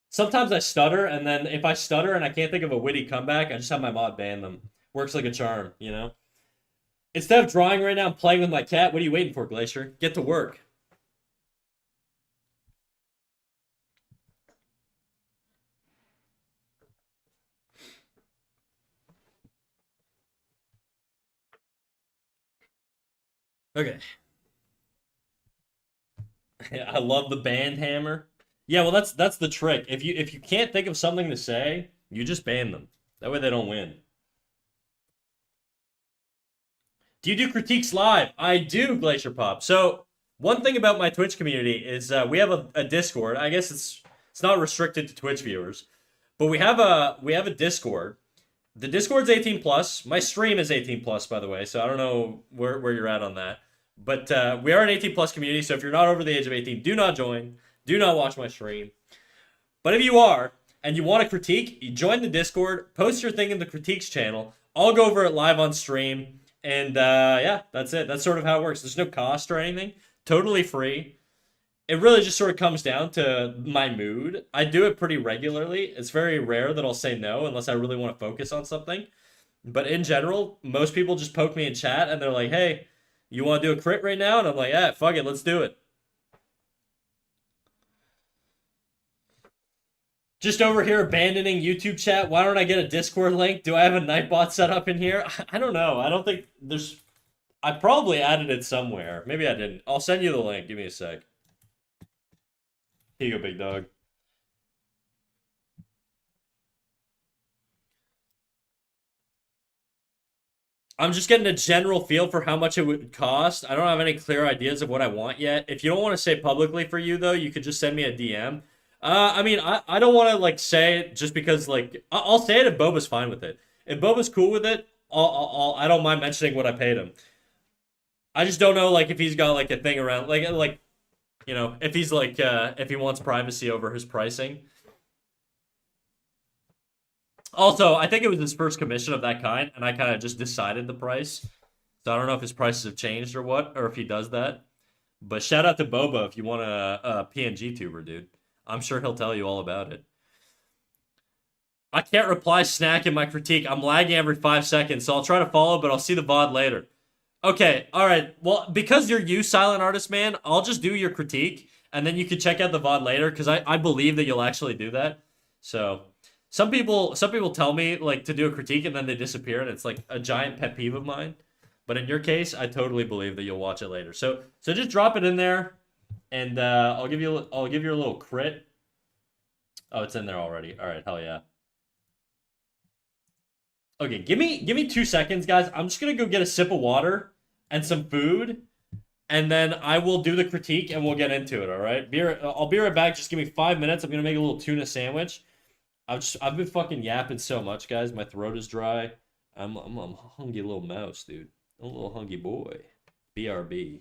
Sometimes I stutter, and then if I stutter and I can't think of a witty comeback, I just have my mod ban them. Works like a charm. Instead of drawing right now, I'm playing with my cat. What are you waiting for, Glacier? Get to work. Okay. I love the band hammer. Yeah, well that's the trick. If you can't think of something to say, you just ban them. That way they don't win. Do you do critiques live? I do, Glacier Pop. So One thing about my Twitch community is we have a Discord. I guess it's not restricted to Twitch viewers, but we have a Discord. The Discord's 18 plus. My stream is 18 plus, by the way. So I don't know where you're at on that. But we are an 18 plus community. So if you're not over the age of 18, do not join. Do not watch my stream. But if you are and you want to critique, you join the Discord. Post your thing in the critiques channel. I'll go over it live on stream. And yeah, that's it. That's sort of how it works. There's no cost or anything. Totally free. It really just sort of comes down to my mood. I do it pretty regularly. It's very rare that I'll say no unless I really want to focus on something. But in general, most people just poke me in chat and they're like, hey, you want to do a crit right now? And I'm like, yeah, fuck it, let's do it. Just over here abandoning YouTube chat. Why don't I get a Discord link? Do I have a Nightbot set up in here? I don't know. I don't think there's. I probably added it somewhere. Maybe I didn't. I'll send you the link. Give me a sec. Here you go, big dog. I'm just getting a general feel for how much it would cost. I don't have any clear ideas of what I want yet. If you don't want to say publicly for you though, you could just send me a DM. I mean, I don't want to like say it just because like I'll say it if Boba's fine with it. If Boba's cool with it, I don't mind mentioning what I paid him. I just don't know like if he's got like a thing around like if he's like if he wants privacy over his pricing. Also, I think it was his first commission of that kind, and I kind of just decided the price. So I don't know if his prices have changed or what, or if he does that. But shout out to Boba if you want a PNG tuber, dude. I'm sure he'll tell you all about it. I can't reply snack in my critique. I'm lagging every 5 seconds, so I'll try to follow, but I'll see the VOD later. Okay, all right. Well, because you're you, Silent Artist Man, I'll just do your critique, and then you can check out the VOD later, because I believe that you'll actually do that. So some people tell me like to do a critique and then they disappear, and it's like a giant pet peeve of mine. But in your case, I totally believe that you'll watch it later. So just drop it in there, and I'll give you a little crit. Oh, it's in there already. All right, hell yeah. Okay, give me 2 seconds, guys. I'm just gonna go get a sip of water and some food, and then I will do the critique and we'll get into it. All right, I'll be right back. Just give me 5 minutes. I'm gonna make a little tuna sandwich. I've been fucking yapping so much, guys. My throat is dry. I'm a hungry little mouse, dude. I'm a little hungry boy. BRB.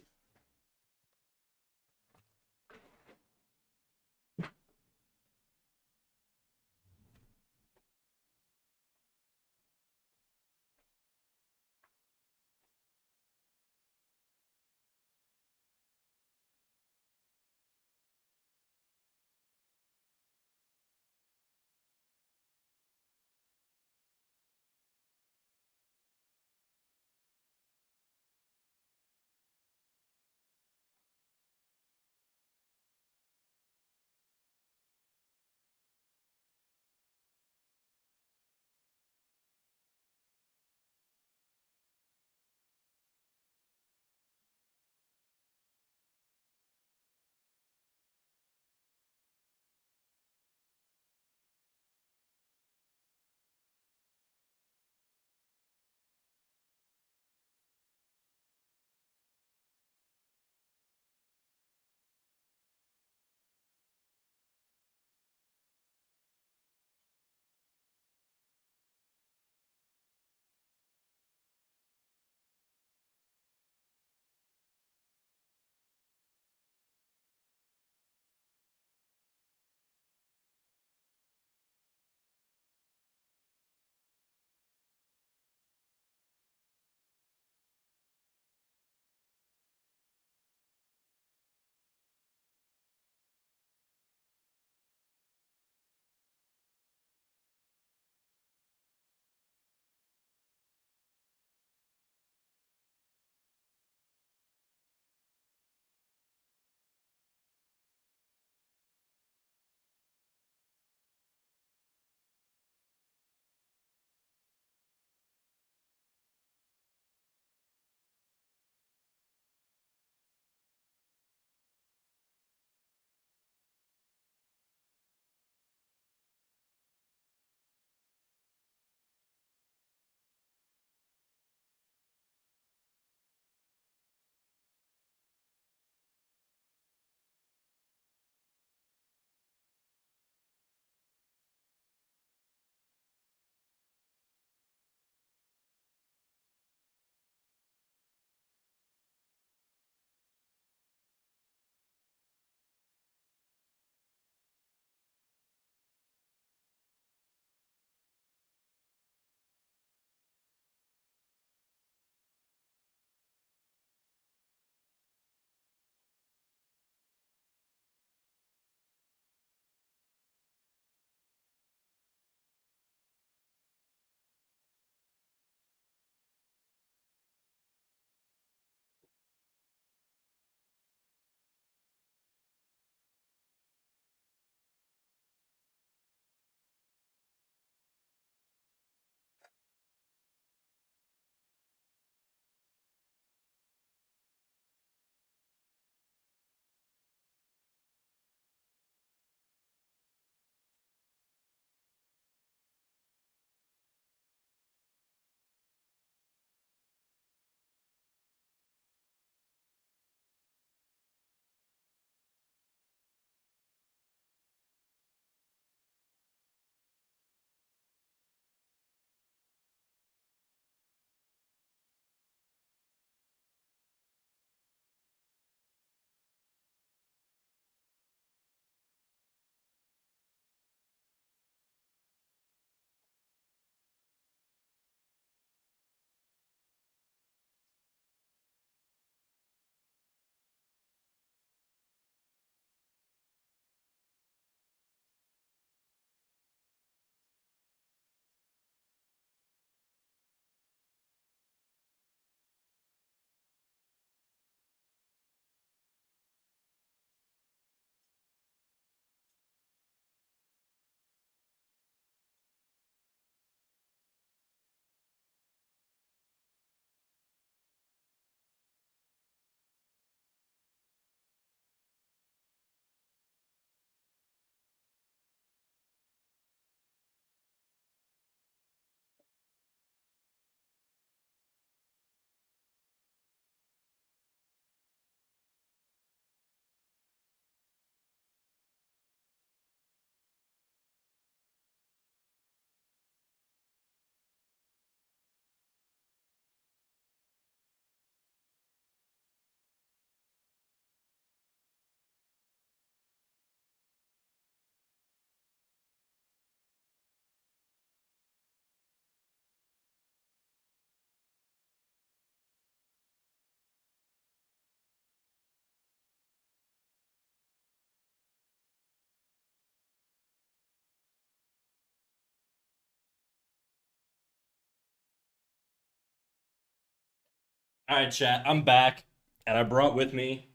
All right, chat. I'm back, and I brought with me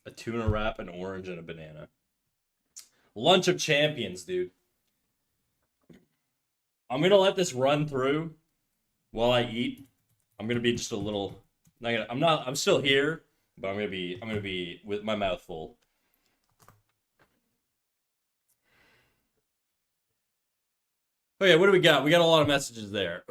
a tuna wrap, an orange, and a banana. Lunch of champions, dude. I'm gonna let this run through while I eat. I'm gonna be just a little. Not gonna, I'm not. I'm still here, but I'm gonna be with my mouth full. Okay, what do we got? We got a lot of messages there.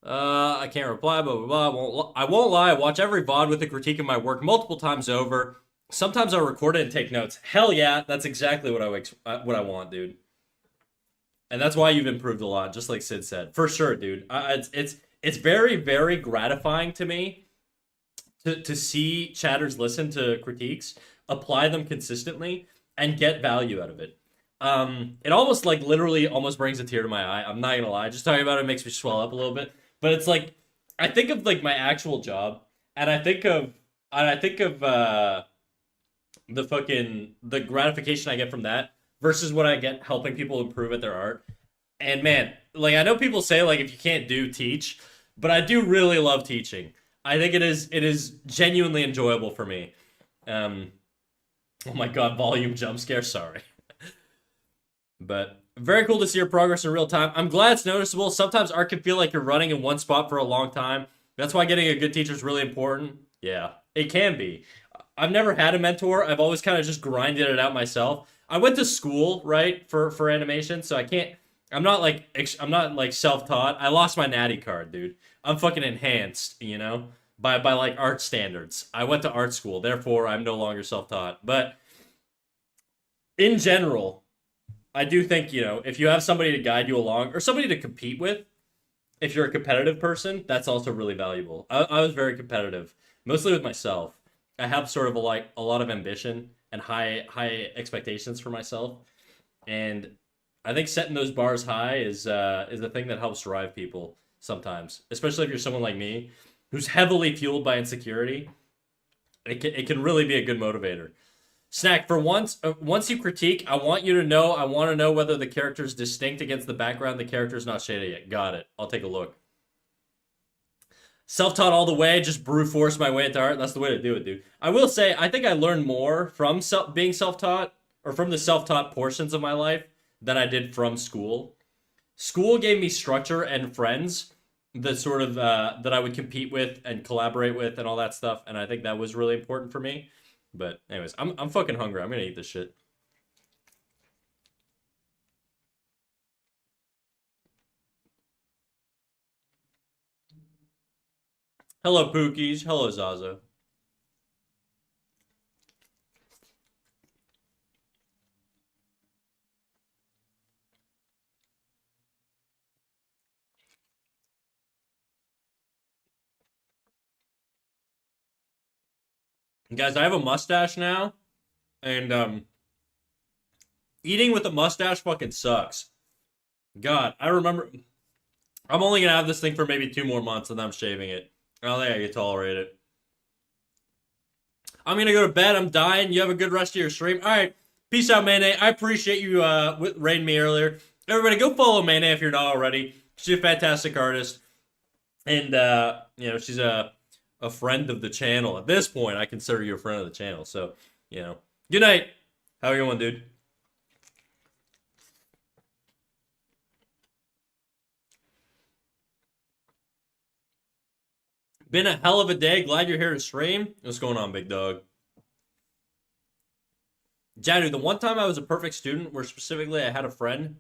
I can't reply, blah, blah, blah. I won't lie. I watch every VOD with a critique of my work multiple times over. Sometimes I record it and take notes. Hell yeah, that's exactly what I want, dude. And that's why you've improved a lot, just like Sid said. For sure, dude. It's very, very gratifying to me to see chatters listen to critiques, apply them consistently, and get value out of it. It almost like literally almost brings a tear to my eye. I'm not gonna lie. Just talking about it makes me swell up a little bit. But it's like I think of like my actual job, and I think of the gratification I get from that versus what I get helping people improve at their art. And man, like I know people say like if you can't do teach, but I do really love teaching. I think it is genuinely enjoyable for me. Um, oh my god, volume jump scare. Sorry. But very cool to see your progress in real time. I'm glad it's noticeable. Sometimes art can feel like you're running in one spot for a long time. That's why getting a good teacher is really important. Yeah, it can be. I've never had a mentor. I've always kind of just grinded it out myself. I went to school, right, for animation, so I can't. I'm not like self-taught. I lost my natty card, dude. I'm fucking enhanced, by like art standards. I went to art school, therefore I'm no longer self-taught. But in general, I do think, if you have somebody to guide you along or somebody to compete with, if you're a competitive person, that's also really valuable. I was very competitive, mostly with myself. I have sort of a lot of ambition and high expectations for myself, and I think setting those bars high is the thing that helps drive people sometimes, especially if you're someone like me who's heavily fueled by insecurity. It can really be a good motivator. Snack, for once you critique, I want to know whether the character is distinct against the background. The character is not shaded yet. Got it. I'll take a look. Self-taught all the way, just brute force my way into art. That's the way to do it, dude. I will say, I think I learned more from being self-taught or from the self-taught portions of my life than I did from school. School gave me structure and friends that sort of that I would compete with and collaborate with and all that stuff, and I think that was really important for me. But anyways, I'm fucking hungry. I'm gonna eat this shit. Hello, Pookies. Hello, Zaza. Guys, I have a mustache now, and eating with a mustache fucking sucks. God, I remember I'm only gonna have this thing for maybe 2 more months, and then I'm shaving it. I don't think I can tolerate it. I'm gonna go to bed. I'm dying. You have a good rest of your stream. All right, peace out, Mayne. I appreciate you raiding me earlier. Everybody, go follow Mayne if you're not already. She's a fantastic artist, and she's a friend of the channel. At this point, I consider you a friend of the channel. So, good night. How are you doing, dude? Been a hell of a day. Glad you're here to stream. What's going on, big dog? Jadu, the one time I was a perfect student, where specifically I had a friend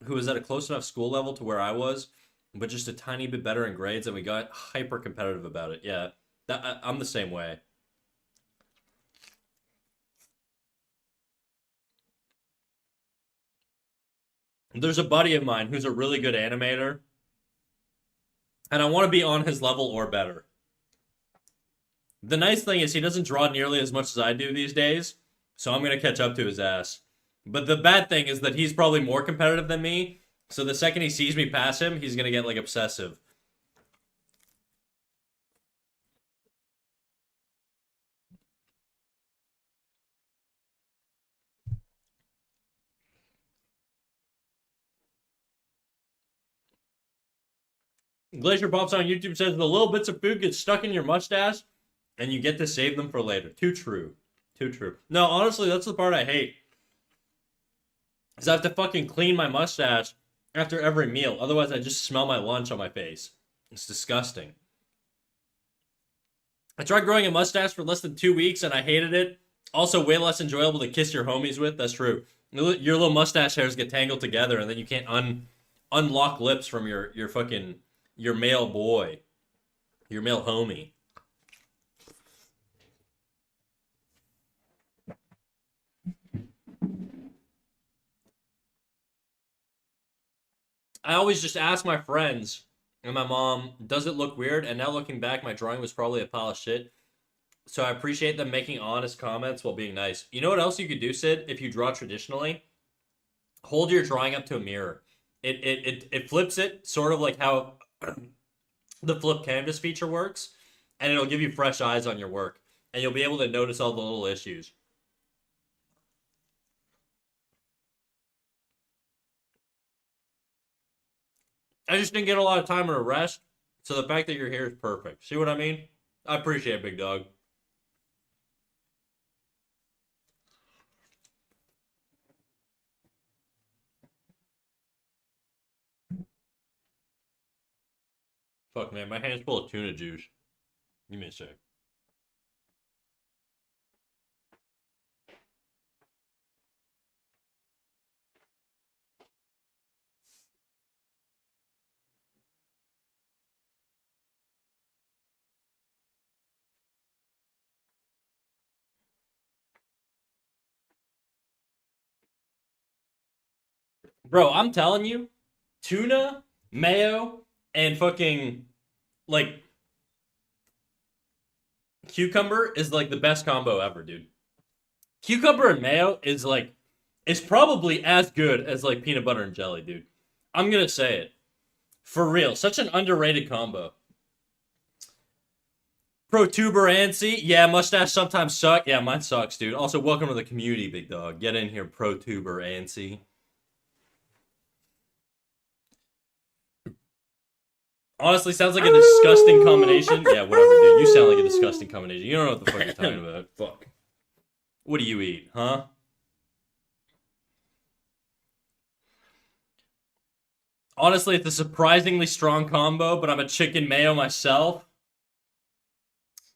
who was at a close enough school level to where I was, but just a tiny bit better in grades, and we got hyper competitive about it. Yeah, I'm the same way. There's a buddy of mine who's a really good animator, and I want to be on his level or better. The nice thing is he doesn't draw nearly as much as I do these days, so I'm gonna catch up to his ass. But the bad thing is that he's probably more competitive than me, so the second he sees me pass him, he's gonna get like obsessive. Glacier Pops on YouTube says the little bits of food get stuck in your mustache and you get to save them for later. Too true. Too true. No, honestly, that's the part I hate. Is I have to fucking clean my mustache after every meal. Otherwise, I just smell my lunch on my face. It's disgusting. I tried growing a mustache for less than 2 weeks and I hated it. Also, way less enjoyable to kiss your homies with. That's true. Your little mustache hairs get tangled together and then you can't unlock lips from your fucking your male boy, your male homie. I always just ask my friends and my mom, does it look weird? And now looking back, my drawing was probably a pile of shit. So I appreciate them making honest comments while being nice. You know what else you could do, Sid, if you draw traditionally? Hold your drawing up to a mirror. It flips it, sort of like how the flip canvas feature works, and it'll give you fresh eyes on your work. And you'll be able to notice all the little issues. I just didn't get a lot of time to rest, so the fact that you're here is perfect. See what I mean? I appreciate it, big dog. Fuck, man, my hand's full of tuna juice. Give me a sec. Bro, I'm telling you, tuna, mayo, and fucking, like, cucumber is, like, the best combo ever, dude. Cucumber and mayo is probably as good as, like, peanut butter and jelly, dude. I'm gonna say it. For real. Such an underrated combo. Protuberancy. Yeah, mustache sometimes suck. Yeah, mine sucks, dude. Also, welcome to the community, big dog. Get in here, protuberancy. Honestly, sounds like a disgusting combination. Yeah, whatever, dude. You sound like a disgusting combination. You don't know what the fuck you're talking about. Fuck. What do you eat, huh? Honestly, it's a surprisingly strong combo, but I'm a chicken mayo myself.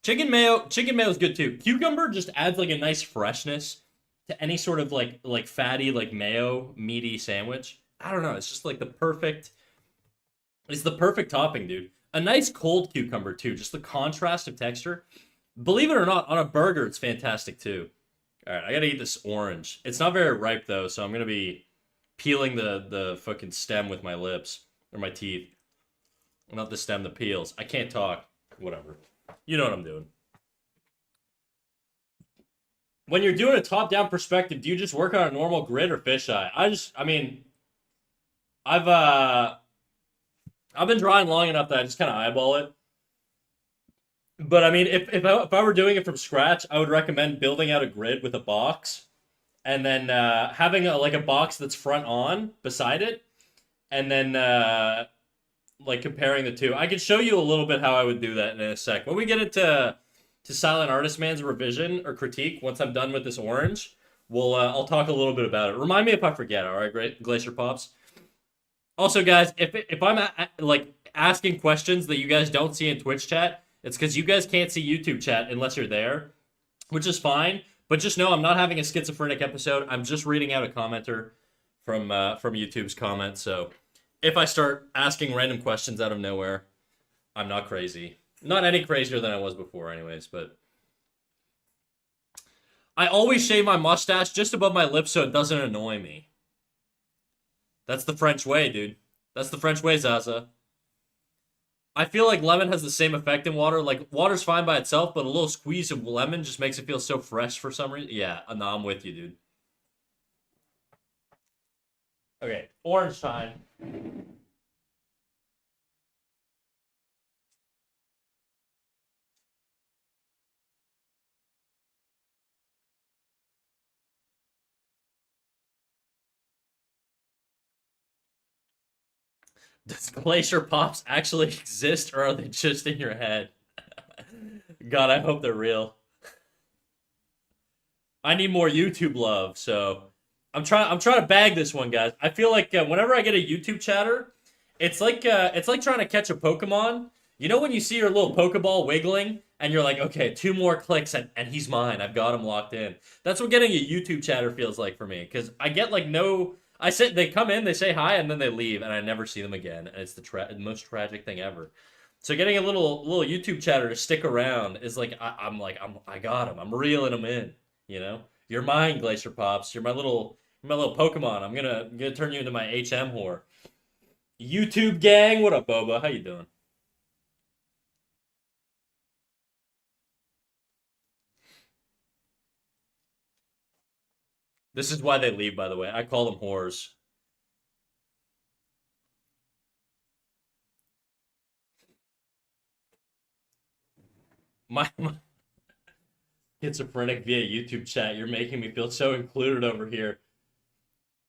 Chicken mayo is good too. Cucumber just adds like a nice freshness to any sort of like fatty like mayo meaty sandwich. I don't know. It's just like the perfect. It's the perfect topping, dude. A nice cold cucumber too. Just the contrast of texture. Believe it or not, on a burger, it's fantastic too. All right, I gotta eat this orange. It's not very ripe though, so I'm gonna be peeling the fucking stem with my lips or my teeth. Not the stem, the peels. I can't talk. Whatever. You know what I'm doing. When you're doing a top-down perspective, do you just work on a normal grid or fisheye? I mean, I've uh, I've been drawing long enough that I just kind of eyeball it. But I mean, if I were doing it from scratch, I would recommend building out a grid with a box, and then having a box that's front on beside it, and then like comparing the two. I can show you a little bit how I would do that in a sec. When we get into Silent Artist Man's revision or critique, once I'm done with this orange, I'll talk a little bit about it. Remind me if I forget. All right, great, Glacier Pops. Also, guys, if I'm like asking questions that you guys don't see in Twitch chat, it's because you guys can't see YouTube chat unless you're there, which is fine. But just know I'm not having a schizophrenic episode. I'm just reading out a commenter from YouTube's comments. So if I start asking random questions out of nowhere, I'm not crazy. Not any crazier than I was before, anyways. But I always shave my mustache just above my lips so it doesn't annoy me. That's the French way, dude. That's the French way, Zaza. I feel like lemon has the same effect in water. Like, water's fine by itself, but a little squeeze of lemon just makes it feel so fresh for some reason. Yeah, no, I'm with you, dude. Okay, orange time. Does Glacier Pops actually exist, or are they just in your head? God, I hope they're real. I need more YouTube love, so I'm trying to bag this one, guys. I feel like whenever I get a YouTube chatter, it's like trying to catch a Pokemon. You know when you see your little Pokeball wiggling and you're like, okay, two more clicks and he's mine. I've got him locked in. That's what getting a YouTube chatter feels like for me because I get like no. I said they come in, they say hi, and then they leave, and I never see them again, and it's the most tragic thing ever. So getting a little YouTube chatter to stick around is like I got him. I'm reeling him in. You know, you're mine, Glacier Pops. You're my little Pokemon. I'm gonna turn you into my HM whore. YouTube gang, what up, Boba? How you doing? This is why they leave, by the way. I call them whores. My schizophrenic via YouTube chat. You're making me feel so included over here.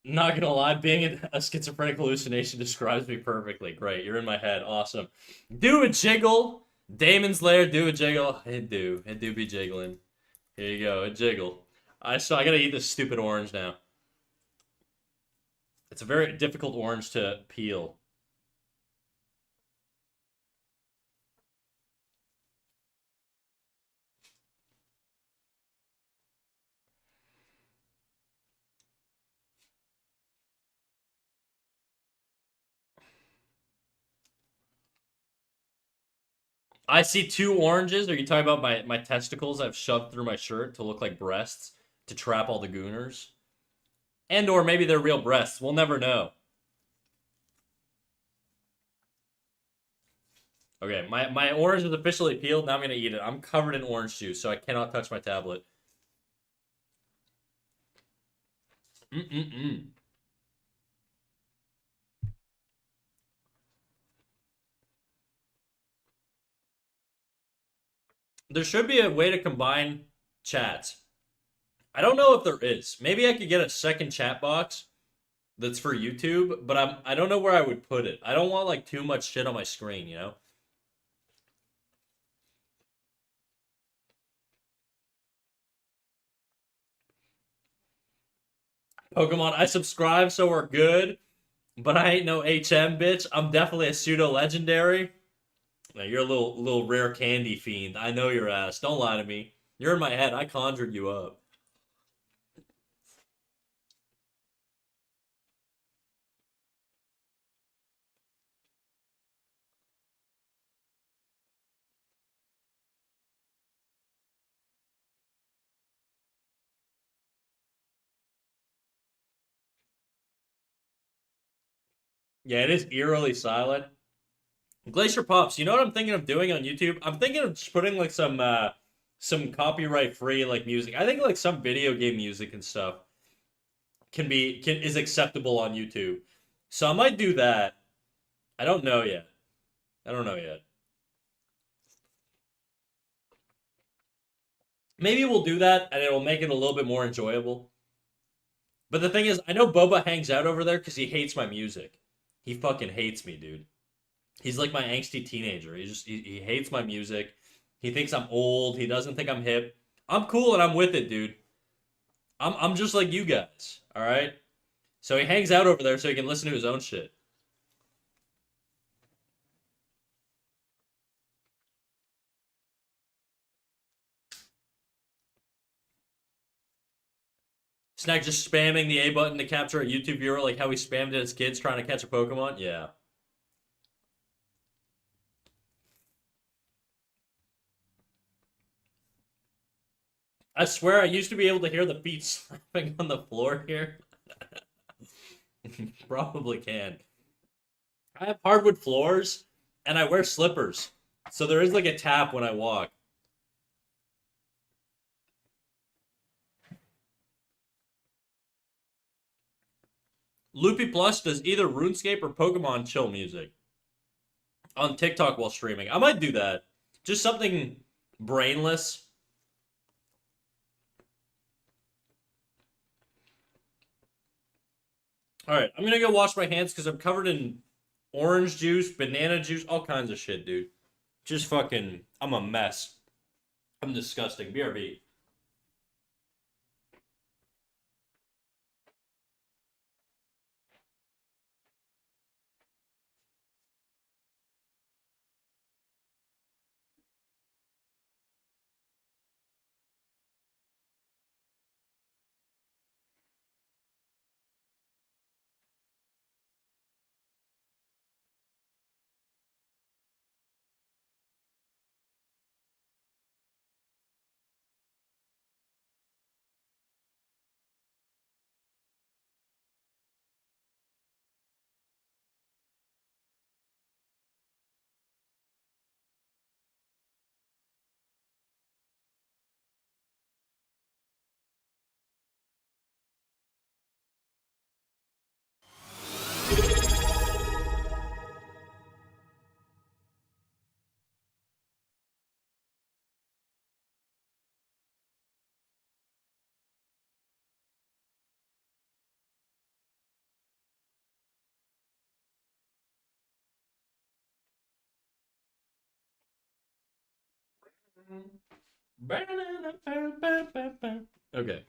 Not gonna lie, being a schizophrenic hallucination describes me perfectly. Great, you're in my head. Awesome. Do a jiggle. Damon's Lair, do a jiggle. It do be jiggling. Here you go, a jiggle. I gotta eat this stupid orange now. It's a very difficult orange to peel. I see two oranges. Are you talking about my testicles I've shoved through my shirt to look like breasts to trap all the gooners? And or maybe they're real breasts. We'll never know. Okay, my orange is officially peeled. Now I'm gonna eat it. I'm covered in orange juice, so I cannot touch my tablet. Mm-mm-mm. There should be a way to combine chats. I don't know if there is. Maybe I could get a second chat box that's for YouTube, but I don't know where I would put it. I don't want like too much shit on my screen, you know? Pokemon, I subscribe, so we're good, but I ain't no HM bitch. I'm definitely a pseudo legendary. Now, you're a little rare candy fiend. I know your ass. Don't lie to me. You're in my head. I conjured you up. Yeah, it is eerily silent. Glacier Pops, you know what I'm thinking of doing on YouTube? I'm thinking of just putting like some copyright free like music. I think like some video game music and stuff can is acceptable on YouTube. So I might do that. I don't know yet. I don't know yet. Maybe we'll do that and it'll make it a little bit more enjoyable. But the thing is, I know Boba hangs out over there because he hates my music. He fucking hates me, dude. He's like my angsty teenager. He hates my music. He thinks I'm old. He doesn't think I'm hip. I'm cool and I'm with it, dude. I'm just like you guys. All right. So he hangs out over there so he can listen to his own shit. Snack just spamming the A button to capture a YouTube viewer like how he spammed it as kids trying to catch a Pokemon. Yeah. I swear I used to be able to hear the feet slapping on the floor here. Probably can. I have hardwood floors and I wear slippers. So there is like a tap when I walk. Loopy Plus does either RuneScape or Pokemon chill music on TikTok while streaming. I might do that. Just something brainless. All right, I'm gonna go wash my hands because I'm covered in orange juice, banana juice, all kinds of shit, dude. Just fucking, I'm a mess. I'm disgusting. BRB. Okay.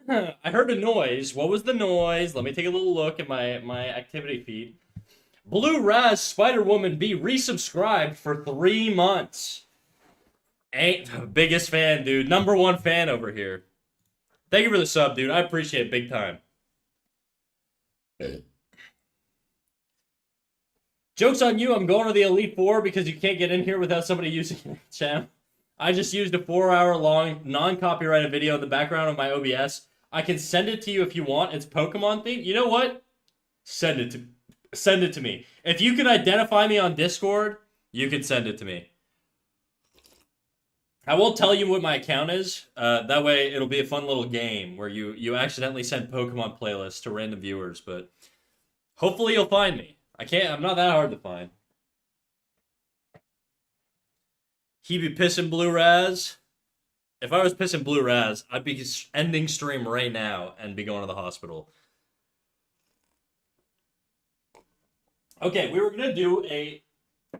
I heard a noise. What was the noise? Let me take a little look at my activity feed. Blue Raz Spider Woman be resubscribed for 3 months. Ain't biggest fan, dude. Number one fan over here. Thank you for the sub, dude. I appreciate it big time. Joke's on you. I'm going to the Elite Four because you can't get in here without somebody using your channel. I just used a 4-hour long non-copyrighted video in the background of my OBS. I can send it to you if you want. It's Pokemon themed. You know what? Send it to me. If you can identify me on Discord, you can send it to me. I won't tell you what my account is. That way, it'll be a fun little game where you accidentally send Pokemon playlists to random viewers. But hopefully, you'll find me. I'm not that hard to find. He be pissing Blue Raz. If I was pissing Blue Raz, I'd be ending stream right now and be going to the hospital. Okay, we were gonna do a.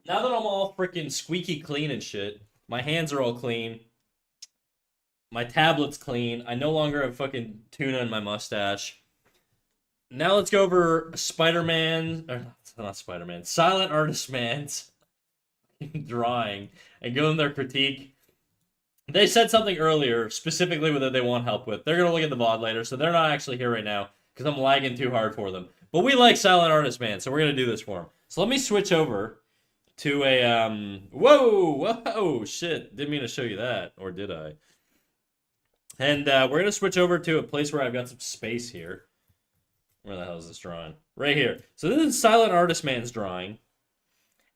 Now that I'm all freaking squeaky clean and shit, my hands are all clean. My tablet's clean. I no longer have fucking tuna in my mustache. Now let's go over Spider-Man, or not Spider-Man, Silent Artist Man's drawing and give them their critique. They said something earlier, specifically with that they want help with. They're gonna look at the VOD later, so they're not actually here right now because I'm lagging too hard for them. But we like Silent Artist Man, so we're gonna do this for him. So let me switch over to a whoa, shit! Didn't mean to show you that, or did I? And we're gonna switch over to a place where I've got some space here. Where the hell is this drawing? Right here. So this is Silent Artist Man's drawing.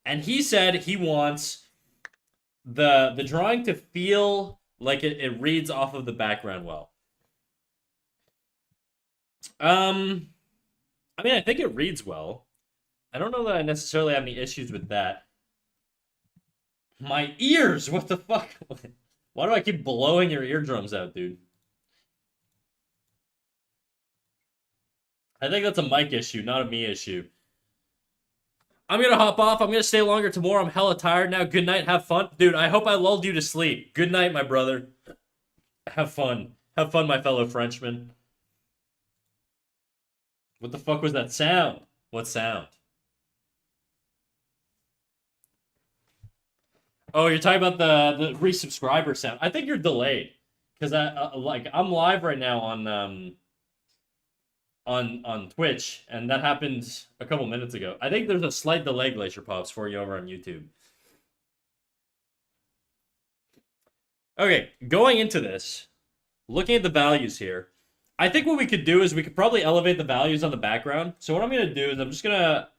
And he said he wants the drawing to feel like it reads off of the background well. I mean, I think it reads well. I don't know that I necessarily have any issues with that. My ears! What the fuck? Why do I keep blowing your eardrums out, dude? I think that's a mic issue, not a me issue. I'm gonna hop off. I'm gonna stay longer tomorrow. I'm hella tired now. Good night. Have fun. Dude, I hope I lulled you to sleep. Good night, my brother. Have fun. Have fun, my fellow Frenchman. What the fuck was that sound? What sound? Oh, you're talking about the resubscriber sound. I think you're delayed. Because I'm live right now on Twitch, and that happened a couple minutes ago. I think there's a slight delay, Glacier Pops, for you over on YouTube. Okay, going into this, looking at the values here, I think what we could do is we could probably elevate the values on the background. So what I'm gonna do is I'm just gonna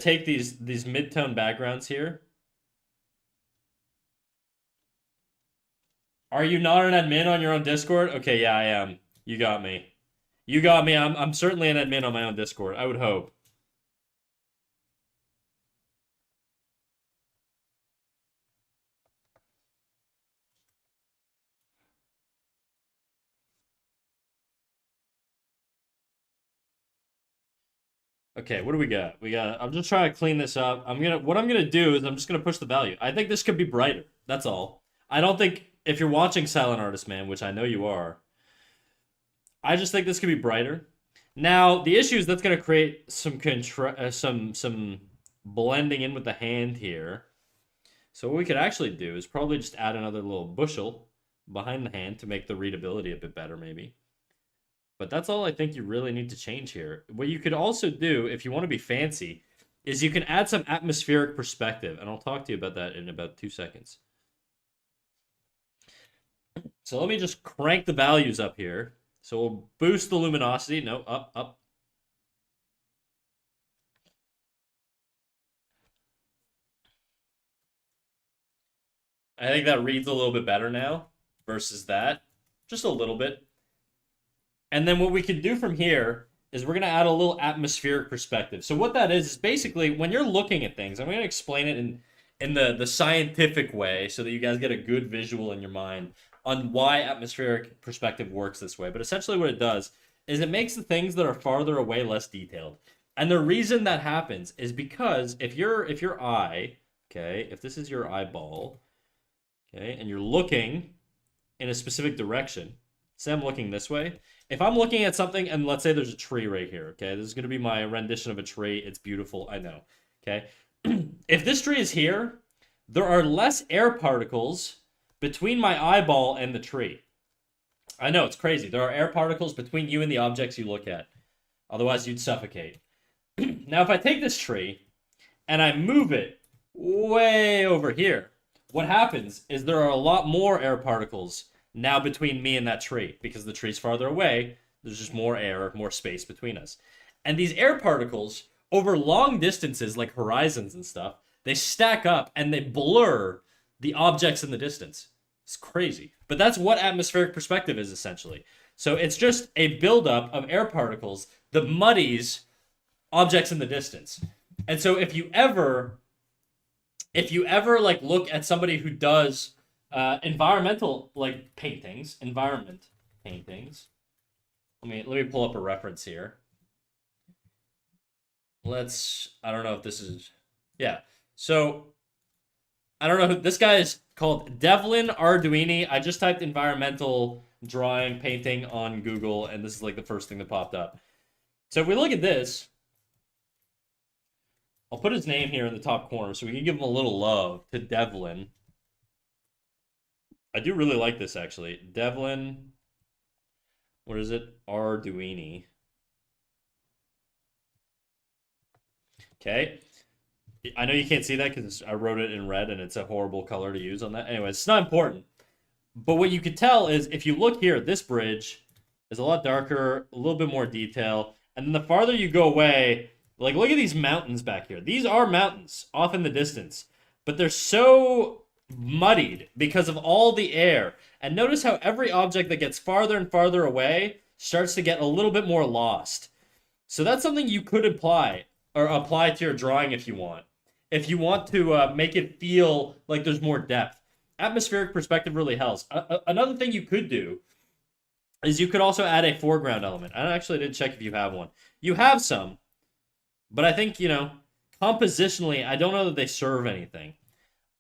take these mid-tone backgrounds here. Are you not an admin on your own Discord? Okay, yeah, I am. You got me. You got me. I'm certainly an admin on my own Discord. I would hope. Okay, what do we got? I'm just trying to clean this up. What I'm gonna do is I'm just gonna push the value. I think this could be brighter. That's all. I don't think if you're watching Silent Artist Man, which I know you are, I just think this could be brighter. Now, the issue is that's gonna create some blending in with the hand here. So what we could actually do is probably just add another little bushel behind the hand to make the readability a bit better, maybe. But that's all I think you really need to change here. What you could also do, if you want to be fancy, is you can add some atmospheric perspective, and I'll talk to you about that in about 2 seconds. So let me just crank the values up here. So we'll boost the luminosity. No, up, up. I think that reads a little bit better now versus that. Just a little bit. And then what we can do from here is we're going to add a little atmospheric perspective. So what that is basically when you're looking at things, I'm going to explain it in the scientific way so that you guys get a good visual in your mind on why atmospheric perspective works this way. But essentially what it does is it makes the things that are farther away less detailed. And the reason that happens is because if your eye, okay, if this is your eyeball, okay, and you're looking in a specific direction, say I'm looking this way. If I'm looking at something and let's say there's a tree right here, okay, this is going to be my rendition of a tree. It's beautiful, I know, okay. If this tree is here, there are less air particles between my eyeball and the tree. I know, it's crazy. There are air particles between you and the objects you look at. Otherwise, you'd suffocate. Now, if I take this tree and I move it way over here, what happens is there are a lot more air particles now between me and that tree because the tree's farther away. There's just more air, more space between us. And these air particles, over long distances like horizons and stuff, they stack up and they blur the objects in the distance. It's crazy. But that's what atmospheric perspective is essentially. So it's just a buildup of air particles that muddies objects in the distance. And so if you ever like look at somebody who does environmental like environment paintings. Let me pull up a reference here. I don't know if this is, yeah. So I don't know who this guy is called Devlin Arduini. I just typed environmental drawing painting on Google and this is like the first thing that popped up. So if we look at this, I'll put his name here in the top corner so we can give him a little love to Devlin. I do really like this actually. Devlin, what is it? Arduini. Okay. I know you can't see that because I wrote it in red and it's a horrible color to use on that. Anyway, it's not important. But what you could tell is if you look here, this bridge is a lot darker, a little bit more detail. And then the farther you go away, like look at these mountains back here. These are mountains off in the distance, but they're so muddied because of all the air. And notice how every object that gets farther and farther away starts to get a little bit more lost. So that's something you could apply to your drawing if you want. If you want to make it feel like there's more depth. Atmospheric perspective really helps. Another thing you could do is you could also add a foreground element. I actually didn't check if you have one. You have some, but I think, compositionally, I don't know that they serve anything.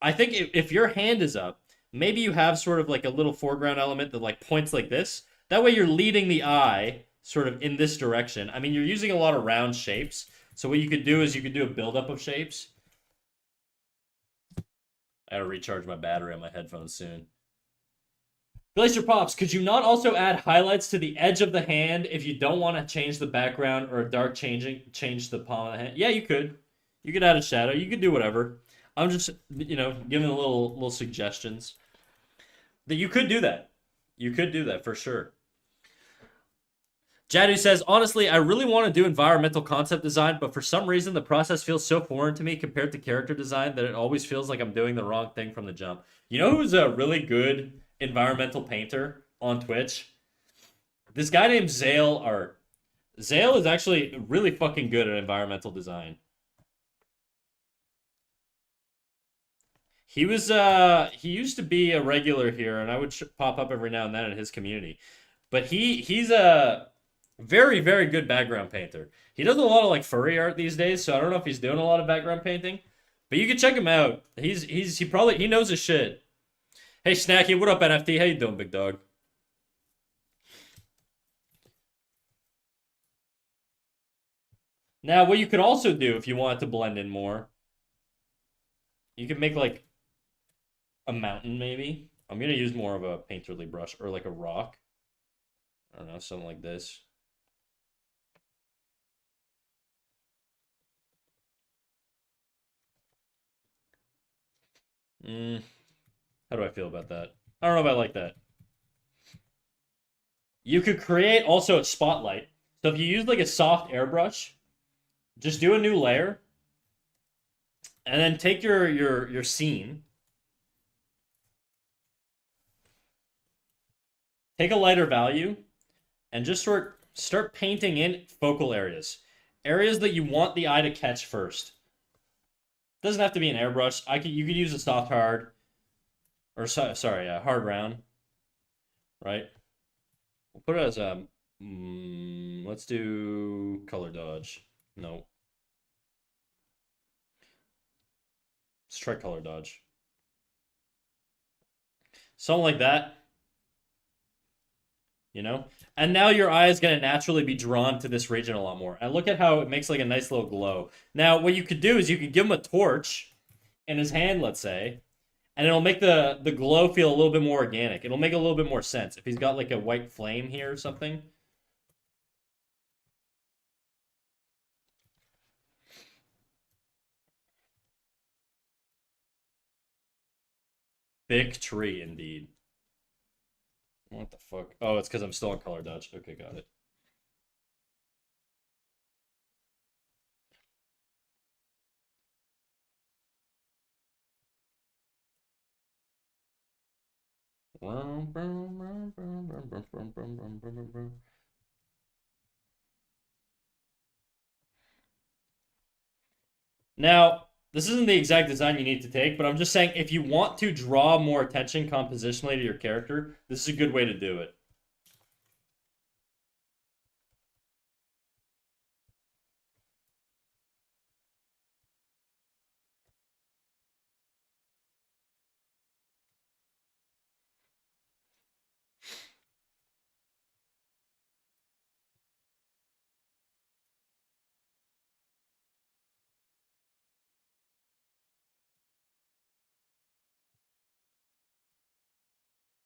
I think if your hand is up, maybe you have sort of like a little foreground element that like points like this. That way you're leading the eye sort of in this direction. I mean, you're using a lot of round shapes. So what you could do is you could do a buildup of shapes. I gotta recharge my battery on my headphones soon. Glacier Pops, could you not also add highlights to the edge of the hand if you don't want to change the background or a dark change the palm of the hand? Yeah, you could. You could add a shadow. You could do whatever. I'm just, giving a little suggestions. That you could do that. You could do that for sure. Jadu says, honestly, I really want to do environmental concept design, but for some reason the process feels so foreign to me compared to character design that it always feels like I'm doing the wrong thing from the jump. You know who's a really good environmental painter on Twitch? This guy named Zale Art. Zale is actually really fucking good at environmental design. He used to be a regular here, and I would pop up every now and then in his community. But he's Very, very good background painter. He does a lot of like furry art these days, so I don't know if he's doing a lot of background painting. But you can check him out. He knows his shit. Hey Snacky, what up NFT? How you doing, big dog? Now, what you could also do if you wanted to blend in more, you could make like a mountain maybe. I'm gonna use more of a painterly brush or like a rock. I don't know, something like this. How do I feel about that? I don't know if I like that. You could create also a spotlight. So if you use like a soft airbrush, just do a new layer, and then take your scene, take a lighter value, and just start painting in focal areas, areas that you want the eye to catch first. Doesn't have to be an airbrush. You could use a soft hard, or sorry, hard round, right? We'll put it as a. Let's do color dodge. No. Let's try color dodge. Something like that. You know? And now your eye is going to naturally be drawn to this region a lot more. And look at how it makes like a nice little glow. Now, what you could do is you could give him a torch in his hand, let's say, and it'll make the glow feel a little bit more organic. It'll make a little bit more sense. If he's got like a white flame here or something. Thick tree, indeed. What the fuck? Oh, it's because I'm still on color dodge. Okay, got it. Now, this isn't the exact design you need to take, but I'm just saying if you want to draw more attention compositionally to your character, this is a good way to do it.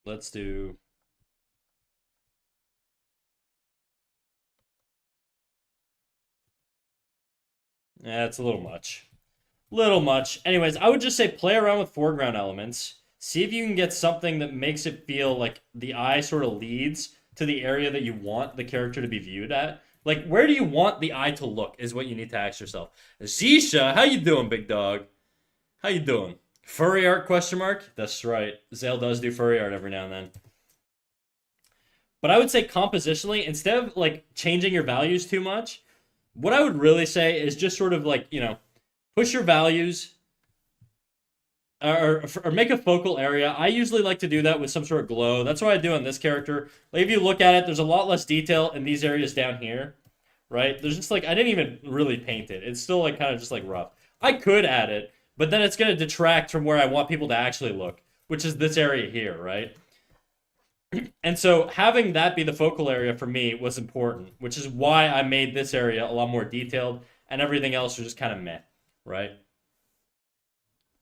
Let's do. Yeah, it's a little much. Little much. Anyways, I would just say play around with foreground elements. See if you can get something that makes it feel like the eye sort of leads to the area that you want the character to be viewed at. Like, where do you want the eye to look is what you need to ask yourself. Zisha, how you doing, big dog? How you doing? Furry art question mark? That's right. Zale does do furry art every now and then. But I would say compositionally, instead of like changing your values too much, what I would really say is just sort of like, push your values or make a focal area. I usually like to do that with some sort of glow. That's what I do on this character. Like if you look at it, there's a lot less detail in these areas down here, right? There's just like I didn't even really paint it. It's still like kind of just like rough. I could add it, but then it's gonna detract from where I want people to actually look, which is this area here, right? And so having that be the focal area for me was important, which is why I made this area a lot more detailed and everything else was just kind of meh, right?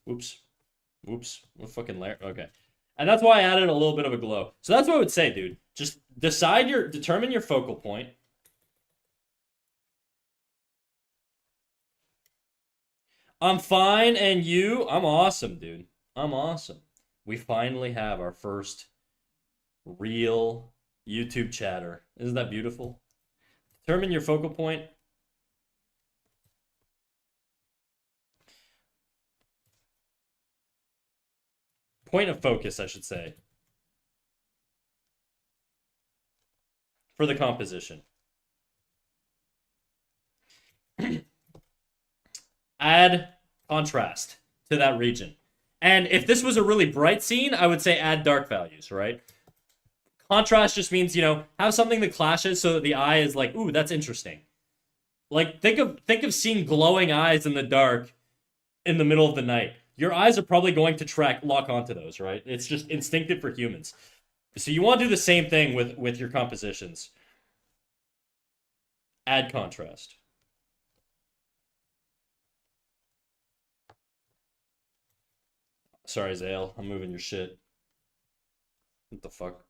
Oops. Oops. What fucking layer? Okay. And that's why I added a little bit of a glow. So that's what I would say, dude. Just determine your focal point. I'm fine, and you? I'm awesome, dude. I'm awesome. We finally have our first real YouTube chatter. Isn't that beautiful? Determine your focal point. Point of focus, I should say. For the composition. Add contrast to that region. And if this was a really bright scene, I would say add dark values, right? Contrast just means, have something that clashes so that the eye is like, ooh, that's interesting. Like think of seeing glowing eyes in the dark in the middle of the night. Your eyes are probably going to lock onto those, right? It's just instinctive for humans. So you want to do the same thing with your compositions. Add contrast. Sorry, Zale, I'm moving your shit. What the fuck?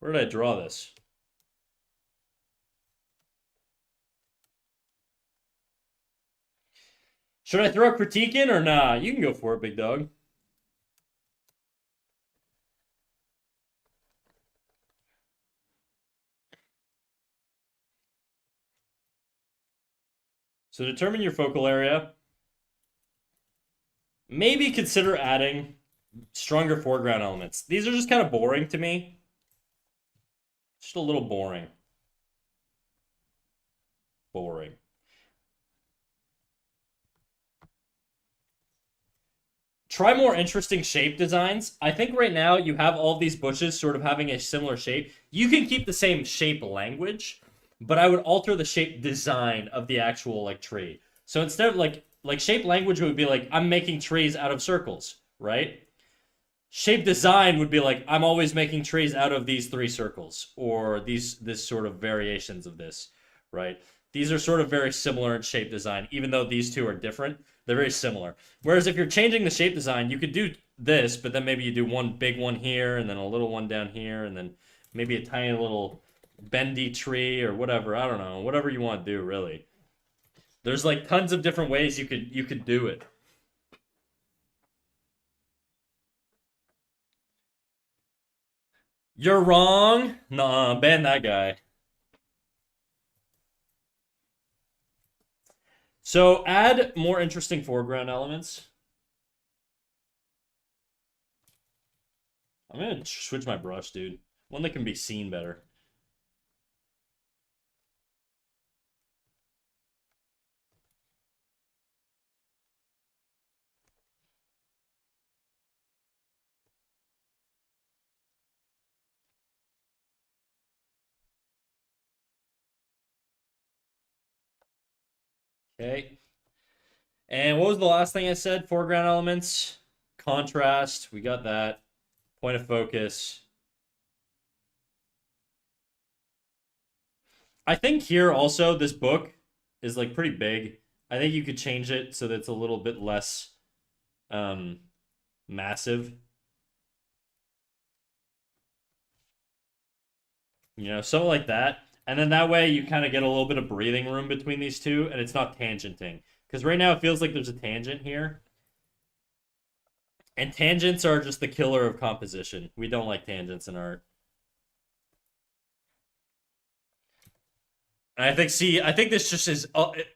Where did I draw this? Should I throw a critique in or nah? You can go for it, big dog. So determine your focal area. Maybe consider adding stronger foreground elements. These are just kind of boring to me. Just a little boring. Boring. Try more interesting shape designs. I think right now you have all these bushes sort of having a similar shape. You can keep the same shape language, but I would alter the shape design of the actual like tree. So instead of like shape language would be like I'm making trees out of circles, right? Shape design would be like I'm always making trees out of these 3 circles or this sort of variations of this, right? These are sort of very similar in shape design, even though these two are different. They're very similar. Whereas if you're changing the shape design, you could do this, but then maybe you do one big one here, and then a little one down here, and then maybe a tiny little bendy tree or whatever. I don't know. Whatever you want to do, really. There's like tons of different ways you could do it. You're wrong. Nah, ban that guy. So add more interesting foreground elements. I'm gonna switch my brush, dude. One that can be seen better. Okay. And what was the last thing I said? Foreground elements, contrast. We got that. Point of focus. I think here also this book is like pretty big. I think you could change it so that it's a little bit less um massive. Something like that. And then that way you kind of get a little bit of breathing room between these two and it's not tangenting. Because right now it feels like there's a tangent here. And tangents are just the killer of composition. We don't like tangents in art. And I think this just is,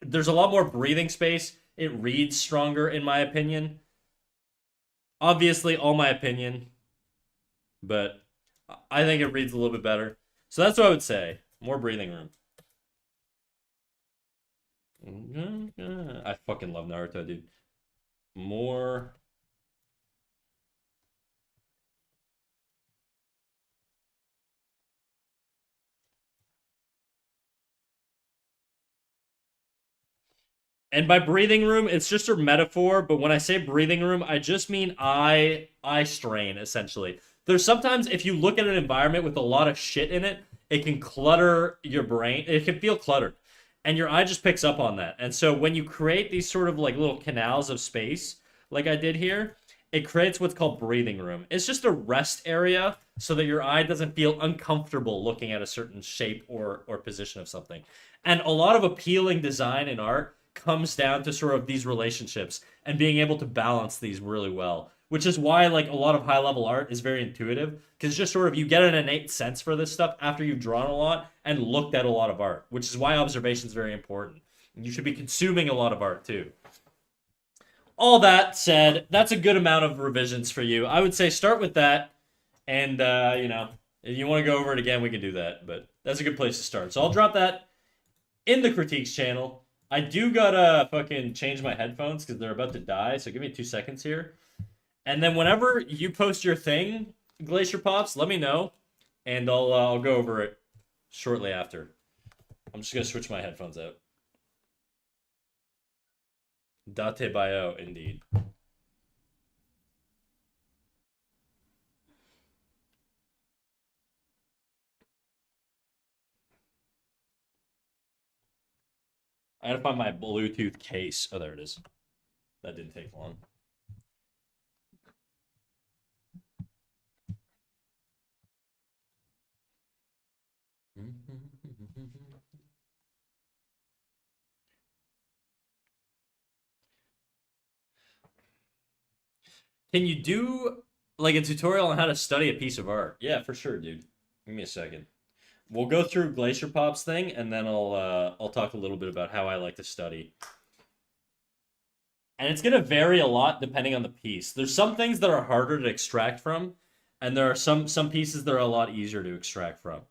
there's a lot more breathing space. It reads stronger, in my opinion. Obviously, all my opinion. But I think it reads a little bit better. So that's what I would say. More breathing room. I fucking love Naruto, dude. More. And by breathing room, it's just a metaphor, but when I say breathing room, I just mean eye strain, essentially. There's sometimes if you look at an environment with a lot of shit in it, it can clutter your brain. It can feel cluttered. And your eye just picks up on that. And so when you create these sort of like little canals of space, like I did here, it creates what's called breathing room. It's just a rest area so that your eye doesn't feel uncomfortable looking at a certain shape or position of something. And a lot of appealing design in art comes down to sort of these relationships and being able to balance these really well, which is why like a lot of high level art is very intuitive because just sort of you get an innate sense for this stuff after you've drawn a lot and looked at a lot of art, which is why observation is very important. You should be consuming a lot of art too. All that said, that's a good amount of revisions for you. I would say start with that, and if you want to go over it again, we can do that. But that's a good place to start. So I'll drop that in the critiques channel. I do gotta fucking change my headphones because they're about to die. So give me 2 seconds here. And then whenever you post your thing, Glacier Pops, let me know, and I'll go over it shortly after. I'm just gonna switch my headphones out. Date bio, indeed. I gotta find my Bluetooth case. Oh, there it is. That didn't take long. Can you do like a tutorial on how to study a piece of art? Yeah, for sure, dude. Give me a second. We'll go through Glacier Pop's thing, and then I'll talk a little bit about how I like to study. And it's gonna vary a lot depending on the piece. There's some things that are harder to extract from, and there are some pieces that are a lot easier to extract from.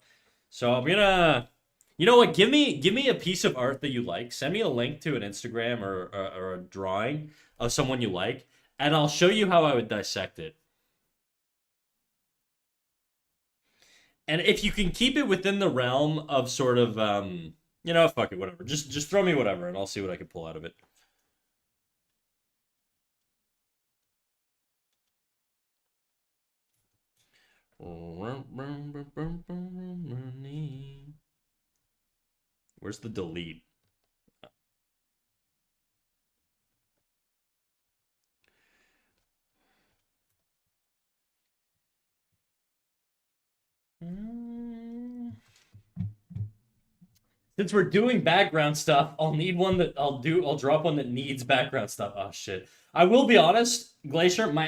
So I'm gonna, you know what? Give me a piece of art that you like. Send me a link to an Instagram or a drawing of someone you like, and I'll show you how I would dissect it. And if you can keep it within the realm of sort of fuck it, whatever. Just throw me whatever, and I'll see what I can pull out of it. Where's the delete? Since we're doing background stuff, I'll drop one that needs background stuff. Oh shit. I will be honest, Glacier, my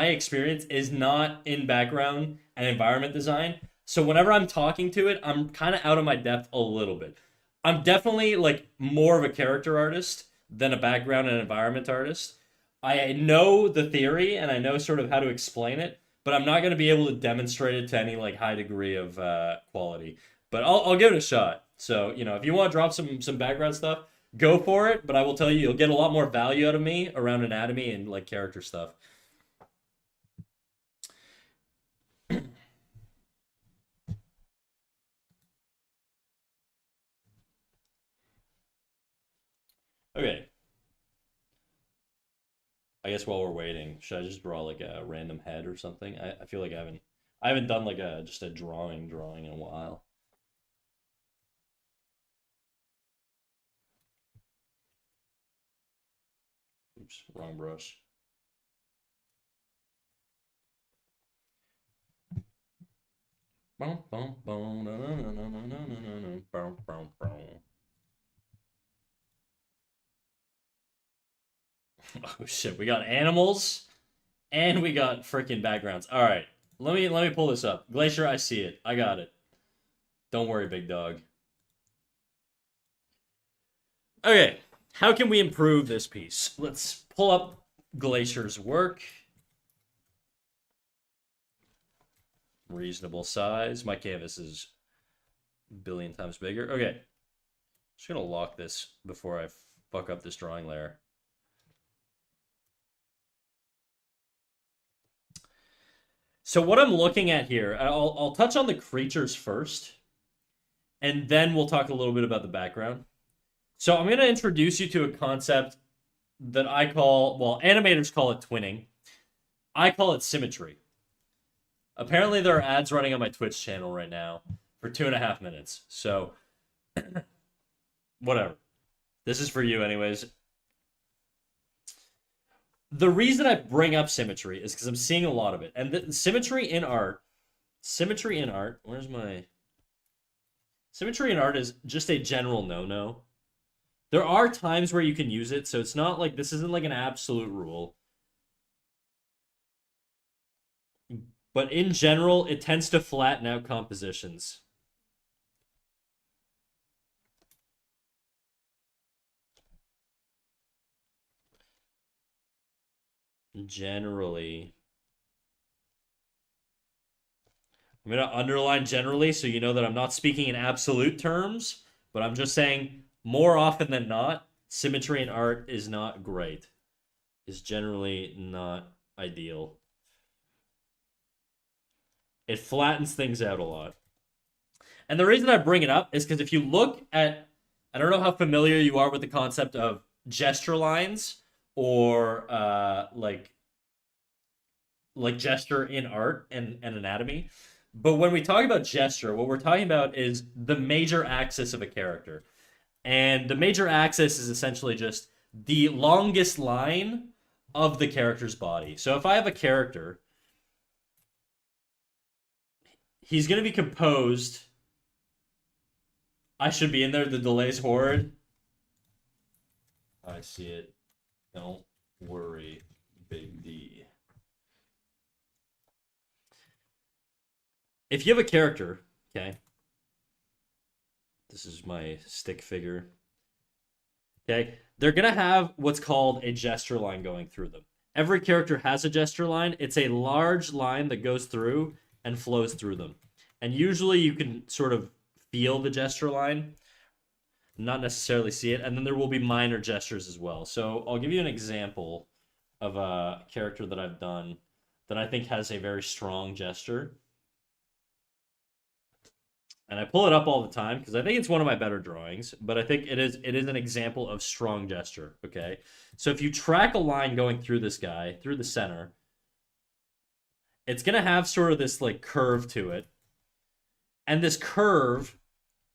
experience is not in background and environment design. So whenever I'm talking to it, I'm kind of out of my depth a little bit. I'm definitely like more of a character artist than a background and environment artist. I know the theory and I know sort of how to explain it, but I'm not going to be able to demonstrate it to any like high degree of quality. But I'll give it a shot. So if you want to drop some background stuff, go for it. But I will tell you, you'll get a lot more value out of me around anatomy and like character stuff. Okay. I guess while we're waiting, should I just draw like a random head or something? I feel like I haven't done like a just a drawing in a while. Oops, wrong brush. Oh shit, we got animals and we got freaking backgrounds. All right. Let me pull this up. Glacier, I see it. I got it. Don't worry, big dog. Okay. How can we improve this piece? Let's pull up Glacier's work. Reasonable size. My canvas is a billion times bigger. Okay. Just gonna lock this before I fuck up this drawing layer. So what I'm looking at here, I'll touch on the creatures first, and then we'll talk a little bit about the background. So I'm going to introduce you to a concept that I call, well, animators call it twinning. I call it symmetry. Apparently there are ads running on my Twitch channel right now for 2.5 minutes. So, whatever. This is for you anyways. The reason I bring up symmetry is because I'm seeing a lot of it. And the symmetry in art, where's my... Symmetry in art is just a general no-no. There are times where you can use it, so it's not like this isn't like an absolute rule. But in general, it tends to flatten out compositions. Generally. I'm going to underline generally so you know that I'm not speaking in absolute terms, but I'm just saying more often than not, symmetry in art is not great. Is generally not ideal. It flattens things out a lot. And the reason I bring it up is because if you look at, I don't know how familiar you are with the concept of gesture lines or like gesture in art and anatomy. But when we talk about gesture, what we're talking about is the major axis of a character. And the major axis is essentially just the longest line of the character's body. So if I have a character, he's going to be composed. I should be in there. The delay's horrid. I see it. Don't worry, Big D. If you have a character, okay, this is my stick figure. Okay, they're gonna have what's called a gesture line going through them. Every character has a gesture line. It's a large line that goes through and flows through them. And usually you can sort of feel the gesture line, not necessarily see it. And then there will be minor gestures as well. So I'll give you an example of a character that I've done that I think has a very strong gesture. And I pull it up all the time because I think it's one of my better drawings, but I think it is an example of strong gesture, okay? So if you track a line going through this guy, through the center, it's going to have sort of this like curve to it. And this curve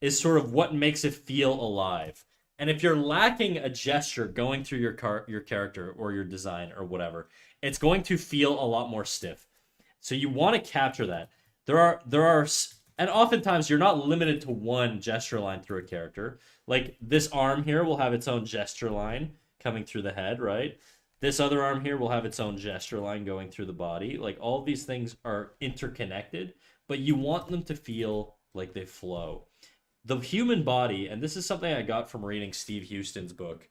is sort of what makes it feel alive. And if you're lacking a gesture going through your character or your design or whatever, it's going to feel a lot more stiff. So you want to capture that. There are and oftentimes you're not limited to one gesture line through a character. Like this arm here will have its own gesture line coming through the head, right? This other arm here will have its own gesture line going through the body. Like all of these things are interconnected, but you want them to feel like they flow. The human body, and this is something I got from reading Steve Houston's book,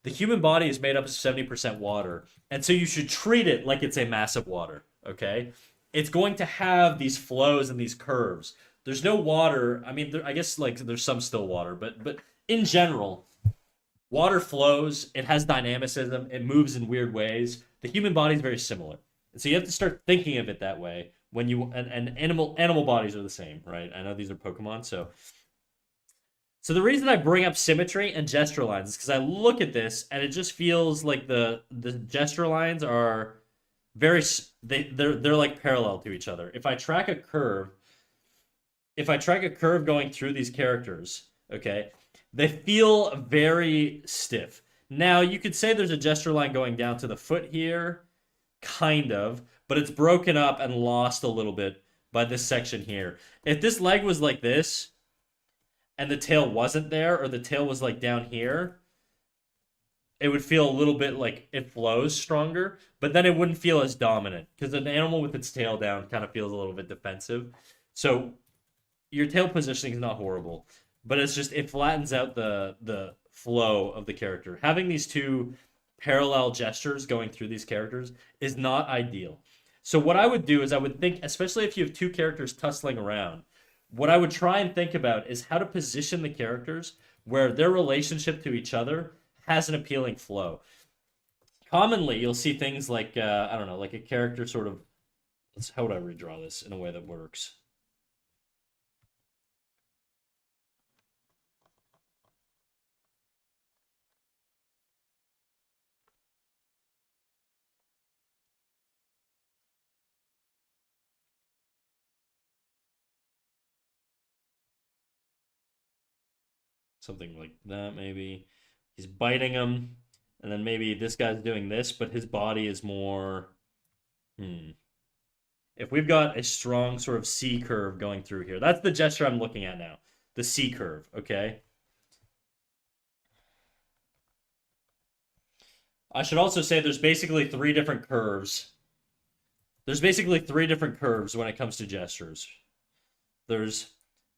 the human body is made up of 70% water. And so you should treat it like it's a mass of water, okay? It's going to have these flows and these curves. There's no water. I mean, I guess like there's some still water, but in general, water flows. It has dynamicism. It moves in weird ways. The human body is very similar, and so you have to start thinking of it that way when you and animal bodies are the same, right? I know these are Pokemon, so the reason I bring up symmetry and gesture lines is because I look at this and it just feels like the gesture lines are very they're like parallel to each other. If I track a curve going through these characters, okay, they feel very stiff. Now you could say there's a gesture line going down to the foot here, kind of, but it's broken up and lost a little bit by this section here. If this leg was like this and the tail wasn't there, or the tail was like down here, it would feel a little bit like it flows stronger, but then it wouldn't feel as dominant because an animal with its tail down kind of feels a little bit defensive. So your tail positioning is not horrible, but it's just it flattens out the flow of the character. Having these two parallel gestures going through these characters is not ideal. So what I would do is I would think, especially if you have two characters tussling around, what I would try and think about is how to position the characters where their relationship to each other has an appealing flow. Commonly, you'll see things like I don't know, like a character sort of. How would I redraw this in a way that works? Something like that, maybe. He's biting him, and then maybe this guy's doing this, but his body is more. Hmm. If we've got a strong sort of C curve going through here, that's the gesture I'm looking at now. The C curve, okay? I should also say there's basically three different curves. There's basically three different curves when it comes to gestures. There's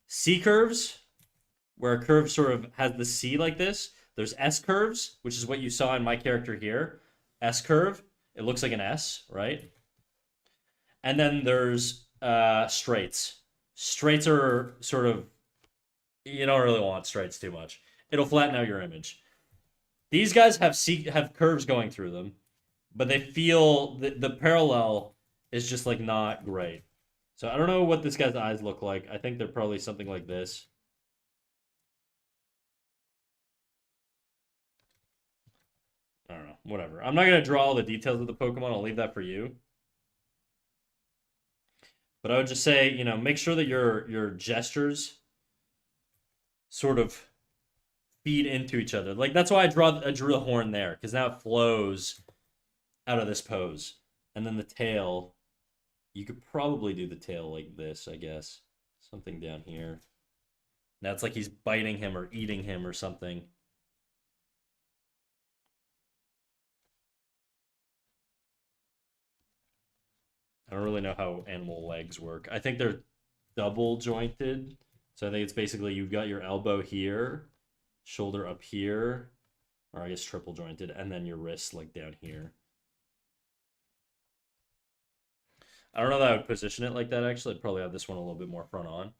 C curves, where a curve sort of has the C like this. There's S curves, which is what you saw in my character here. S curve, it looks like an S, right? And then there's straights. Straights are sort of, you don't really want straights too much. it'll flatten out your image. These guys have curves going through them, but they feel the parallel is just like not great. So I don't know what this guy's eyes look like. I think they're probably something like this. I don't know. Whatever. I'm not gonna draw all the details of the Pokemon. I'll leave that for you. But I would just say, make sure that your gestures sort of feed into each other. Like that's why I drew the horn there, because now it flows out of this pose. And then the tail, you could probably do the tail like this, I guess. Something down here. Now it's like he's biting him or eating him or something. I don't really know how animal legs work. I think they're double jointed. So I think it's basically you've got your elbow here, shoulder up here, or I guess triple jointed, and then your wrist like down here. I don't know that I would position it like that, actually. I'd probably have this one a little bit more front on.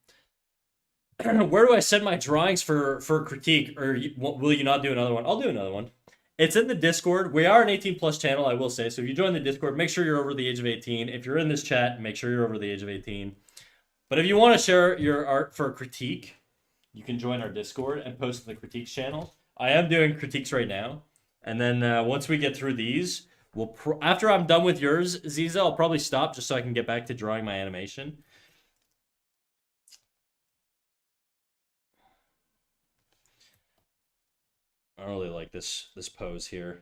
Where do I send my drawings for critique? Or will you not do another one? I'll do another one. It's in the Discord. We are an 18 plus channel, I will say. So if you join the Discord, make sure you're over the age of 18. If you're in this chat, make sure you're over the age of 18. But if you want to share your art for critique, you can join our Discord and post to the critiques channel. I am doing critiques right now. And then once we get through these, after I'm done with yours, Ziza, I'll probably stop just so I can get back to drawing my animation. I don't really like this pose here.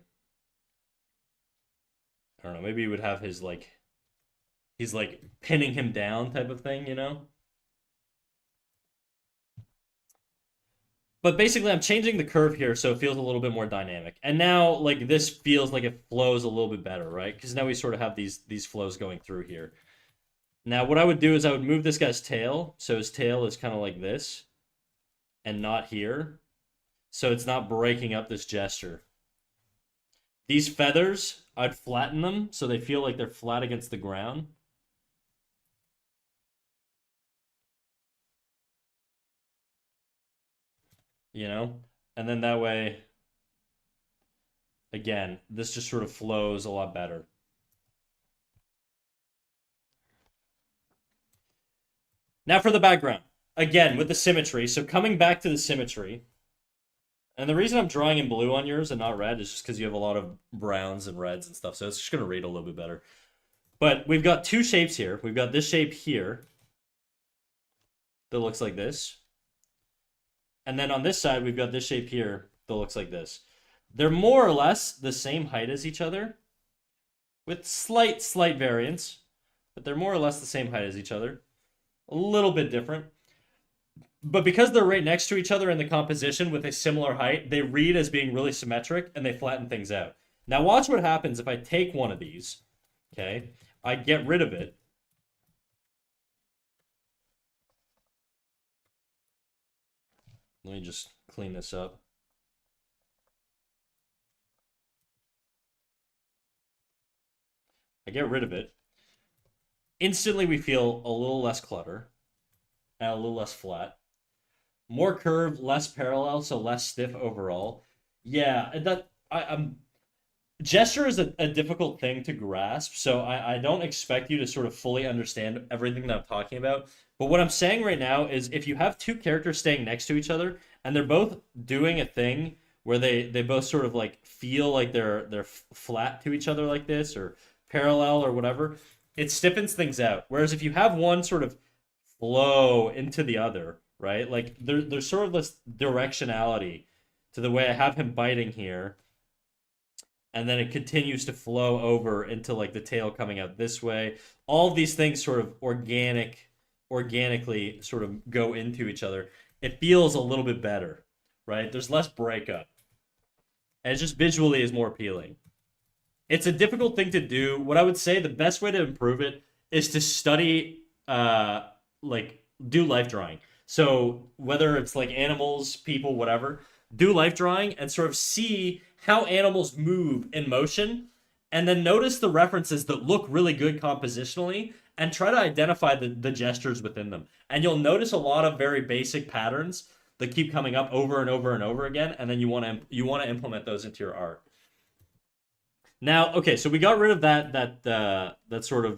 I don't know. Maybe he would have his he's like pinning him down type of thing, But basically, I'm changing the curve here so it feels a little bit more dynamic. And now, like, this feels like it flows a little bit better, right? Because now we sort of have these flows going through here. Now, what I would do is I would move this guy's tail. So his tail is kind of like this and not here. So it's not breaking up this gesture. These feathers, I'd flatten them so they feel like they're flat against the ground. And then that way, again, this just sort of flows a lot better. Now for the background. Again, with the symmetry. So coming back to the symmetry. And the reason I'm drawing in blue on yours and not red is just because you have a lot of browns and reds and stuff. So it's just going to read a little bit better. But we've got two shapes here. We've got this shape here that looks like this. And then on this side, we've got this shape here that looks like this. They're more or less the same height as each other with slight variance, but they're more or less the same height as each other. A little bit different. But because they're right next to each other in the composition with a similar height, they read as being really symmetric and they flatten things out. Now watch what happens if I take one of these, okay? I get rid of it. Let me just clean this up. I get rid of it. Instantly we feel a little less clutter and a little less flat. More curve, less parallel, so less stiff overall. Yeah, I'm gesture is a difficult thing to grasp, so I don't expect you to sort of fully understand everything that I'm talking about. But what I'm saying right now is if you have two characters staying next to each other and they're both doing a thing where they both sort of like feel like they're flat to each other like this or parallel or whatever, it stiffens things out. Whereas if you have one sort of flow into the other, right? Like there's sort of this directionality to the way I have him biting here. And then it continues to flow over into like the tail coming out this way. All of these things sort of organically sort of go into each other. It feels a little bit better, right? There's less breakup. And it just visually is more appealing. It's a difficult thing to do. What I would say the best way to improve it is to study, do life drawing. So whether it's like animals, people, whatever, do life drawing and sort of see how animals move in motion, and then notice the references that look really good compositionally, and try to identify the gestures within them. And you'll notice a lot of very basic patterns that keep coming up over and over and over again, and then you want to implement those into your art. Now, okay, so we got rid of that sort of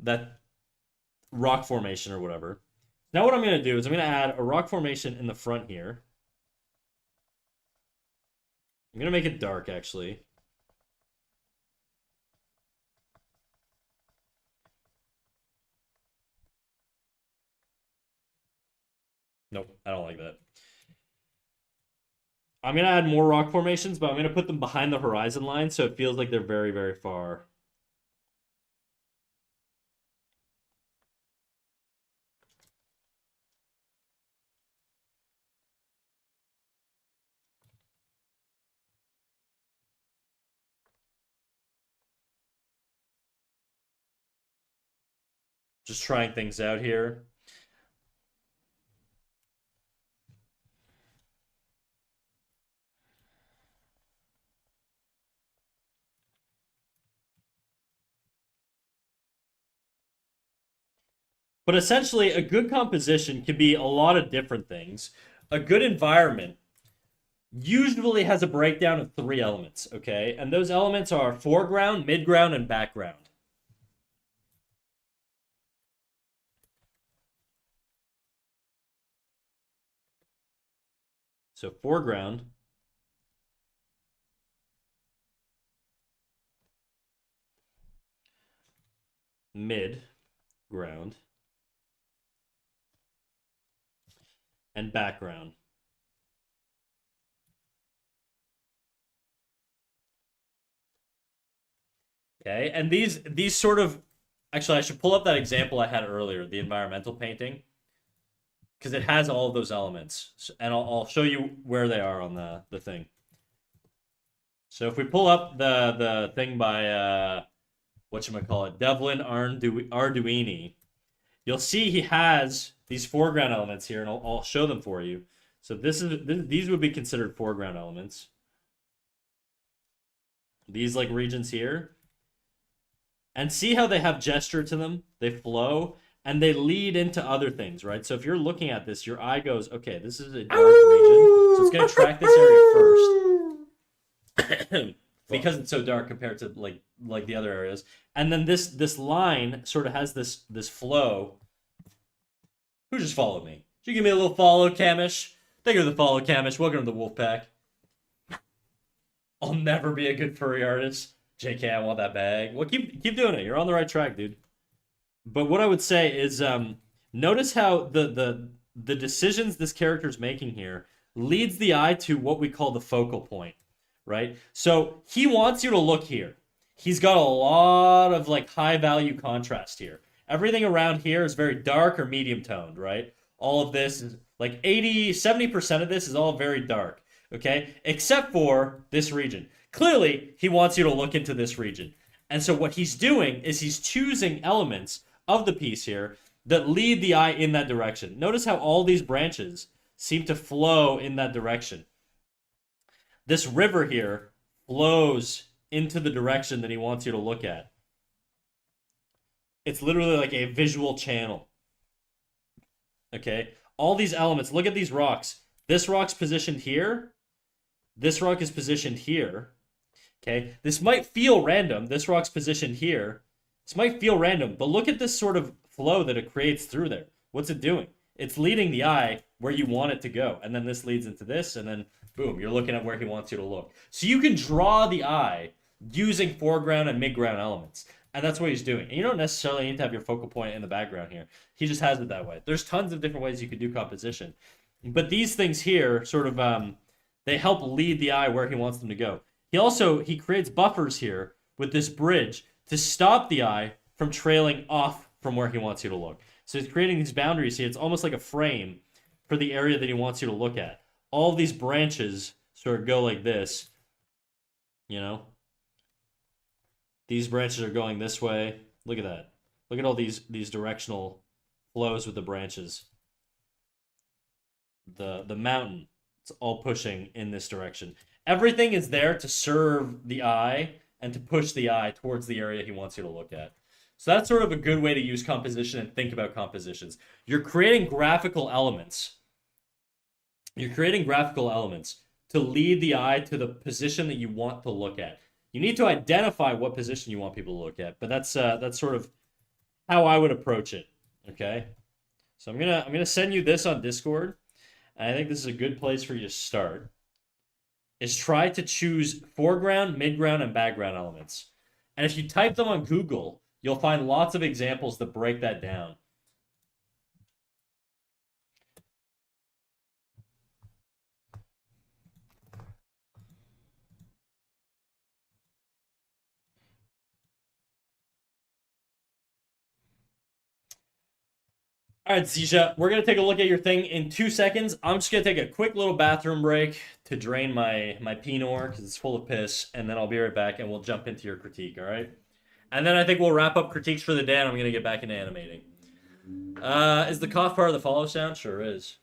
that rock formation or whatever. Now what I'm going to do is I'm going to add a rock formation in the front here. I'm going to make it dark, actually. Nope, I don't like that. I'm going to add more rock formations, but I'm going to put them behind the horizon line so it feels like they're very, very far. Just trying things out here. But essentially, a good composition can be a lot of different things. A good environment usually has a breakdown of 3 elements, okay? And those elements are foreground, midground, and background. So foreground, mid-ground, and background. Okay, and these sort of actually I should pull up that example I had earlier, the environmental painting, because it has all of those elements, and I'll show you where they are on the thing. So if we pull up the thing by whatchamacallit, Devlin Arduini, you'll see he has these foreground elements here, and I'll show them for you. So these would be considered foreground elements. These like regions here. And see how they have gesture to them? They flow and they lead into other things, right? So if you're looking at this, your eye goes, okay, this is a dark region, so it's going to track this area first. Because it's so dark compared to like the other areas. And then this line sort of has this flow. Who just followed me? Did you give me a little follow, Kamish? Thank you for the follow, Kamish. Welcome to the wolf pack. I'll never be a good furry artist. JK, I want that bag. Well, keep doing it. You're on the right track, dude. But what I would say is, notice how the decisions this character's making here leads the eye to what we call the focal point, right? So he wants you to look here. He's got a lot of like high value contrast here. Everything around here is very dark or medium toned, right? All of this is like 70% of this is all very dark, okay? Except for this region. Clearly, he wants you to look into this region. And so what he's doing is he's choosing elements of the piece here that lead the eye in that direction. Notice how all these branches seem to flow in that direction. This river here flows into the direction that he wants you to look at. It's literally like a visual channel. Okay? All these elements, look at these rocks. This rock's positioned here. This rock is positioned here. Okay, this might feel random. This rock's positioned here. This might feel random, but look at this sort of flow that it creates through there. What's it doing? It's leading the eye where you want it to go. And then this leads into this, and then boom, you're looking at where he wants you to look. So you can draw the eye using foreground and midground elements. And that's what he's doing. And you don't necessarily need to have your focal point in the background here. He just has it that way. There's tons of different ways you could do composition. But these things here sort of, they help lead the eye where he wants them to go. He creates buffers here with this bridge to stop the eye from trailing off from where he wants you to look. So he's creating these boundaries here. It's almost like a frame for the area that he wants you to look at. All these branches sort of go like this, you know? These branches are going this way. Look at that. Look at all these directional flows with the branches. The mountain, it's all pushing in this direction. Everything is there to serve the eye and to push the eye towards the area he wants you to look at. So that's sort of a good way to use composition and think about compositions. You're creating graphical elements. You're creating graphical elements to lead the eye to the position that you want to look at. You need to identify what position you want people to look at, but that's sort of how I would approach it. Okay, so I'm gonna send you this on Discord, and I think this is a good place for you to start. Is try to choose foreground, midground, and background elements, and if you type them on Google, you'll find lots of examples that break that down. All right, Zisha, we're gonna take a look at your thing in 2 seconds. I'm just gonna take a quick little bathroom break to drain my pinor because it's full of piss, and then I'll be right back and we'll jump into your critique. All right, and then I think we'll wrap up critiques for the day, and I'm gonna get back into animating. Is the cough part of the follow sound? Sure is.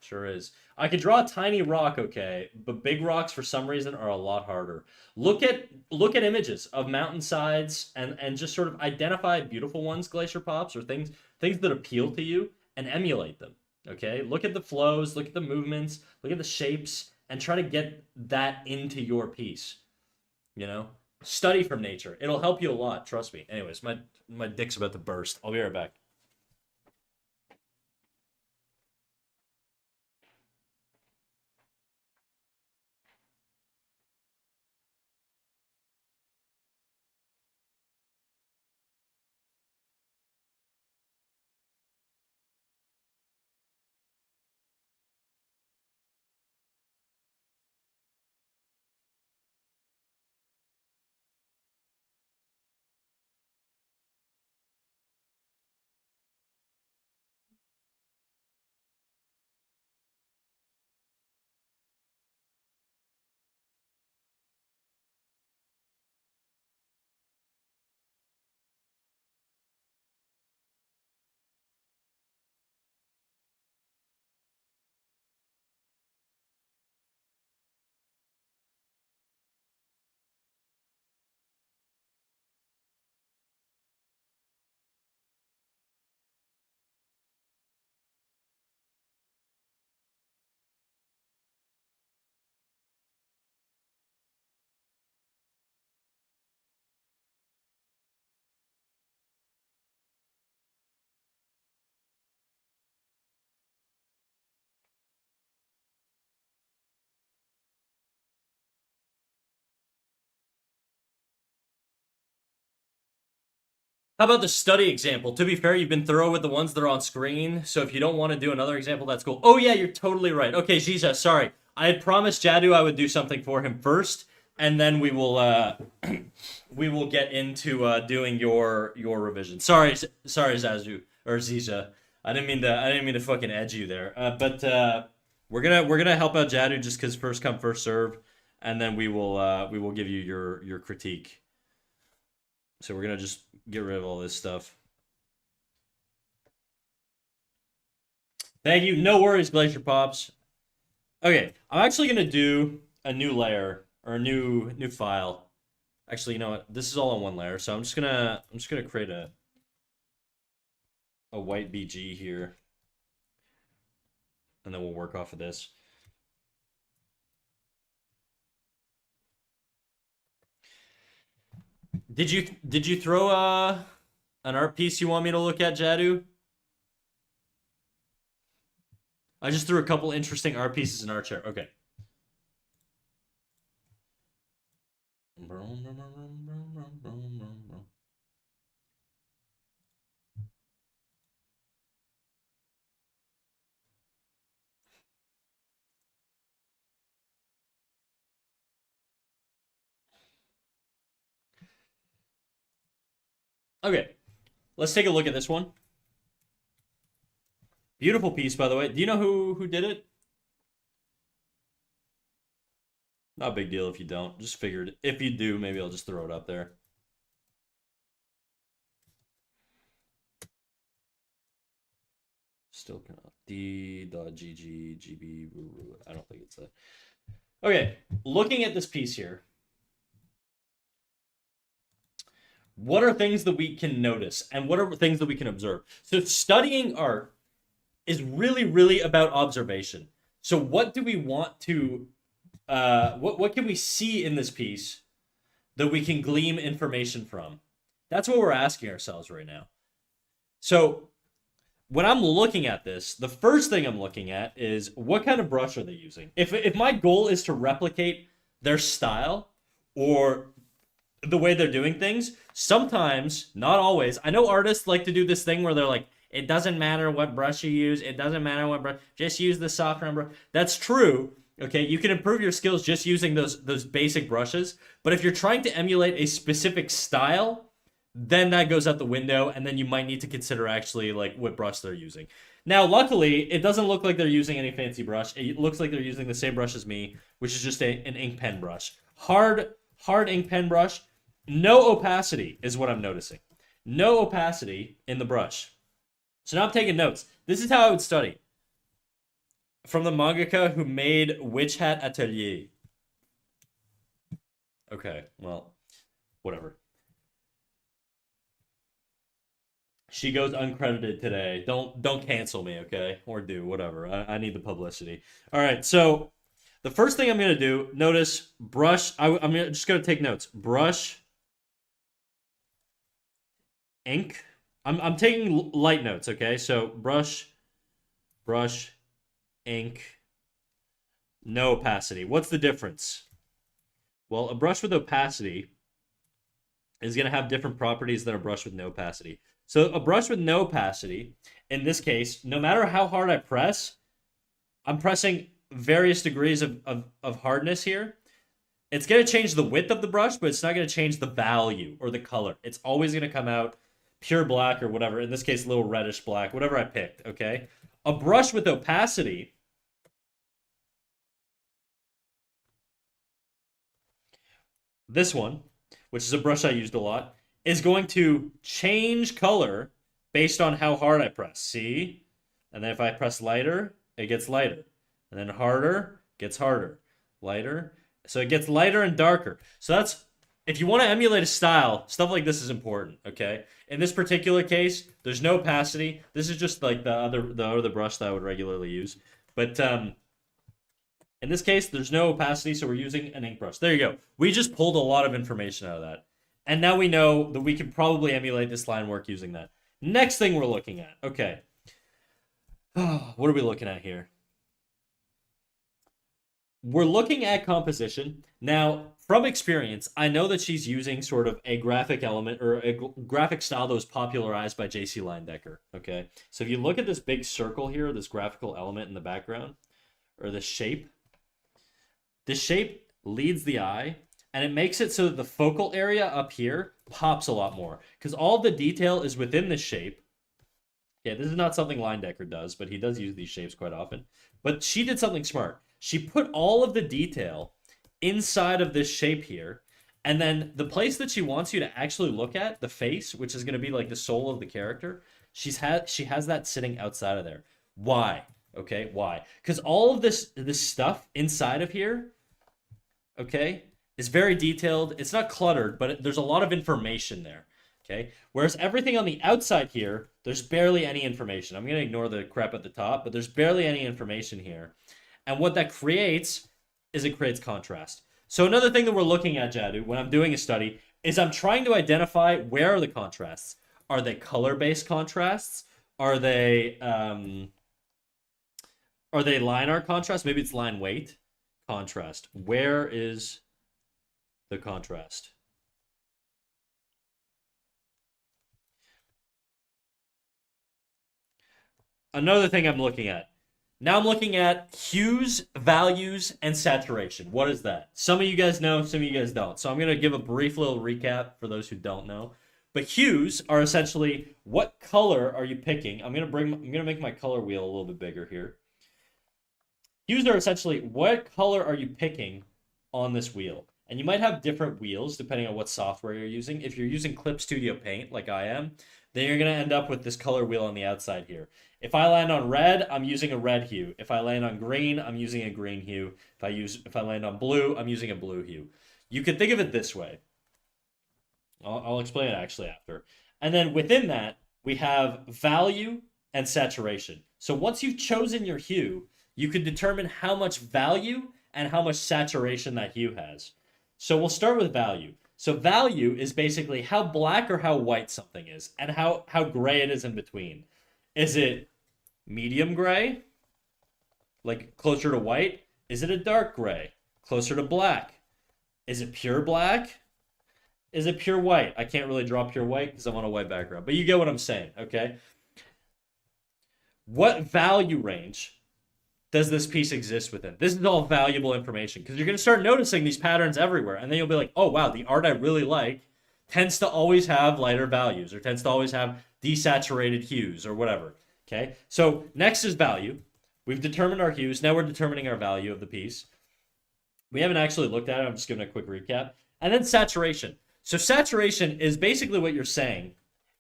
Sure is. I could draw a tiny rock, okay, but big rocks for some reason are a lot harder. Look at images of mountainsides and just sort of identify beautiful ones, Glacier Pops, or things that appeal to you and emulate them. Okay? Look at the flows, look at the movements, look at the shapes, and try to get that into your piece. You know? Study from nature. It'll help you a lot, trust me. Anyways, my dick's about to burst. I'll be right back. How about the study example? To be fair, you've been thorough with the ones that are on screen, so if you don't want to do another example, that's cool. Oh yeah, you're totally right. Okay, Ziza, sorry. I had promised Jadu I would do something for him first, and then we will we will get into doing your revision. Sorry, Zazu or Ziza. I didn't mean to fucking edge you there. But we're gonna help out Jadu just because first come first serve, and then we will give you your critique. So we're gonna just get rid of all this stuff. Thank you. No worries, Glacier Pops. Okay, I'm actually gonna do a new layer or a new file. Actually, you know what? This is all on one layer, so I'm just gonna create a white BG here, and then we'll work off of this. Did you throw an art piece you want me to look at, Jadu? I just threw a couple interesting art pieces in art chair. Okay. Okay. Let's take a look at this one. Beautiful piece, by the way. Do you know who did it? Not a big deal if you don't. Just figured if you do, maybe I'll just throw it up there. Still cannot. D.GG.GB. I don't think it's a. Okay, looking at this piece here. What are things that we can notice and what are things that we can observe? So studying art is really, really about observation. So what do we want to what can we see in this piece that we can glean information from? That's what we're asking ourselves right now. So when I'm looking at this, the first thing I'm looking at is what kind of brush are they using? If my goal is to replicate their style or the way they're doing things, sometimes, not always. I know artists like to do this thing where they're like, it doesn't matter what brush you use, it doesn't matter what brush, just use the soft round brush. That's true. Okay, you can improve your skills just using those basic brushes, but if you're trying to emulate a specific style, then that goes out the window, and then you might need to consider actually like what brush they're using. Now, luckily, it doesn't look like they're using any fancy brush. It looks like they're using the same brush as me, which is just an ink pen brush. Hard ink pen brush. No opacity is what I'm noticing. No opacity in the brush. So now I'm taking notes. This is how I would study. From the mangaka who made Witch Hat Atelier. Okay, well, whatever. She goes uncredited today. Don't cancel me, okay? Or do whatever. I need the publicity. All right. So the first thing I'm gonna do, notice brush. I'm just gonna take notes. Brush, ink. I'm taking light notes. Okay. So brush, ink. No opacity. What's the difference? Well, a brush with opacity is going to have different properties than a brush with no opacity. So a brush with no opacity, in this case, no matter how hard I press, I'm pressing various degrees of hardness here. It's going to change the width of the brush, but it's not going to change the value or the color. It's always going to come out pure black or whatever. In this case, a little reddish black, whatever I picked, okay? A brush with opacity, this one, which is a brush I used a lot, is going to change color based on how hard I press. See? And then if I press lighter, it gets lighter. And then harder, gets harder. Lighter. So it gets lighter and darker. So that's, if you want to emulate a style, stuff like this is important, okay? In this particular case, there's no opacity. This is just like the other brush that I would regularly use. But in this case, there's no opacity, so we're using an ink brush. There you go. We just pulled a lot of information out of that. And now we know that we can probably emulate this line work using that. Next thing we're looking at. Okay. What are we looking at here? We're looking at composition. Now, from experience, I know that she's using sort of a graphic element or a graphic style that was popularized by J.C. Leyendecker. Okay. So if you look at this big circle here, this graphical element in the background, or the shape, this shape leads the eye, and it makes it so that the focal area up here pops a lot more, because all the detail is within this shape. Yeah, this is not something Leyendecker does, but he does use these shapes quite often. But she did something smart. She put all of the detail inside of this shape here, and then the place that she wants you to actually look at, the face, which is going to be like the soul of the character, she has that sitting outside of there. Why? Okay, why? Because all of this stuff inside of here, okay, is very detailed. It's not cluttered, but there's a lot of information there. Okay, whereas everything on the outside here, there's barely any information. I'm going to ignore the crap at the top, but there's barely any information here. And what that creates is it creates contrast. So another thing that we're looking at, Jadu, when I'm doing a study, is I'm trying to identify where are the contrasts. Are they color-based contrasts? Are they line art contrast? Maybe it's line weight contrast. Where is the contrast? Another thing I'm looking at. Now I'm looking at hues, values, and saturation. What is that? Some of you guys know, some of you guys don't. So I'm going to give a brief little recap for those who don't know. But hues are essentially what color are you picking? I'm going to make my color wheel a little bit bigger here. Hues are essentially what color are you picking on this wheel? And you might have different wheels depending on what software you're using. If you're using Clip Studio Paint, like I am, then you're going to end up with this color wheel on the outside here. If I land on red, I'm using a red hue. If I land on green, I'm using a green hue. If I land on blue, I'm using a blue hue. You could think of it this way. I'll explain it actually after. And then within that, we have value and saturation. So once you've chosen your hue, you can determine how much value and how much saturation that hue has. So we'll start with value. So value is basically how black or how white something is and how gray it is in between. Is it medium gray, like closer to white? Is it a dark gray, closer to black? Is it pure black? Is it pure white? I can't really draw pure white because I'm on a white background, but you get what I'm saying, okay? What value range does this piece exist within? This is all valuable information because you're going to start noticing these patterns everywhere, and then you'll be like, oh, wow, the art I really like tends to always have lighter values or tends to always have desaturated hues or whatever, okay? So next is value. We've determined our hues. Now we're determining our value of the piece. We haven't actually looked at it. I'm just giving a quick recap. And then saturation. So saturation is basically what you're saying.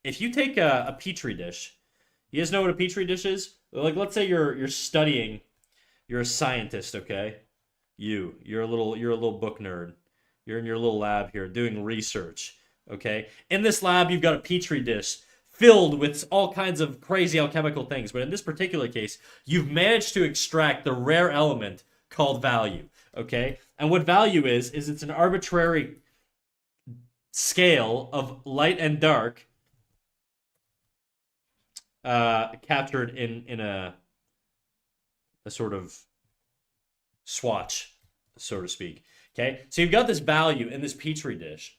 If you take a petri dish, you guys know what a petri dish is? Like, let's say you're studying, you're a scientist, okay? You're a little book nerd. You're in your little lab here doing research, okay? In this lab, you've got a petri dish filled with all kinds of crazy alchemical things. But in this particular case, you've managed to extract the rare element called value, okay? And what value is it's an arbitrary scale of light and dark captured in a sort of swatch, so to speak. Okay, so you've got this value in this petri dish.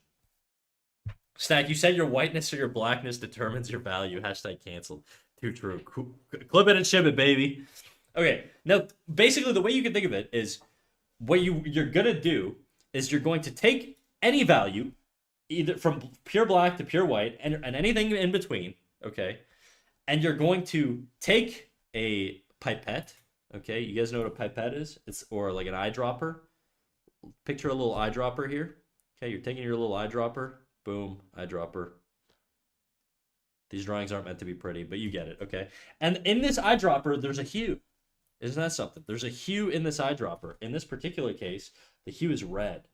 Snack, you said your whiteness or your blackness determines your value. Hashtag canceled. Too true. Clip it and ship it, baby. Okay, now basically the way you can think of it is what you're gonna do is you're going to take any value, either from pure black to pure white and anything in between, okay? And you're going to take a pipette, okay? You guys know what a pipette is? It's or like an eyedropper. Picture a little eyedropper here. Okay, you're taking your little eyedropper. Boom, eyedropper. These drawings aren't meant to be pretty, but you get it, okay? And in this eyedropper, there's a hue. Isn't that something? There's a hue in this eyedropper. In this particular case, the hue is red.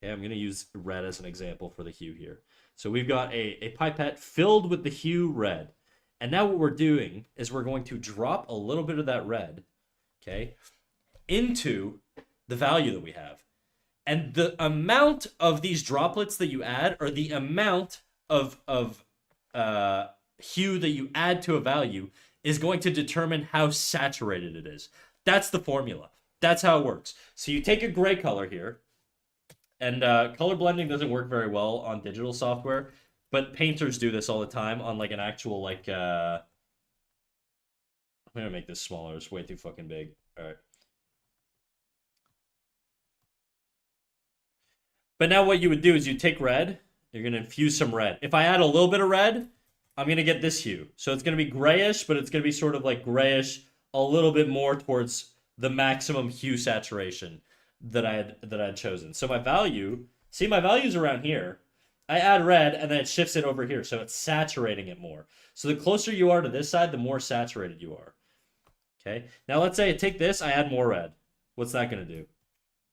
Okay, I'm going to use red as an example for the hue here. So we've got a pipette filled with the hue red. And now what we're doing is we're going to drop a little bit of that red, okay, into the value that we have. And the amount of these droplets that you add, or the amount of hue that you add to a value, is going to determine how saturated it is. That's the formula. That's how it works. So you take a gray color here, and color blending doesn't work very well on digital software, but painters do this all the time on like an actual like. I'm gonna make this smaller. It's way too fucking big. All right. But now what you would do is you take red. You're gonna infuse some red. If I add a little bit of red, I'm gonna get this hue. So it's gonna be grayish, but it's gonna be sort of like grayish, a little bit more towards the maximum hue saturation that I had chosen. So my value, see my value's around here. I add red and then it shifts it over here, so it's saturating it more. So the closer you are to this side, the more saturated you are. Okay. Now let's say I take this, I add more red. What's that gonna do?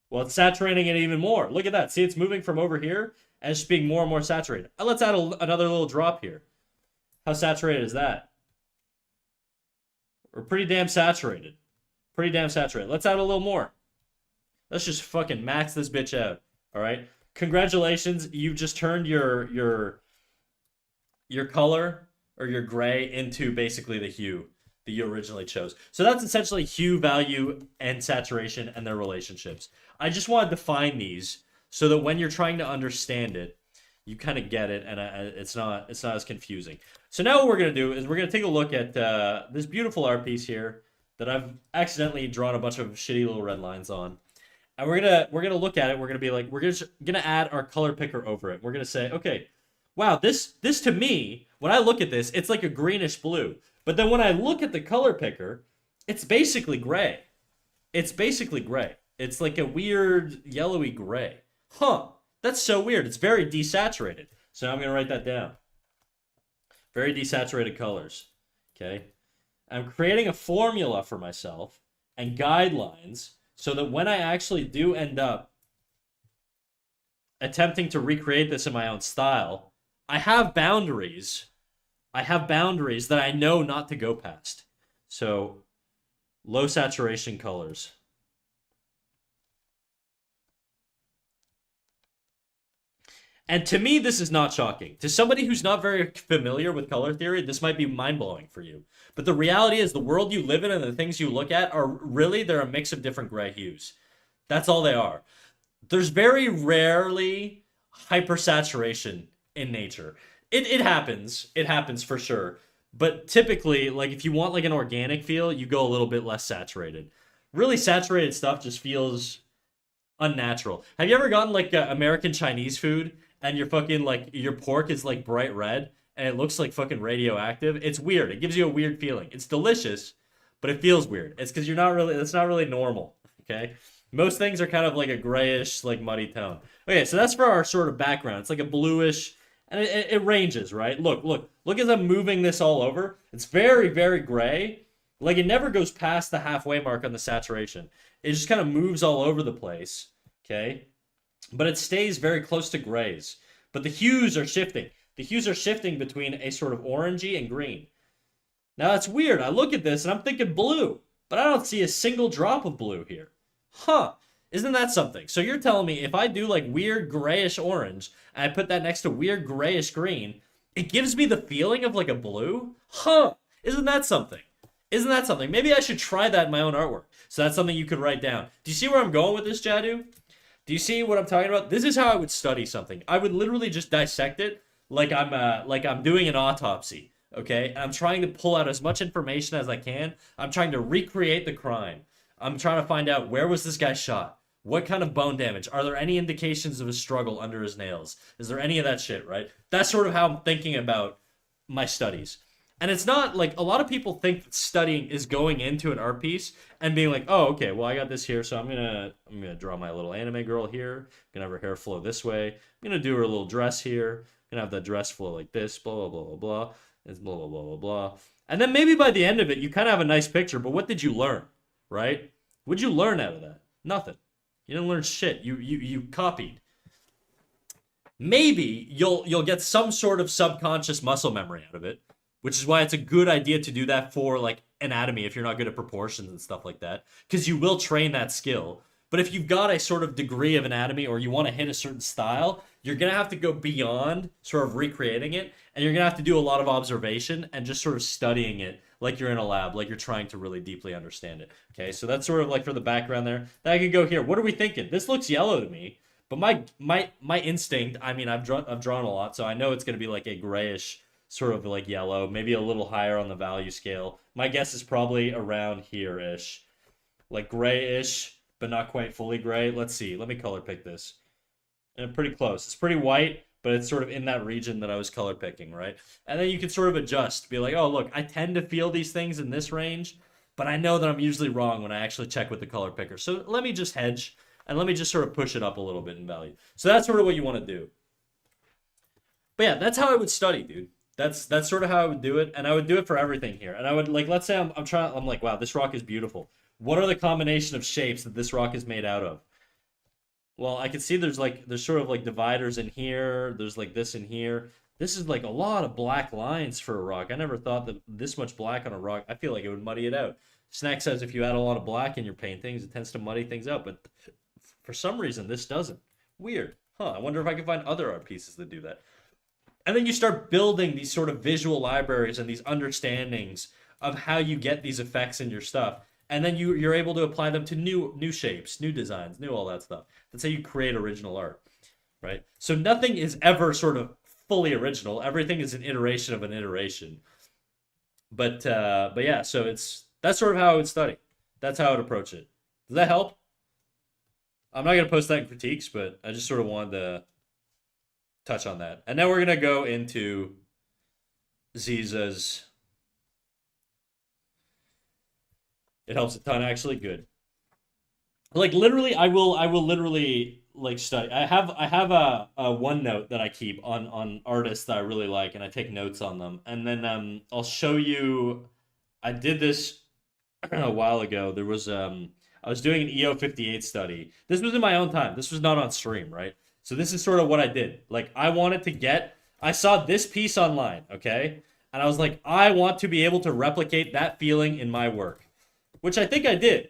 Well, it's saturating it even more. Look at that. See, it's moving from over here and it's being more and more saturated. Let's add another little drop here. How saturated is that? We're pretty damn saturated. Pretty damn saturated. Let's add a little more. Let's just fucking max this bitch out. All right. Congratulations. You've just turned your color or your gray into basically the hue that you originally chose. So that's essentially hue, value, and saturation and their relationships. I just want to define these so that when you're trying to understand it, you kind of get it, and it's not as confusing. So now what we're gonna do is we're gonna take a look at this beautiful art piece here that I've accidentally drawn a bunch of shitty little red lines on, and we're gonna look at it. We're gonna be like, we're gonna add our color picker over it. We're gonna say, okay, wow, this to me, when I look at this, it's like a greenish blue. But then when I look at the color picker, it's basically gray. It's basically gray. It's like a weird yellowy gray. Huh, that's so weird. It's very desaturated. So now I'm going to write that down. Very desaturated colors. Okay. I'm creating a formula for myself and guidelines so that when I actually do end up attempting to recreate this in my own style, I have boundaries. I have boundaries that I know not to go past. So, low saturation colors. And to me, this is not shocking. To somebody who's not very familiar with color theory, this might be mind blowing for you. But the reality is, the world you live in and the things you look at are really, they're a mix of different gray hues. That's all they are. There's very rarely hypersaturation in nature. It happens. It happens for sure. But typically, like if you want like an organic feel, you go a little bit less saturated. Really saturated stuff just feels unnatural. Have you ever gotten like American Chinese food and your fucking like your pork is like bright red and it looks like fucking radioactive? It's weird. It gives you a weird feeling. It's delicious, but it feels weird. It's because you're not really. It's not really normal. Okay. Most things are kind of like a grayish, like muddy tone. Okay, so that's for our sort of background. It's like a bluish, and it ranges, right? Look as I'm moving this all over. It's very, very gray. Like it never goes past the halfway mark on the saturation. It just kind of moves all over the place. Okay, but it stays very close to grays. But the hues are shifting. The hues are shifting between a sort of orangey and green. Now that's weird. I look at this and I'm thinking blue, but I don't see a single drop of blue here. Huh. Isn't that something? So you're telling me if I do like weird grayish orange and I put that next to weird grayish green, it gives me the feeling of like a blue? Huh. Isn't that something? Isn't that something? Maybe I should try that in my own artwork. So that's something you could write down. Do you see where I'm going with this, Jadu? Do you see what I'm talking about? This is how I would study something. I would literally just dissect it like I'm doing an autopsy. Okay? And I'm trying to pull out as much information as I can. I'm trying to recreate the crime. I'm trying to find out where was this guy shot? What kind of bone damage? Are there any indications of a struggle under his nails? Is there any of that shit, right? That's sort of how I'm thinking about my studies. And it's not like a lot of people think that studying is going into an art piece and being like, oh, okay, well I got this here, so I'm gonna draw my little anime girl here. I'm gonna have her hair flow this way. I'm gonna do her little dress here. I'm gonna have the dress flow like this, blah blah blah blah blah. It's blah blah blah blah blah. And then maybe by the end of it, you kind of have a nice picture. But what did you learn, right? What'd you learn out of that? Nothing. You didn't learn shit. You copied. Maybe you'll get some sort of subconscious muscle memory out of it, which is why it's a good idea to do that for like anatomy if you're not good at proportions and stuff like that, because you will train that skill. But if you've got a sort of degree of anatomy or you want to hit a certain style, you're gonna have to go beyond sort of recreating it, and you're gonna have to do a lot of observation and just sort of studying it like you're in a lab, like you're trying to really deeply understand it. Okay, so that's sort of like for the background there. Then I could go here. What are we thinking? This looks yellow to me, but my instinct. I mean, I've drawn a lot, so I know it's gonna be like a grayish sort of like yellow, maybe a little higher on the value scale. My guess is probably around here-ish, like grayish, but not quite fully gray. Let's see. Let me color pick this. And pretty close. It's pretty white, but it's sort of in that region that I was color picking, right? And then you can sort of adjust, be like, oh, look, I tend to feel these things in this range, but I know that I'm usually wrong when I actually check with the color picker. So let me just hedge, and let me just sort of push it up a little bit in value. So that's sort of what you want to do. But yeah, that's how I would study, dude. That's sort of how I would do it, and I would do it for everything here. And I would like, let's say I'm like, wow, this rock is beautiful. What are the combination of shapes that this rock is made out of? Well, I can see there's sort of like dividers in here. There's like this in here. This is like a lot of black lines for a rock. I never thought that this much black on a rock. I feel like it would muddy it out. Snack says if you add a lot of black in your paintings, it tends to muddy things up. But for some reason, this doesn't. Weird. Huh. I wonder if I can find other art pieces that do that. And then you start building these sort of visual libraries and these understandings of how you get these effects in your stuff. And then you're able to apply them to new shapes, new designs, new all that stuff. That's how you create original art, right? So nothing is ever sort of fully original. Everything is an iteration of an iteration. But yeah, so that's sort of how I would study. That's how I would approach it. Does that help? I'm not gonna post that in critiques, but I just sort of wanted to touch on that. And now we're gonna go into Ziza's. It helps a ton, actually. Good. Like literally, I will literally like study. I have a OneNote that I keep on artists that I really like, and I take notes on them. And then I'll show you. I did this a while ago. I was doing an EO 58 study. This was in my own time. This was not on stream, right? So this is sort of what I did. Like I wanted to get I saw this piece online, okay? And I was like, I want to be able to replicate that feeling in my work, which I think I did.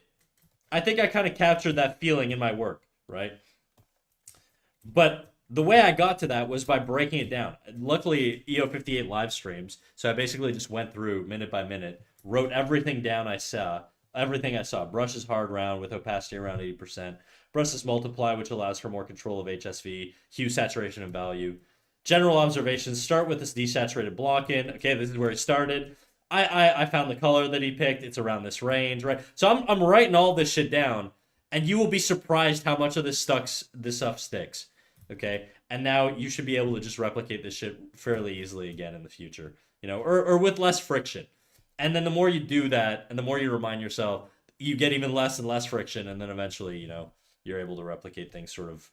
I think I kind of captured that feeling in my work, right? But the way I got to that was by breaking it down. Luckily, EO58 live streams, so I basically just went through minute by minute, wrote everything down I saw, everything I saw. Brushes hard round with opacity around 80%. Brushes multiply, which allows for more control of HSV, hue, saturation, and value. General observations start with this desaturated block in. Okay, this is where he started. I found the color that he picked. It's around this range, right? So I'm writing all this shit down, and you will be surprised how much of this stuff sticks. Okay, and now you should be able to just replicate this shit fairly easily again in the future, or with less friction. And then the more you do that, and the more you remind yourself, you get even less and less friction, and then eventually, you're able to replicate things sort of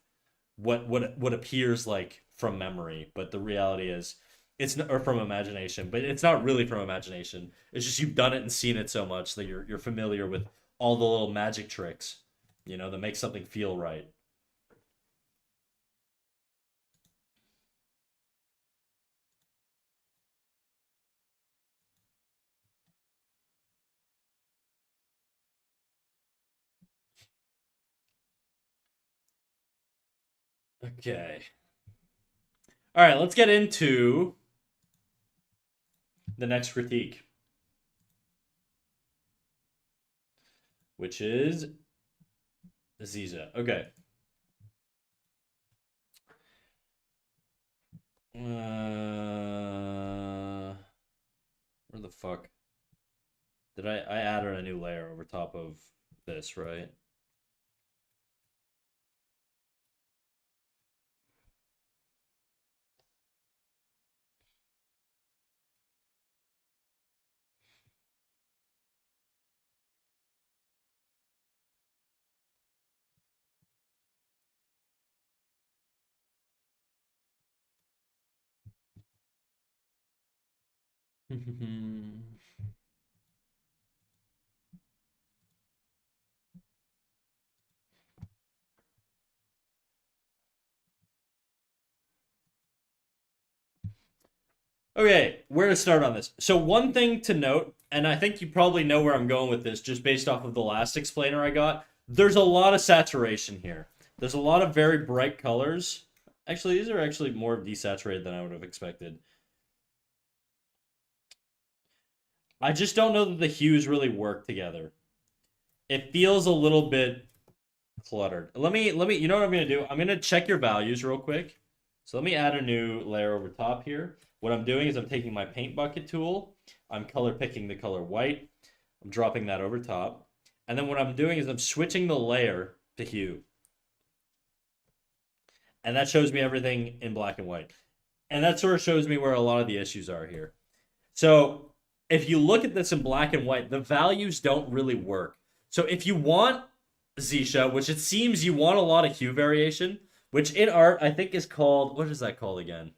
what appears like from memory, but the reality is it's not, or from imagination, but it's not really from imagination. It's just you've done it and seen it so much that you're familiar with all the little magic tricks, that make something feel right. Okay. All right, let's get into the next critique, which is Ziza. Okay. Where the fuck did I added a new layer over top of this, right? Okay, where to start on this? So one thing to note, and I think you probably know where I'm going with this, just based off of the last explainer I got. There's a lot of saturation here. There's a lot of very bright colors. Actually, these are actually more desaturated than I would have expected. I just don't know that the hues really work together. It feels a little bit cluttered. Let me. You know what I'm gonna do? I'm gonna check your values real quick. So let me add a new layer over top here. What I'm doing is I'm taking my paint bucket tool. I'm color picking the color white. I'm dropping that over top. And then what I'm doing is I'm switching the layer to hue. And that shows me everything in black and white. And that sort of shows me where a lot of the issues are here. So if you look at this in black and white, the values don't really work. So if you want Zisha, which it seems you want a lot of hue variation, which in art I think is called, what is that called again?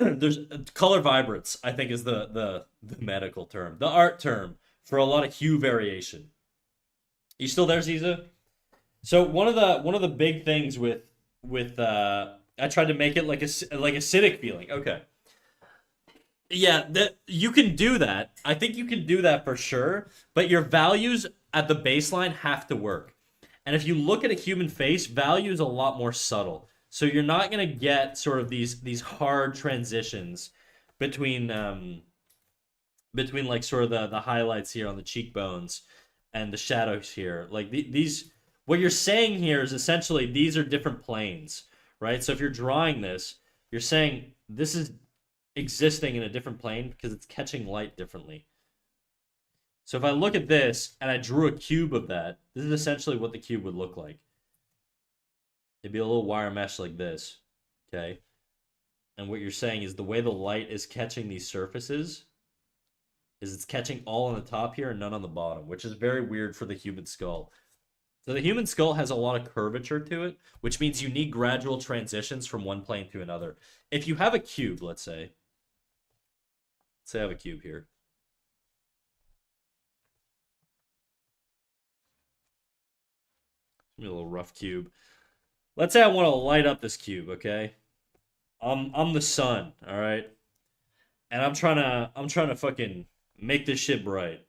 There's color vibrance, I think is the medical term, the art term for a lot of hue variation. You still there, Ziza? So one of the big things with I tried to make it like like acidic feeling. Okay. Yeah, that you can do that. I think you can do that for sure, but your values at the baseline have to work. And if you look at a human face, value is a lot more subtle. So you're not going to get sort of these hard transitions between between like sort of the highlights here on the cheekbones and the shadows here. Like these what you're saying here is essentially these are different planes, right? So if you're drawing this, you're saying this is existing in a different plane because it's catching light differently. So if I look at this and I drew a cube of that, this is essentially what the cube would look like. It'd be a little wire mesh like this, okay? And what you're saying is the way the light is catching these surfaces is it's catching all on the top here and none on the bottom, which is very weird for the human skull. So the human skull has a lot of curvature to it, which means you need gradual transitions from one plane to another. If you have a cube, let's say I have a cube here. Give me a little rough cube. let's say I want to light up this cube, okay? I'm the sun, all right? And I'm trying to fucking make this shit bright.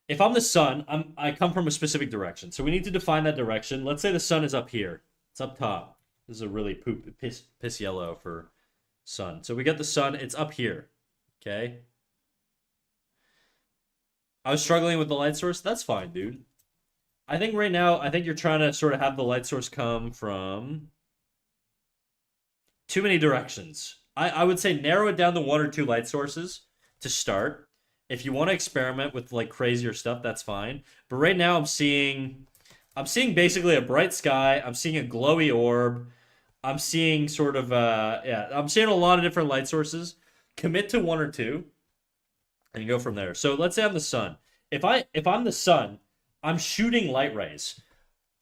If I'm the sun, I come from a specific direction. So we need to define that direction. Let's say the sun is up here. It's up top. This is a really piss yellow for sun. So we got the sun, it's up here. Okay? I was struggling with the light source. That's fine, dude. I think right now, I think you're trying to sort of have the light source come from too many directions. I would say narrow it down to one or two light sources to start. If you want to experiment with like crazier stuff, that's fine. But right now I'm seeing basically a bright sky. I'm seeing a glowy orb. I'm seeing sort of yeah, I'm seeing a lot of different light sources. Commit to one or two and you go from there. So let's say I'm the sun. If I'm the sun, I'm shooting light rays.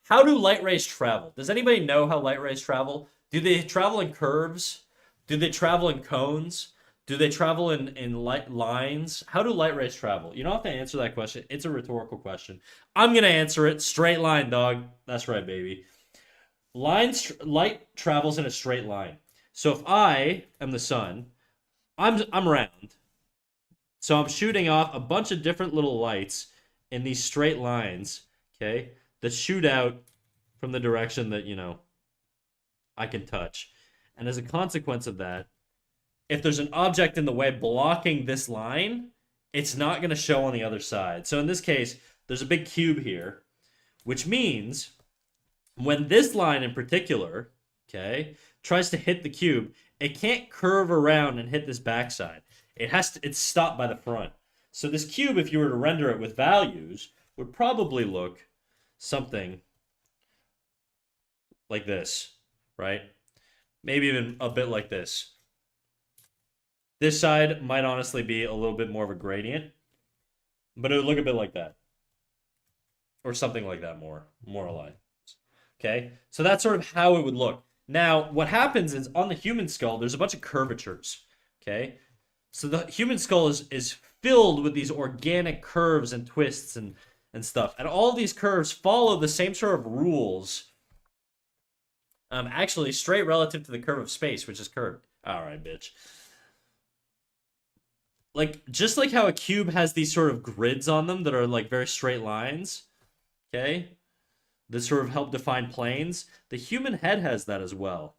How do light rays travel? Does anybody know how light rays travel? Do they travel in curves? Do they travel in cones? Do they travel in light lines? How do light rays travel? You don't have to answer that question. It's a rhetorical question. I'm gonna answer it. Straight line, dog. That's right, baby. Light travels in a straight line. So if I am the sun, I'm round. So I'm shooting off a bunch of different little lights in these straight lines, okay, that shoot out from the direction that, I can touch. And as a consequence of that, if there's an object in the way blocking this line, it's not going to show on the other side. So in this case, there's a big cube here, which means when this line in particular, okay, tries to hit the cube, it can't curve around and hit this backside. It's stopped by the front. So this cube, if you were to render it with values, would probably look something like this, right? Maybe even a bit like this. This side might honestly be a little bit more of a gradient, but it would look a bit like that. Or something like that more aligned. Okay? So that's sort of how it would look. Now, what happens is on the human skull, there's a bunch of curvatures. Okay? So the human skull is filled with these organic curves and twists and stuff. And all these curves follow the same sort of rules. Actually, straight relative to the curve of space, which is curved. Alright, bitch. Like, just like how a cube has these sort of grids on them that are like very straight lines. Okay? That sort of help define planes. The human head has that as well.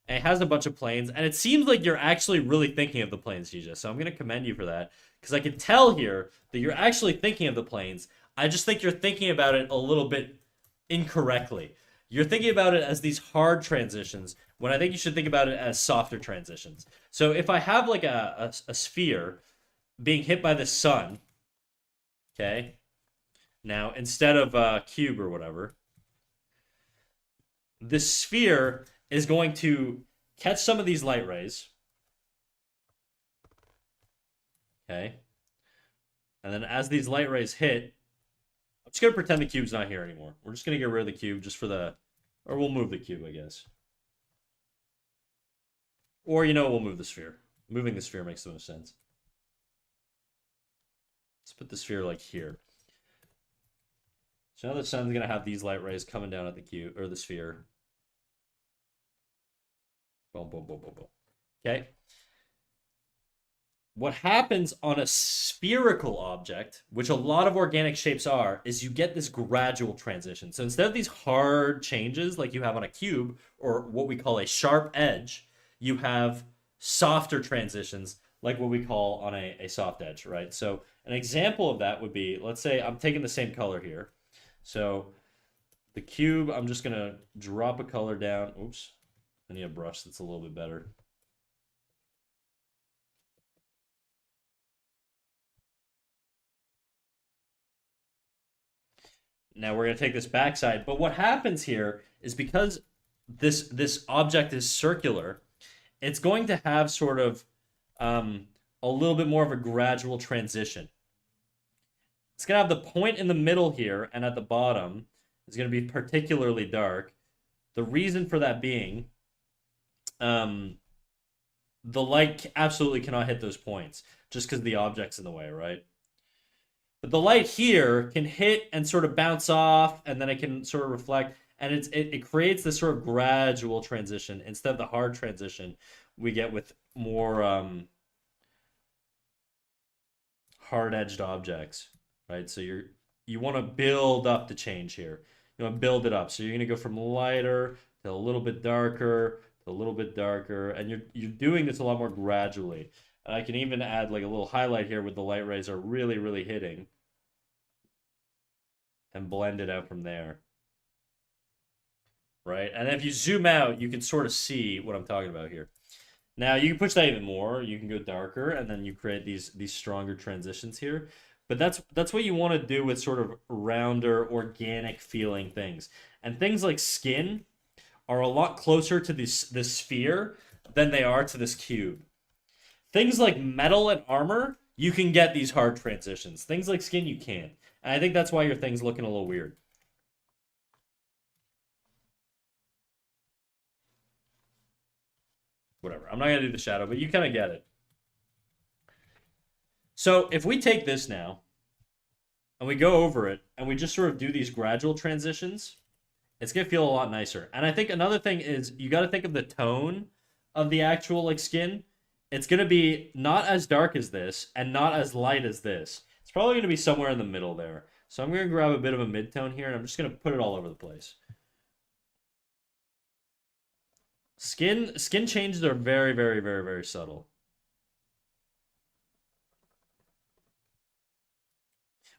And it has a bunch of planes, and it seems like you're actually really thinking of the planes, Gija. So I'm going to commend you for that, because I can tell here that you're actually thinking of the planes. I just think you're thinking about it a little bit incorrectly. You're thinking about it as these hard transitions, when I think you should think about it as softer transitions. So if I have like a sphere being hit by the sun, okay, now instead of a cube or whatever, this sphere is going to catch some of these light rays. Okay. And then as these light rays hit, I'm just going to pretend the cube's not here anymore. We're just going to get rid of the cube just for the... Or we'll move the cube, I guess. Or, we'll move the sphere. Moving the sphere makes the most sense. Let's put the sphere, like, here. So now the sun's going to have these light rays coming down at the cube, or the sphere. Boom, boom, boom, boom, boom. Okay. What happens on a spherical object, which a lot of organic shapes are, is you get this gradual transition. So instead of these hard changes like you have on a cube, or what we call a sharp edge, you have softer transitions like what we call on a soft edge, right? So an example of that would be, let's say I'm taking the same color here. So the cube, I'm just going to drop a color down. Oops. I need a brush that's a little bit better. Now we're going to take this backside, but what happens here is because this object is circular, it's going to have sort of a little bit more of a gradual transition. It's going to have the point in the middle here, and at the bottom is going to be particularly dark. The reason for that being, the light absolutely cannot hit those points just because the object's in the way, right? But the light here can hit and sort of bounce off, and then it can sort of reflect, and it creates this sort of gradual transition instead of the hard transition we get with more hard-edged objects, right? So you want to build up the change here. You want to build it up. So you're going to go from lighter to a little bit darker to a little bit darker, and you're doing this a lot more gradually. And I can even add like a little highlight here with the light rays are really, really hitting, and blend it out from there. Right? And if you zoom out, you can sort of see what I'm talking about here. Now you can push that even more. You can go darker, and then you create these stronger transitions here. But that's what you want to do with sort of rounder, organic feeling things. And things like skin are a lot closer to this sphere than they are to this cube. Things like metal and armor, you can get these hard transitions. Things like skin, you can't. And I think that's why your thing's looking a little weird. Whatever. I'm not going to do the shadow, but you kind of get it. So if we take this now, and we go over it, and we just sort of do these gradual transitions, it's going to feel a lot nicer. And I think another thing is you got to think of the tone of the actual like skin. It's going to be not as dark as this, and not as light as this. It's probably going to be somewhere in the middle there. So I'm going to grab a bit of a mid-tone here, and I'm just going to put it all over the place. Skin changes are very, very, very, very subtle.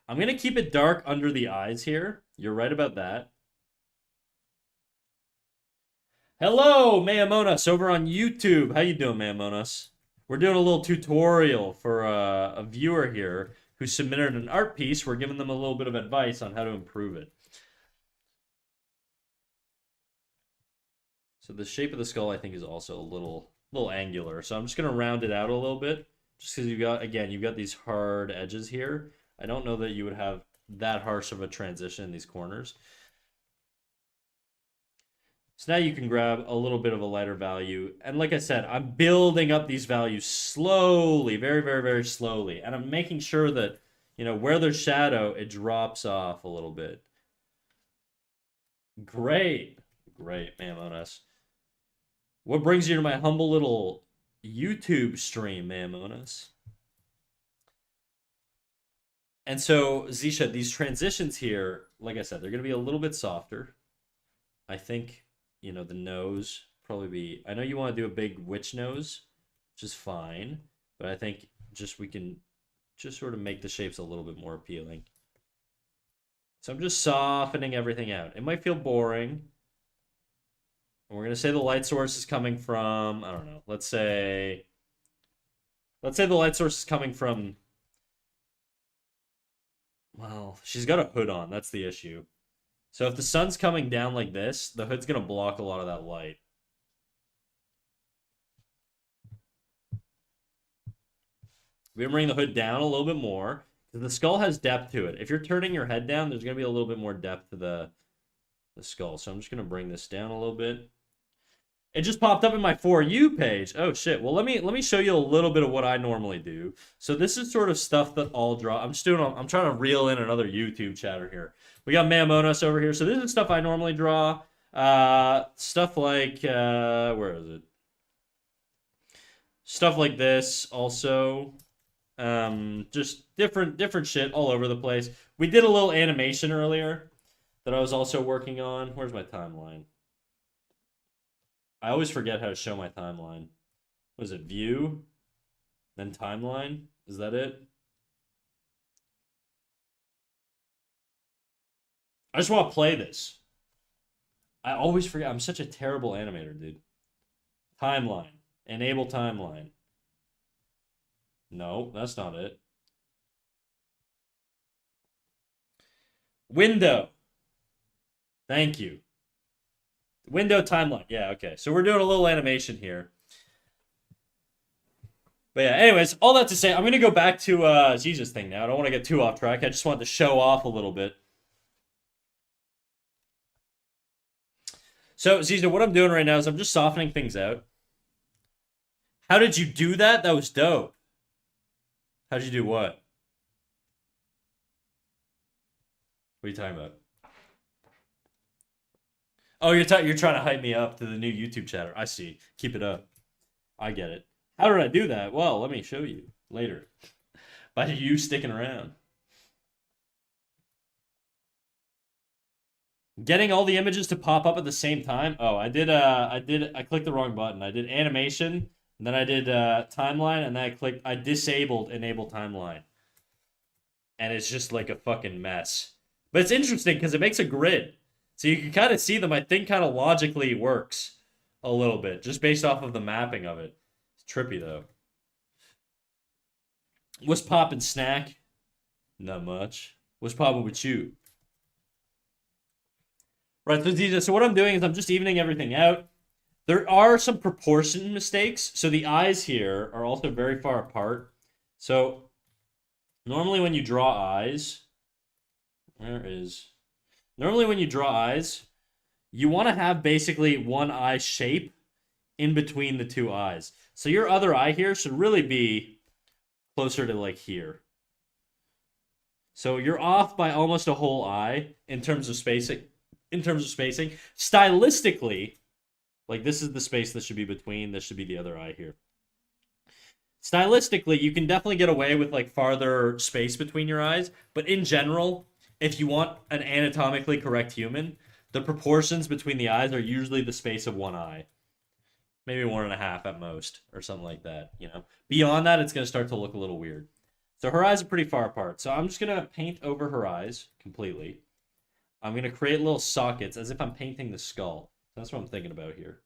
I'm going to keep it dark under the eyes here. You're right about that. Hello, Mayamonas, over on YouTube. How you doing, Mayamonas? We're doing a little tutorial for a viewer here who submitted an art piece. We're giving them a little bit of advice on how to improve it. So the shape of the skull, I think, is also a little angular. So I'm just going to round it out a little bit. Just because you've got these hard edges here. I don't know that you would have that harsh of a transition in these corners. So now you can grab a little bit of a lighter value. And like I said, I'm building up these values slowly, very, very, very slowly. And I'm making sure that, you know, where there's shadow, it drops off a little bit. Great. Great, Mamonas. What brings you to my humble little YouTube stream, Mamonas? And so, Zisha, these transitions here, like I said, they're going to be a little bit softer. I think, you know, the nose probably be... I know you want to do a big witch nose, which is fine. But I think we can just sort of make the shapes a little bit more appealing. So I'm just softening everything out. It might feel boring. And we're going to say the light source is coming from... I don't know. Let's say the light source is coming from... Well, she's got a hood on. That's the issue. So if the sun's coming down like this, the hood's going to block a lot of that light. We're going to bring the hood down a little bit more. Because the skull has depth to it. If you're turning your head down, there's going to be a little bit more depth to the skull. So I'm just going to bring this down a little bit. It just popped up in my For You page. Oh, shit. Well, let me show you a little bit of what I normally do. So this is sort of stuff that I'll draw. I'm trying to reel in another YouTube chatter here. We got Mamonas over here. So this is stuff I normally draw. Stuff like, where is it? Stuff like this also. Just different shit all over the place. We did a little animation earlier that I was also working on. Where's my timeline? I always forget how to show my timeline. What is it? View? Then timeline? Is that it? I just want to play this. I always forget. I'm such a terrible animator, dude. Timeline. Enable timeline. No, that's not it. Window. Thank you. Window timeline. Yeah, okay. So we're doing a little animation here. But yeah, anyways, all that to say, I'm going to go back to Jesus thing now. I don't want to get too off track. I just wanted to show off a little bit. So, Ziza, what I'm doing right now is I'm just softening things out. How did you do that? That was dope. How'd you do what? What are you talking about? Oh, you're trying to hype me up to the new YouTube chatter. I see. Keep it up. I get it. How did I do that? Well, let me show you later. By you sticking around. Getting all the images to pop up at the same time. Oh, I clicked the wrong button. I did animation, and then I did timeline, and then I disabled enable timeline. And it's just like a fucking mess. But it's interesting because it makes a grid. So you can kind of see them. I think kind of logically works a little bit, just based off of the mapping of it. It's trippy though. What's poppin', snack? Not much. What's poppin' with you? Right, so what I'm doing is I'm just evening everything out. There are some proportion mistakes. So the eyes here are also very far apart. So normally when you draw eyes, normally when you draw eyes, you want to have basically one eye shape in between the two eyes. So your other eye here should really be closer to like here. So you're off by almost a whole eye in terms of spacing. Stylistically, like this is the space that should be between. This should be the other eye here. Stylistically, you can definitely get away with like farther space between your eyes, but in general, if you want an anatomically correct human, the proportions between the eyes are usually the space of one eye. Maybe 1.5 at most, or something like that, you know? Beyond that, it's going to start to look a little weird. So her eyes are pretty far apart. So I'm just going to paint over her eyes completely. I'm going to create little sockets as if I'm painting the skull. That's what I'm thinking about here.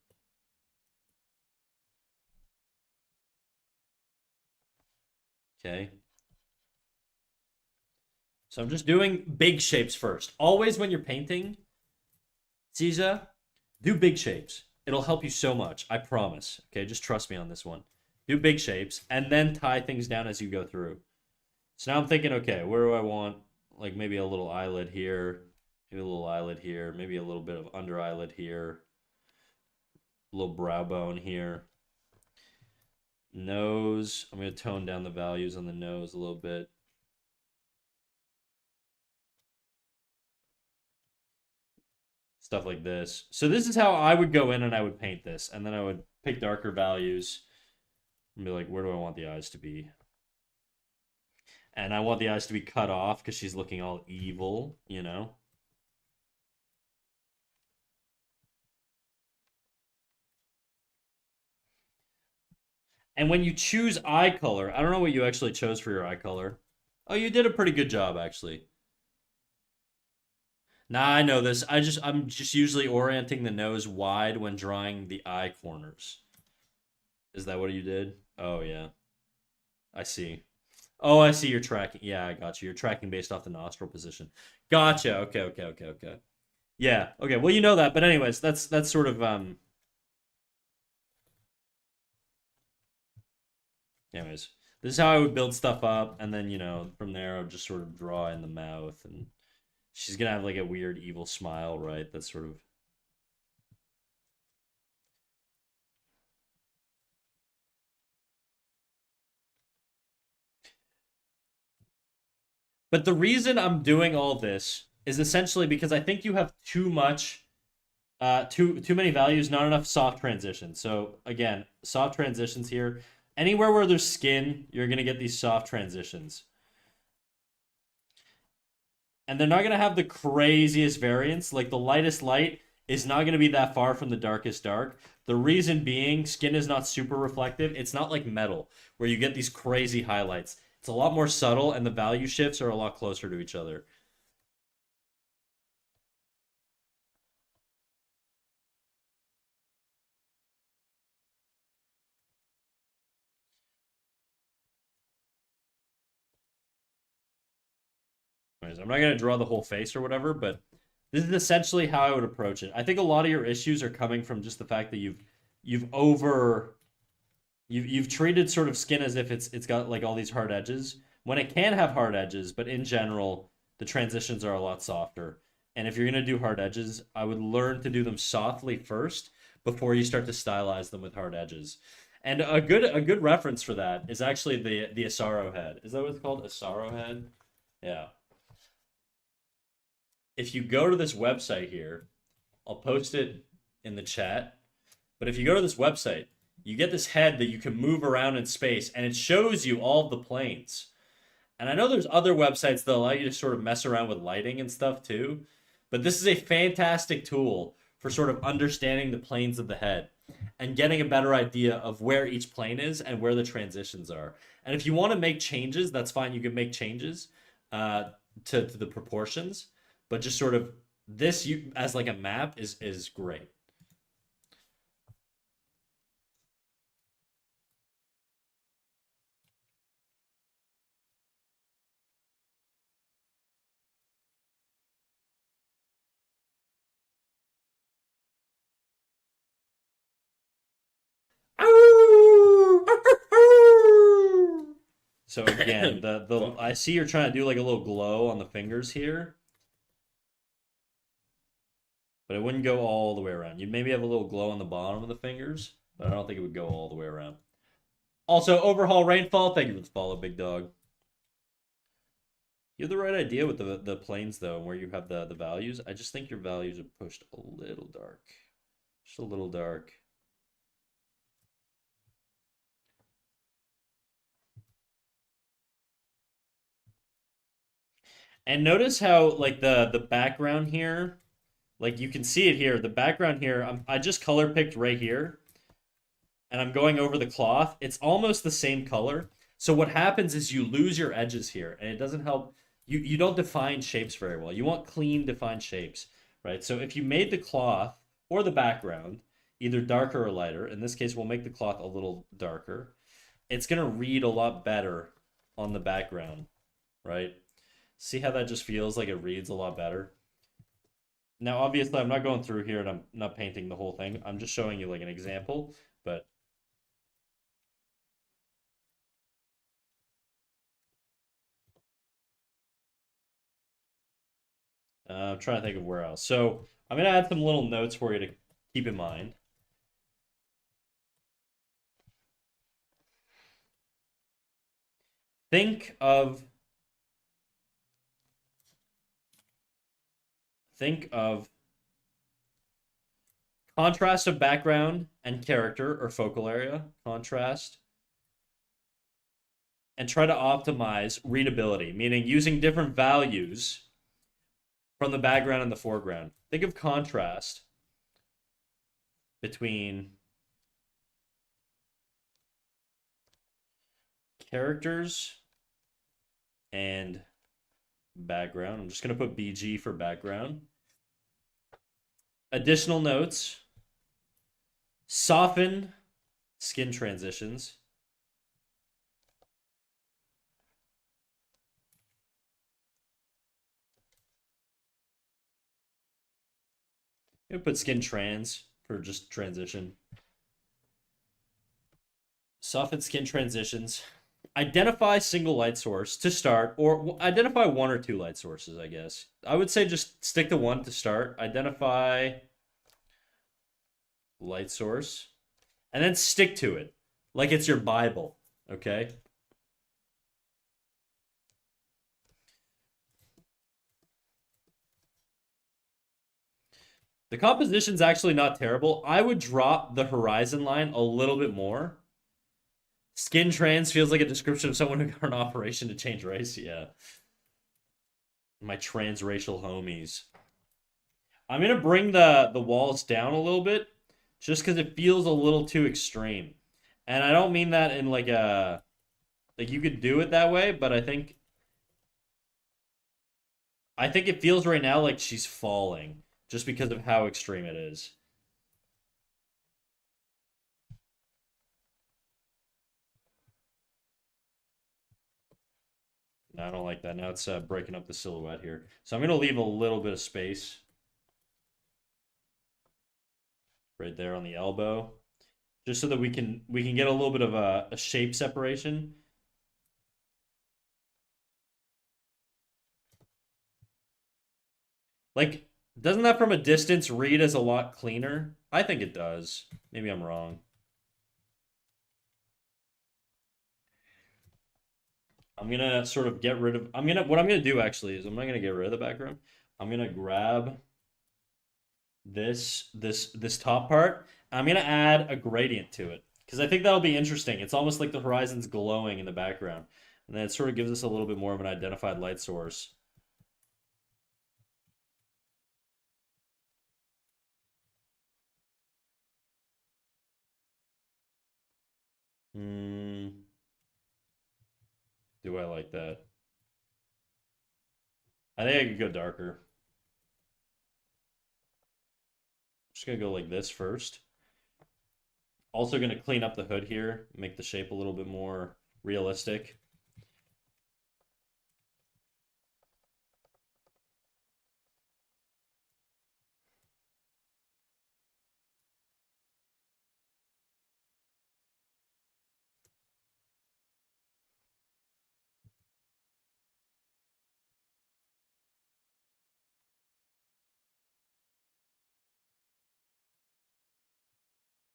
Okay. So I'm just doing big shapes first. Always when you're painting, Caesar, do big shapes. It'll help you so much. I promise. Okay, just trust me on this one. Do big shapes and then tie things down as you go through. So now I'm thinking, okay, where do I want like maybe a little eyelid here, maybe a little eyelid here, maybe a little bit of under eyelid here, a little brow bone here. Nose, I'm going to tone down the values on the nose a little bit. Stuff like this. So this is how I would go in and I would paint this. And then I would pick darker values and be like, where do I want the eyes to be? And I want the eyes to be cut off because she's looking all evil, you know? And when you choose eye color, I don't know what you actually chose for your eye color. Oh, you did a pretty good job, actually. Nah, I know this. I'm just usually orienting the nose wide when drawing the eye corners. Is that what you did? Oh yeah. I see. Oh, I see you're tracking. Yeah, I got you. You're tracking based off the nostril position. Gotcha. Okay, okay, okay, okay. Yeah. Okay. Well, you know that, but anyways, that's sort of anyways. This is how I would build stuff up, and then, you know, from there I would just sort of draw in the mouth, and she's gonna have like a weird evil smile, right? That's sort of. But the reason I'm doing all this is essentially because I think you have too much, too many values, not enough soft transitions. So again, soft transitions here. Anywhere where there's skin, you're gonna get these soft transitions. And they're not going to have the craziest variance. Like the lightest light is not going to be that far from the darkest dark. The reason being, skin is not super reflective. It's not like metal where you get these crazy highlights. It's a lot more subtle, and the value shifts are a lot closer to each other. Anyways, I'm not going to draw the whole face or whatever, but this is essentially how I would approach it. I think a lot of your issues are coming from just the fact that you've over you've treated sort of skin as if it's got like all these hard edges when it can have hard edges, but in general the transitions are a lot softer. And if you're gonna do hard edges, I would learn to do them softly first before you start to stylize them with hard edges. And a good reference for that is actually the Asaro head. Is that what it's called? Asaro head? Yeah. if you go to this website here, I'll post it in the chat. But if you go to this website, you get this head that you can move around in space, and it shows you all of the planes. And I know there's other websites that allow you to sort of mess around with lighting and stuff too. But this is a fantastic tool for sort of understanding the planes of the head and getting a better idea of where each plane is and where the transitions are. And if you want to make changes, that's fine. You can make changes to the proportions, but just sort of this you as like a map is great. So again, the I see you're trying to do like a little glow on the fingers here, but it wouldn't go all the way around. You'd maybe have a little glow on the bottom of the fingers, but I don't think it would go all the way around. Also, overhaul rainfall. Thank you for the follow, big dog. You have the right idea with the planes though, and where you have the values. I just think your values are pushed a little dark, just a little dark. And notice how like the background here, like you can see it here. The background here, I just color picked right here, and I'm going over the cloth. It's almost the same color. So what happens is you lose your edges here, and it doesn't help. You don't define shapes very well. You want clean, defined shapes, right? So if you made the cloth or the background either darker or lighter, in this case, we'll make the cloth a little darker. It's gonna read a lot better on the background, right? See how that just feels like it reads a lot better? Now, obviously, I'm not going through here and I'm not painting the whole thing. I'm just showing you like an example, but I'm trying to think of where else. So I'm going to add some little notes for you to keep in mind. Think of contrast of background and character or focal area, contrast, and try to optimize readability, meaning using different values from the background and the foreground. Think of contrast between characters and background. I'm just going to put BG for background. Additional notes. Soften skin transitions. I'm going to put skin trans for just transition. Soften skin transitions. Identify single light source to start, or identify one or two light sources, I guess. I would say just stick to one to start. Identify light source, and then stick to it like it's your Bible, okay? The composition's actually not terrible. I would drop the horizon line a little bit more. Skin trans feels like a description of someone who got an operation to change race. Yeah. My transracial homies. I'm gonna bring the walls down a little bit, just because it feels a little too extreme. And I don't mean that in like a like you could do it that way, but I think it feels right now like she's falling just because of how extreme it is. No, I don't like that. Now it's breaking up the silhouette here. So I'm gonna leave a little bit of space right there on the elbow, just so that we can get a little bit of a shape separation. Like, doesn't that from a distance read as a lot cleaner? I think it does. Maybe I'm wrong. I'm gonna sort of get rid of. What I'm gonna do actually is I'm not gonna get rid of the background. I'm gonna grab this top part. I'm gonna add a gradient to it because I think that'll be interesting. It's almost like the horizon's glowing in the background, and then it sort of gives us a little bit more of an identified light source. Hmm. Do I like that? I think I could go darker. Just gonna go like this first. Also gonna clean up the hood here, make the shape a little bit more realistic.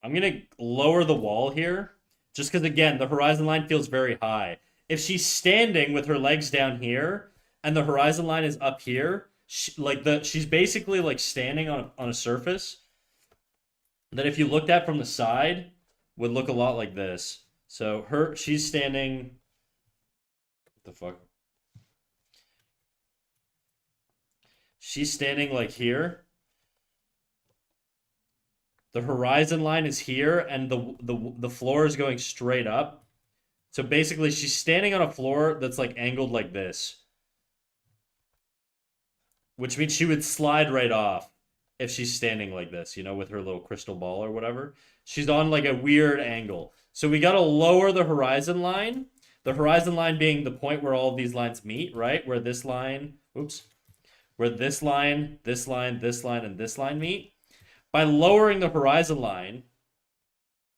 I'm gonna lower the wall here, just because again the horizon line feels very high. If she's standing with her legs down here and the horizon line is up here, she's basically like standing on a surface that if you looked at from the side would look a lot like this. So she's standing. What the fuck? She's standing like here. The horizon line is here, and the floor is going straight up. So basically, she's standing on a floor that's like angled like this, which means she would slide right off if she's standing like this, with her little crystal ball or whatever. She's on like a weird angle. So we got to lower the horizon line. The horizon line being the point where all of these lines meet, right? Where this line, oops, where this line, this line, this line, and this line meet. By lowering the horizon line,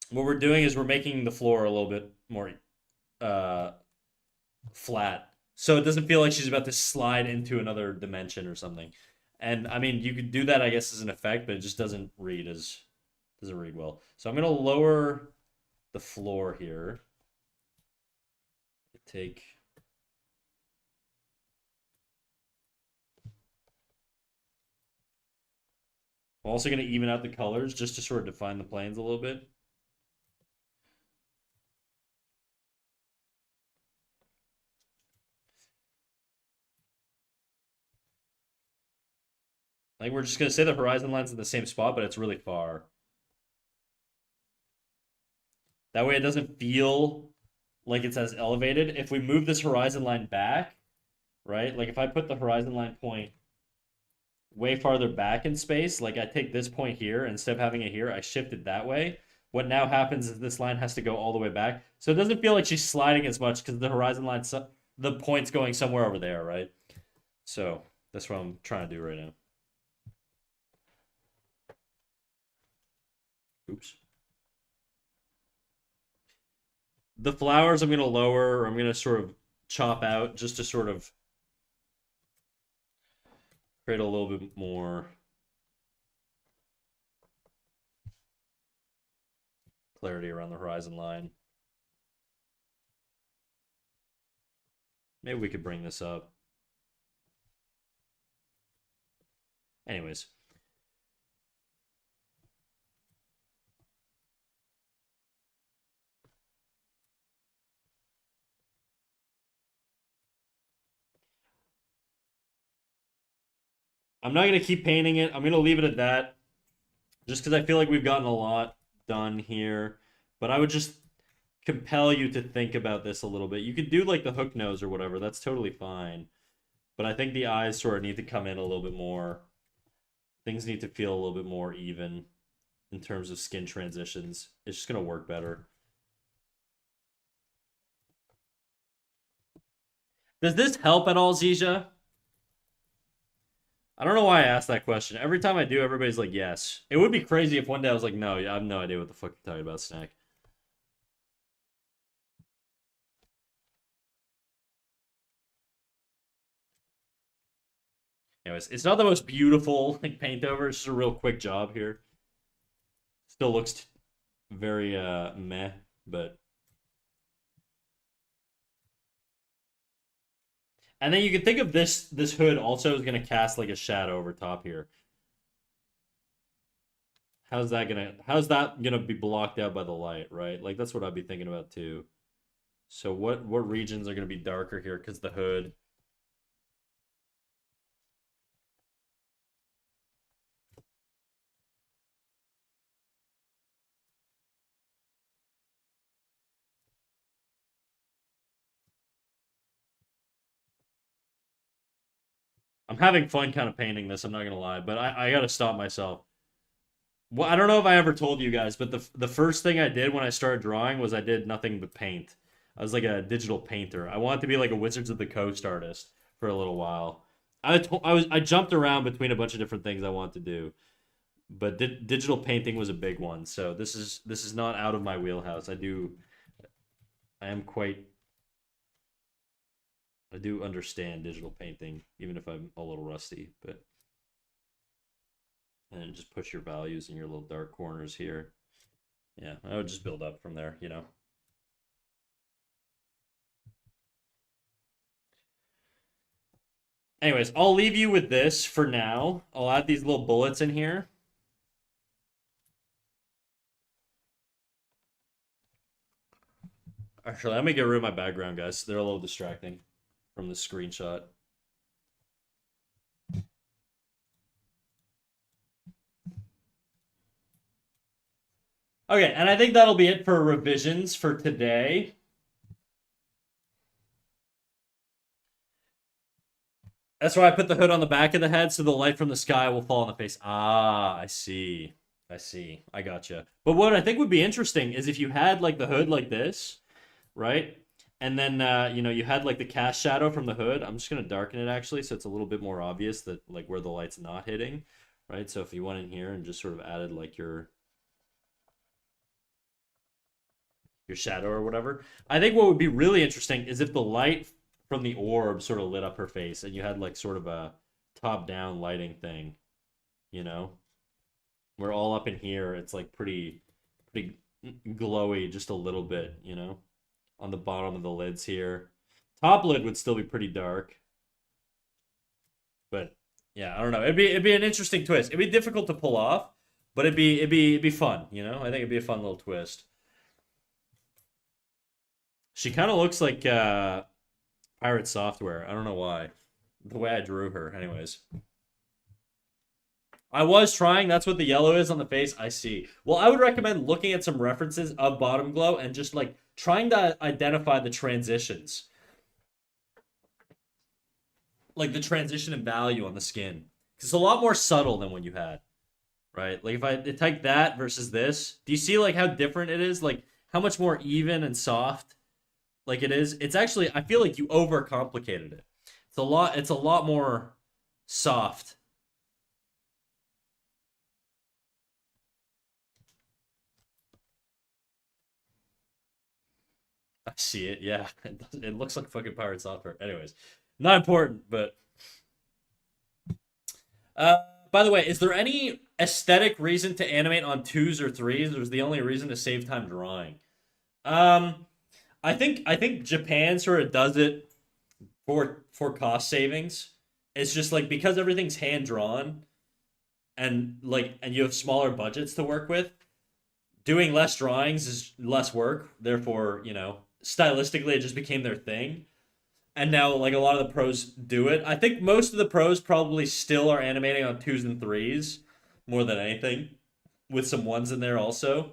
what we're doing is we're making the floor a little bit more uh, flat, so it doesn't feel like she's about to slide into another dimension or something. And I mean, you could do that, I guess, as an effect, but it just doesn't read well. So I'm gonna lower the floor here. Take. I'm also gonna even out the colors just to sort of define the planes a little bit. Like we're just gonna say the horizon line's in the same spot, but it's really far. That way it doesn't feel like it's as elevated. If we move this horizon line back, right? Like if I put the horizon line point way farther back in space, like I take this point here, instead of having it here, I shift it that way. What now happens is this line has to go all the way back. So it doesn't feel like she's sliding as much because the horizon line, the point's going somewhere over there, right? So that's what I'm trying to do right now. Oops. The flowers I'm going to lower, or I'm going to sort of chop out just to sort of create a little bit more clarity around the horizon line. Maybe we could bring this up. Anyways. I'm not going to keep painting it. I'm going to leave it at that. Just because I feel like we've gotten a lot done here. But I would just compel you to think about this a little bit. You could do like the hook nose or whatever. That's totally fine. But I think the eyes sort of need to come in a little bit more. Things need to feel a little bit more even in terms of skin transitions. It's just going to work better. Does this help at all, Zisha? I don't know why I asked that question. Every time I do, everybody's like, yes. It would be crazy if one day I was like, no, I have no idea what the fuck you're talking about, Snack. Anyways, it's not the most beautiful like paint over. It's just a real quick job here. Still looks very meh, but And then you can think of this hood also is gonna cast like a shadow over top here. How's that gonna be blocked out by the light, right? Like that's what I'd be thinking about too. So what regions are gonna be darker here because the hood. I'm having fun kind of painting this, I'm not gonna lie, but I gotta stop myself. Well, I don't know if I ever told you guys, but the first thing I did when I started drawing was I did nothing but paint. I was like a digital painter. I wanted to be like a Wizards of the Coast artist for a little while. I jumped around between a bunch of different things I wanted to do, but digital painting was a big one. So this is not out of my wheelhouse. I am quite I do understand digital painting, even if I'm a little rusty. But and just push your values in your little dark corners here. Yeah, I would just build up from there, you know. Anyways, I'll leave you with this for now. I'll add these little bullets in here. Actually, let me get rid of my background, guys. They're a little distracting from the screenshot. Okay, and I think that'll be it for revisions for today. That's why I put the hood on the back of the head so the light from the sky will fall on the face. Ah, I see. I see. I gotcha. But what I think would be interesting is if you had like the hood like this, right? And then you had like the cast shadow from the hood. I'm just gonna darken it actually so it's a little bit more obvious that like where the light's not hitting, right? So if you went in here and just sort of added like your shadow or whatever. I think what would be really interesting is if the light from the orb sort of lit up her face and you had like sort of a top down lighting thing, you know? We're all up in here, it's like pretty glowy just a little bit, you know? On the bottom of the lids here. Top lid would still be pretty dark. But yeah, I don't know. It'd be an interesting twist. It'd be difficult to pull off, but it'd be fun, you know? I think it'd be a fun little twist. She kind of looks like Pirate Software. I don't know why. The way I drew her, anyways. I was trying. That's what the yellow is on the face. I see. Well, I would recommend looking at some references of Bottom Glow and just like trying to identify the transitions, like the transition in value on the skin. 'Cause it's a lot more subtle than what you had, right? Like if I take that versus this, do you see like how different it is? Like how much more even and soft like it is. It's actually I feel like you overcomplicated it. It's a lot more soft. I see it. Yeah, it looks like fucking pirate software. Anyways, not important, but uh, by the way, is there any aesthetic reason to animate on twos or threes, or is the only reason to save time drawing? Um, I think Japan sort of does it for cost savings. It's just like because everything's hand drawn and you have smaller budgets to work with, doing less drawings is less work. Therefore, stylistically it just became their thing. And now like a lot of the pros do it. I think most of the pros probably still are animating on twos and threes more than anything, with some ones in there also.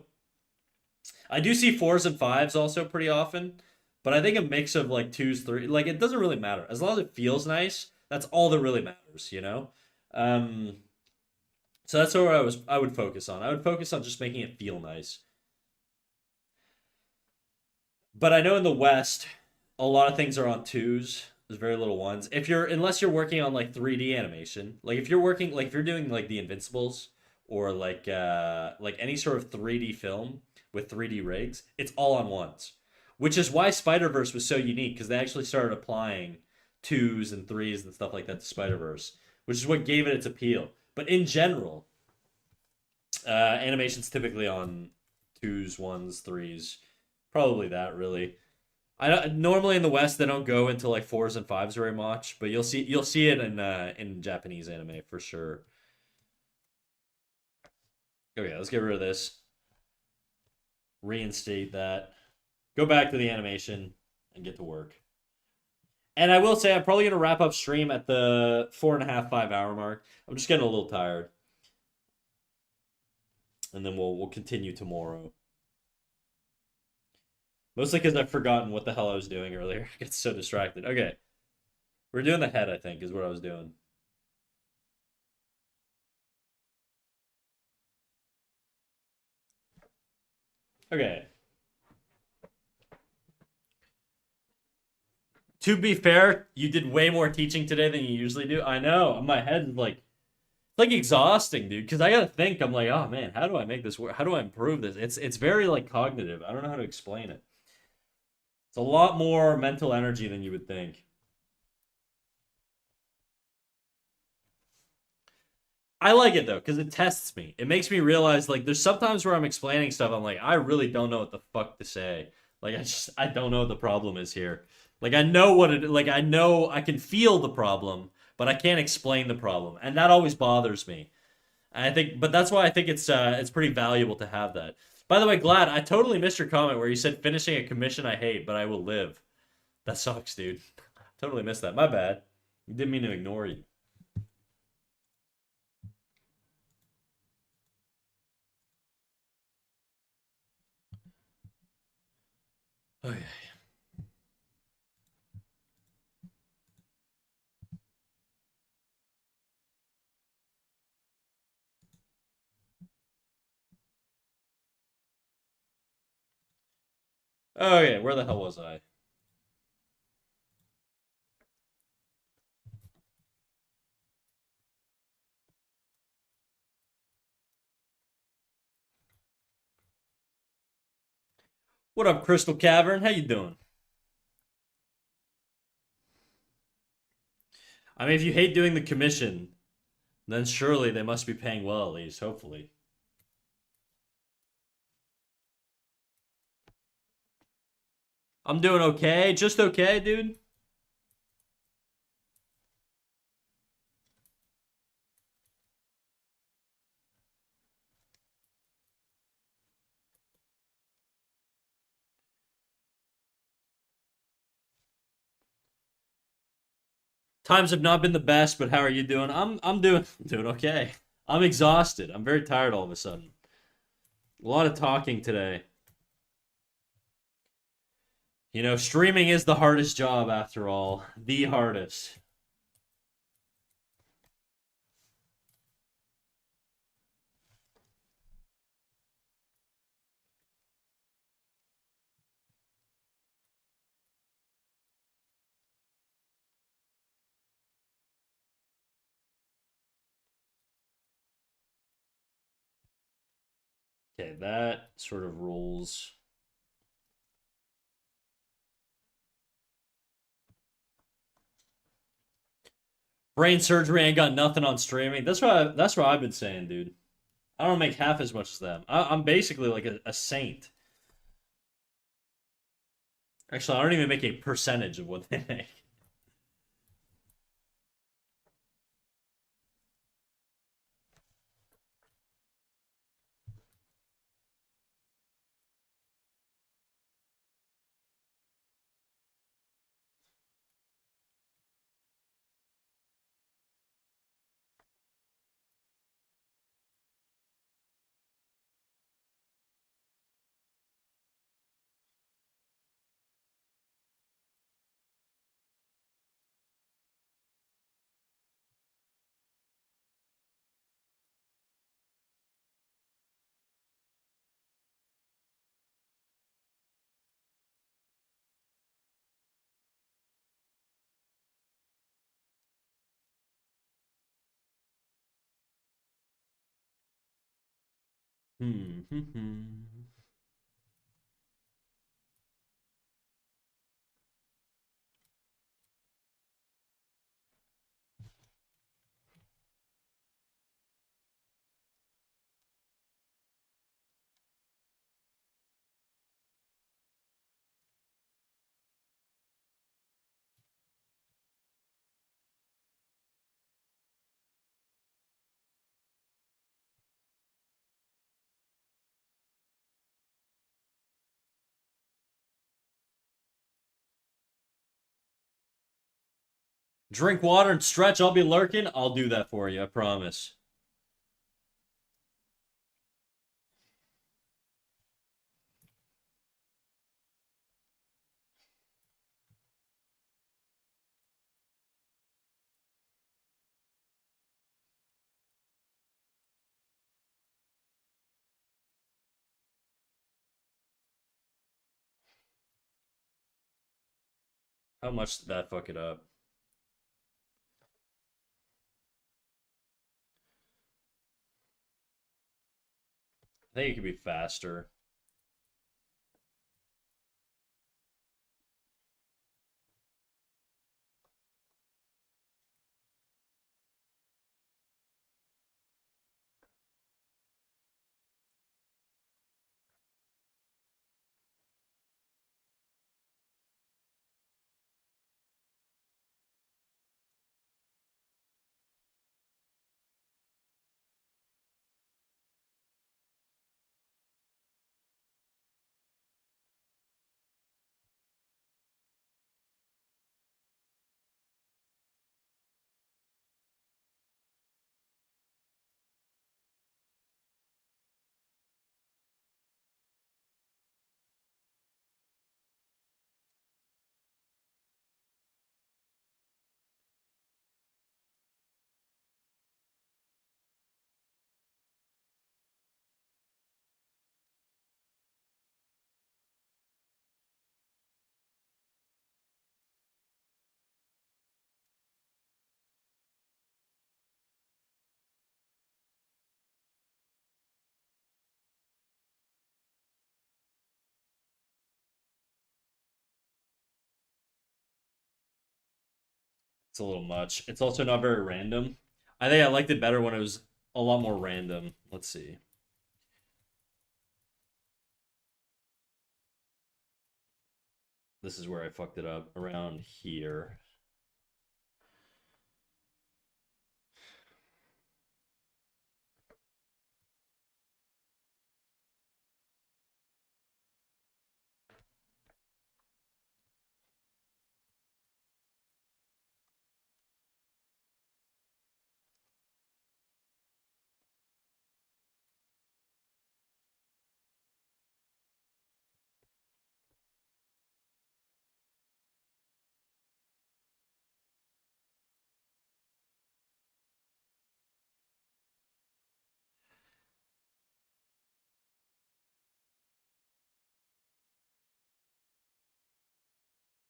I do see fours and fives also pretty often, but I think a mix of like twos, three, like it doesn't really matter as long as it feels nice. That's all that really matters, you know. Um, so that's what I would focus on. I would focus on just making it feel nice. But I know in the West, a lot of things are on twos. There's very little ones. Unless you're working on like 3D animation, if you're doing like the Invincibles or like any sort of 3D film with 3D rigs, it's all on ones. Which is why Spider-Verse was so unique because they actually started applying twos and threes and stuff like that to Spider-Verse, which is what gave it its appeal. But in general, animation's typically on twos, ones, threes, probably that really. Normally in the West they don't go into like fours and fives very much, but you'll see it in Japanese anime for sure. Okay, let's get rid of this. Reinstate that. Go back to the animation and get to work. And I will say I'm probably gonna wrap up stream at the 4.5, 5 hour mark. I'm just getting a little tired, and then we'll continue tomorrow. Mostly because I've forgotten what the hell I was doing earlier. I get so distracted. Okay, we're doing the head. I think is what I was doing. Okay. To be fair, you did way more teaching today than you usually do. I know. My head is like it's like exhausting, dude. Because I gotta think. I'm like, oh man, how do I make this work? How do I improve this? It's very like cognitive. I don't know how to explain it. It's a lot more mental energy than you would think. I like it though because it tests me. It makes me realize like there's sometimes where I'm explaining stuff. I'm like, I really don't know what the fuck to say. Like I don't know what the problem is here. Like I know what it like I know I can feel the problem, but I can't explain the problem, and that always bothers me. And I think, but that's why I think it's pretty valuable to have that. By the way, Glad, I totally missed your comment where you said finishing a commission I hate, but I will live. That sucks, dude. Totally missed that. My bad. Didn't mean to ignore you. Okay. Okay, where the hell was I? What up, Crystal Cavern? How you doing? I mean, if you hate doing the commission, then surely they must be paying well at least, hopefully. I'm doing okay, just okay, dude. Times have not been the best, but how are you doing? I'm doing okay. I'm exhausted. I'm very tired all of a sudden. A lot of talking today. You know, streaming is the hardest job after all. The hardest. Okay, that sort of rules. Brain surgery ain't got nothing on streaming. That's what I've been saying, dude. I don't make half as much as them. I'm basically like a saint. Actually, I don't even make a percentage of what they make. Drink water and stretch. I'll be lurking. I'll do that for you. I promise. How much did that fuck it up? I think it could be faster. It's a little much. It's also not very random. I think I liked it better when it was a lot more random. Let's see. This is where I fucked it up. Around here.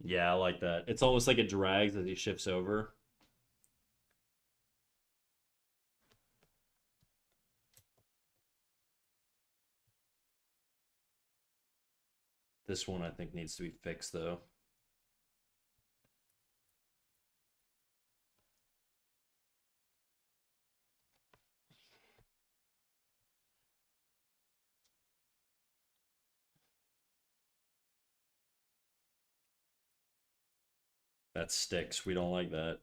Yeah, I like that. It's almost like it drags as he shifts over. This one I think needs to be fixed though. That sticks. We don't like that.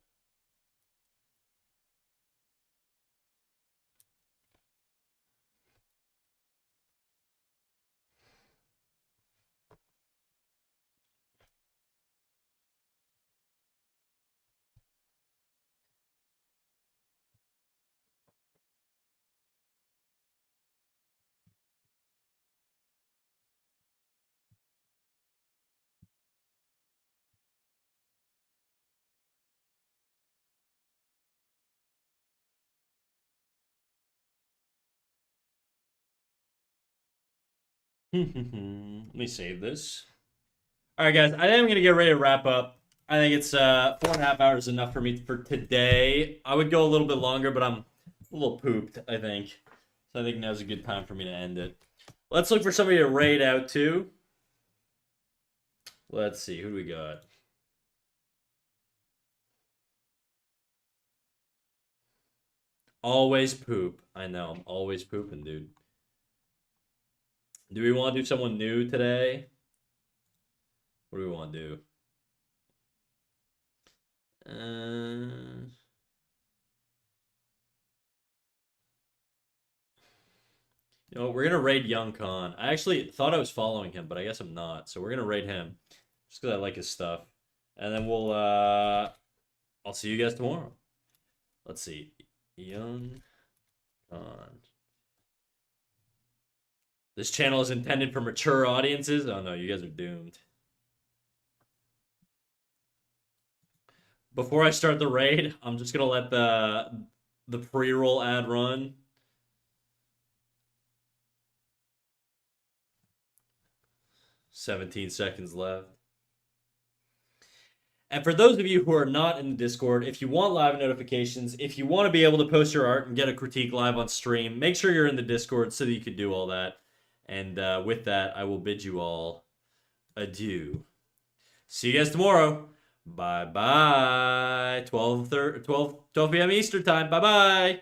Let me save this. All right, guys. I think I'm gonna get ready to wrap up. I think it's 4.5 hours enough for me for today. I would go a little bit longer, but I'm a little pooped, I think. So I think now's a good time for me to end it. Let's look for somebody to raid out to. Let's see, who do we got? Always poop. I know, I'm always pooping, dude. Do we want to do someone new today? What do we want to do? You know, we're gonna raid Young Khan. I actually thought I was following him, but I guess I'm not. So we're gonna raid him just because I like his stuff, and then we'll I'll see you guys tomorrow. Let's see. Young Con. This channel is intended for mature audiences. Oh no, you guys are doomed. Before I start the raid, I'm just gonna let the pre-roll ad run. $17 left. And for those of you who are not in the Discord, if you want live notifications, if you want to be able to post your art and get a critique live on stream, make sure you're in the Discord so that you can do all that. And with that, I will bid you all adieu. See you guys tomorrow. Bye-bye. 12 p.m. Eastern time. Bye-bye.